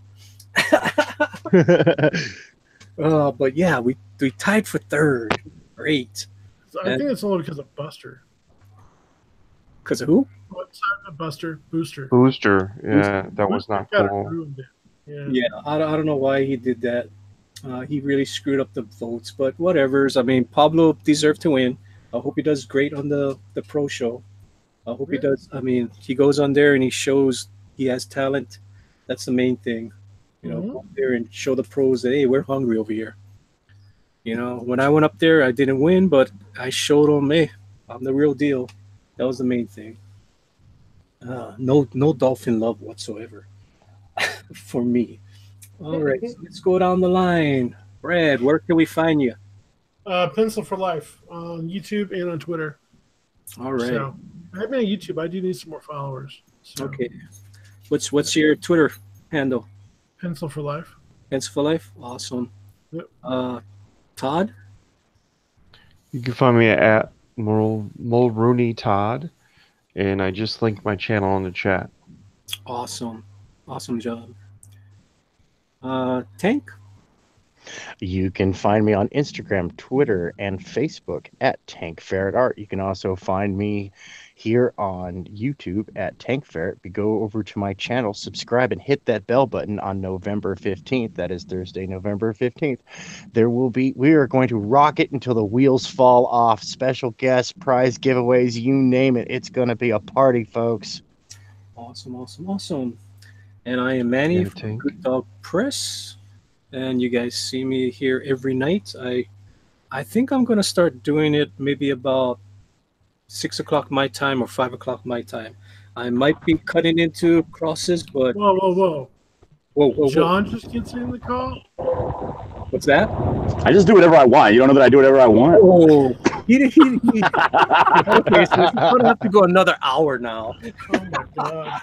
But yeah, we tied for 3rd. Great. So I think it's only because of Buster. Because of who? Booster. Yeah, that was not cool. Yeah, I don't know why he did that. He really screwed up the votes, but whatever's. I mean, Pablo deserved to win. I hope he does great on the pro show. I hope he does. I mean, he goes on there and he shows he has talent. That's the main thing. Go up there and show the pros that, hey, we're hungry over here. When I went up there, I didn't win, but I showed them, hey, I'm the real deal. That was the main thing. No dolphin love whatsoever for me. All right, so let's go down the line. Brad, where can we find you? Pencil for Life on YouTube and on Twitter. All right. So, I have me on YouTube. I do need some more followers. So. Okay. What's your Twitter handle? Pencil for life. Pencil for life. Awesome. Yep. Todd. You can find me at Mulrooney Todd, and I just linked my channel in the chat. Awesome. Awesome job. Tank. You can find me on Instagram, Twitter, and Facebook at Tank Ferret Art. You can also find me here on YouTube at Tank Ferret. Go over to my channel, subscribe, and hit that bell button on November 15th. That is Thursday, November 15th. We are going to rock it until the wheels fall off. Special guests, prize giveaways, you name it. It's going to be a party, folks. Awesome, awesome, awesome. And I am Manny from Good Dog Press. And you guys see me here every night. I think I'm going to start doing it maybe about 6 o'clock my time or 5 o'clock my time. I might be cutting into crosses, but... Whoa. Whoa. John just gets in the call? What's that? I just do whatever I want. You don't know that I do whatever I want? Oh, he okay, so we're going to have to go another hour now. Oh, my God.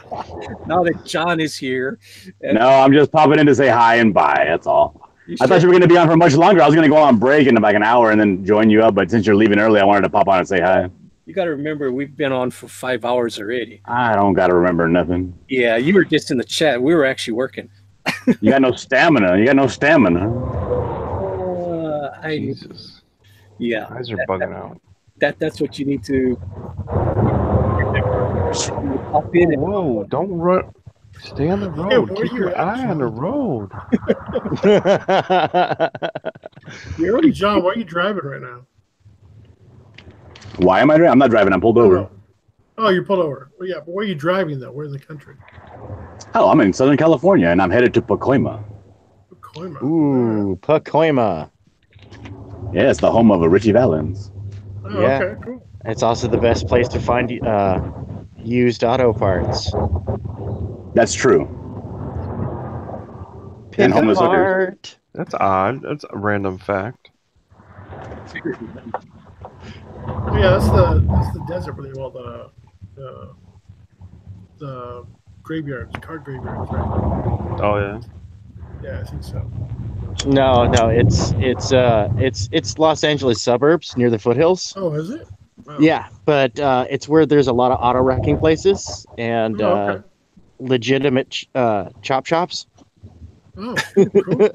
Now that John is here. No, I'm just popping in to say hi and bye. That's all. I thought you were going to be on for much longer. I was going to go on break in like an hour and then join you up. But since you're leaving early, I wanted to pop on and say hi. You got to remember, we've been on for 5 hours already. I don't got to remember nothing. Yeah, you were just in the chat. We were actually working. You got no stamina. Jesus. Yeah. Eyes are bugging out. That's what you need to pop in. Whoa, don't run. Stay on the road. Keep your eye on the road. John, why are you driving right now? Why am I driving? I'm not driving. I'm pulled over. Oh, you're pulled over. Well, yeah, but where are you driving, though? Where in the country? Oh, I'm in Southern California, and I'm headed to Pacoima. Ooh, Pacoima. Yeah, it's the home of Richie Valens. Oh, yeah. Okay, cool. It's also the best place to find used auto parts. That's true. And homeless hookers. That's odd. That's a random fact. Oh, yeah, that's the desert where they all the graveyards, card graveyards, right? Oh yeah. Yeah, I think so. No, it's Los Angeles suburbs near the foothills. Oh, is it? Wow. Yeah, but it's where there's a lot of auto wrecking places and legitimate chop shops. Oh, cool.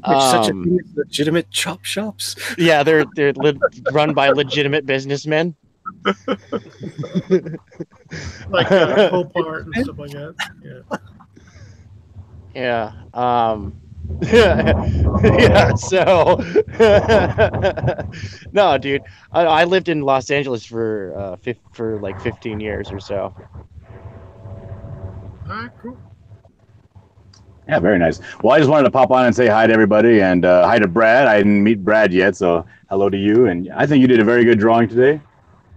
Such a thing as legitimate chop shops. Yeah, they're run by legitimate businessmen. Like Copart and stuff like that. Yeah. Yeah. So no, dude. I lived in Los Angeles for like 15 years or so. All right, cool. Yeah, very nice. Well, I just wanted to pop on and say hi to everybody and hi to Brad. I didn't meet Brad yet, so hello to you. And I think you did a very good drawing today.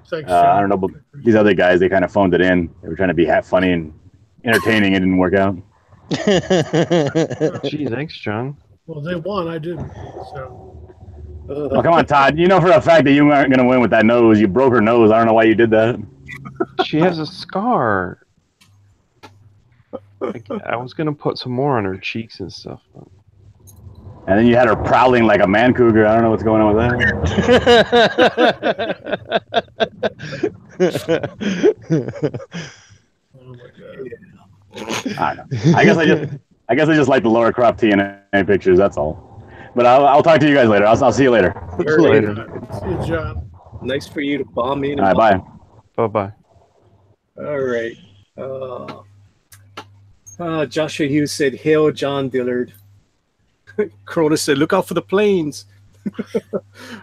Thanks, I don't know, but these other guys, they kind of phoned it in. They were trying to be funny and entertaining. It didn't work out. Gee, thanks, John. Well, they won. I didn't. So. Oh, come on, Todd. You know for a fact that you aren't going to win with that nose. You broke her nose. I don't know why you did that. She has a scar. I was going to put some more on her cheeks and stuff. And then you had her prowling like a man cougar. I don't know what's going on with that. Oh my God. I don't know. I guess I just like the Lara Croft TNA pictures. That's all. But I'll talk to you guys later. I'll see you later. Later. See you, John. Nice for you to bomb me. All right, bye. Bye-bye. All right. Joshua Hughes said, "Hail, John Dillard." Corona said, "Look out for the planes."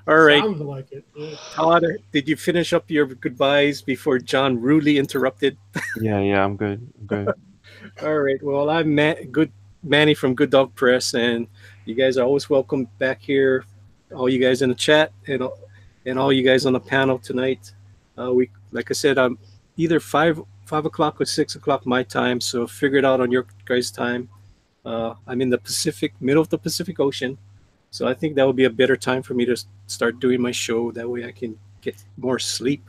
All right. Sounds like it. Yeah. Todd, did you finish up your goodbyes before John rudely interrupted? Yeah, I'm good. All right. Well, I'm Manny from Good Dog Press, and you guys are always welcome back here. All you guys in the chat and all you guys on the panel tonight. Like I said, I'm either 5 o'clock or 6 o'clock my time, so figure it out on your guys' time. I'm in the middle of the Pacific Ocean, so I think that would be a better time for me to start doing my show. That way I can get more sleep.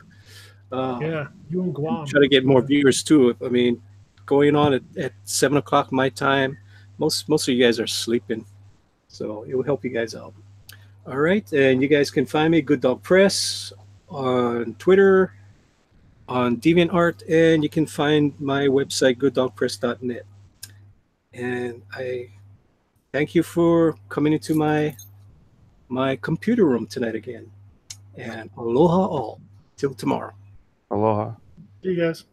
Yeah, you and Guam. Try to get more viewers too. I mean, going on at 7 o'clock my time, most of you guys are sleeping, so it will help you guys out. All right, and you guys can find me Good Dog Press on Twitter, on DeviantArt, and you can find my website gooddogpress.net. And I thank you for coming into my computer room tonight again. And aloha all till tomorrow. Aloha. See you guys.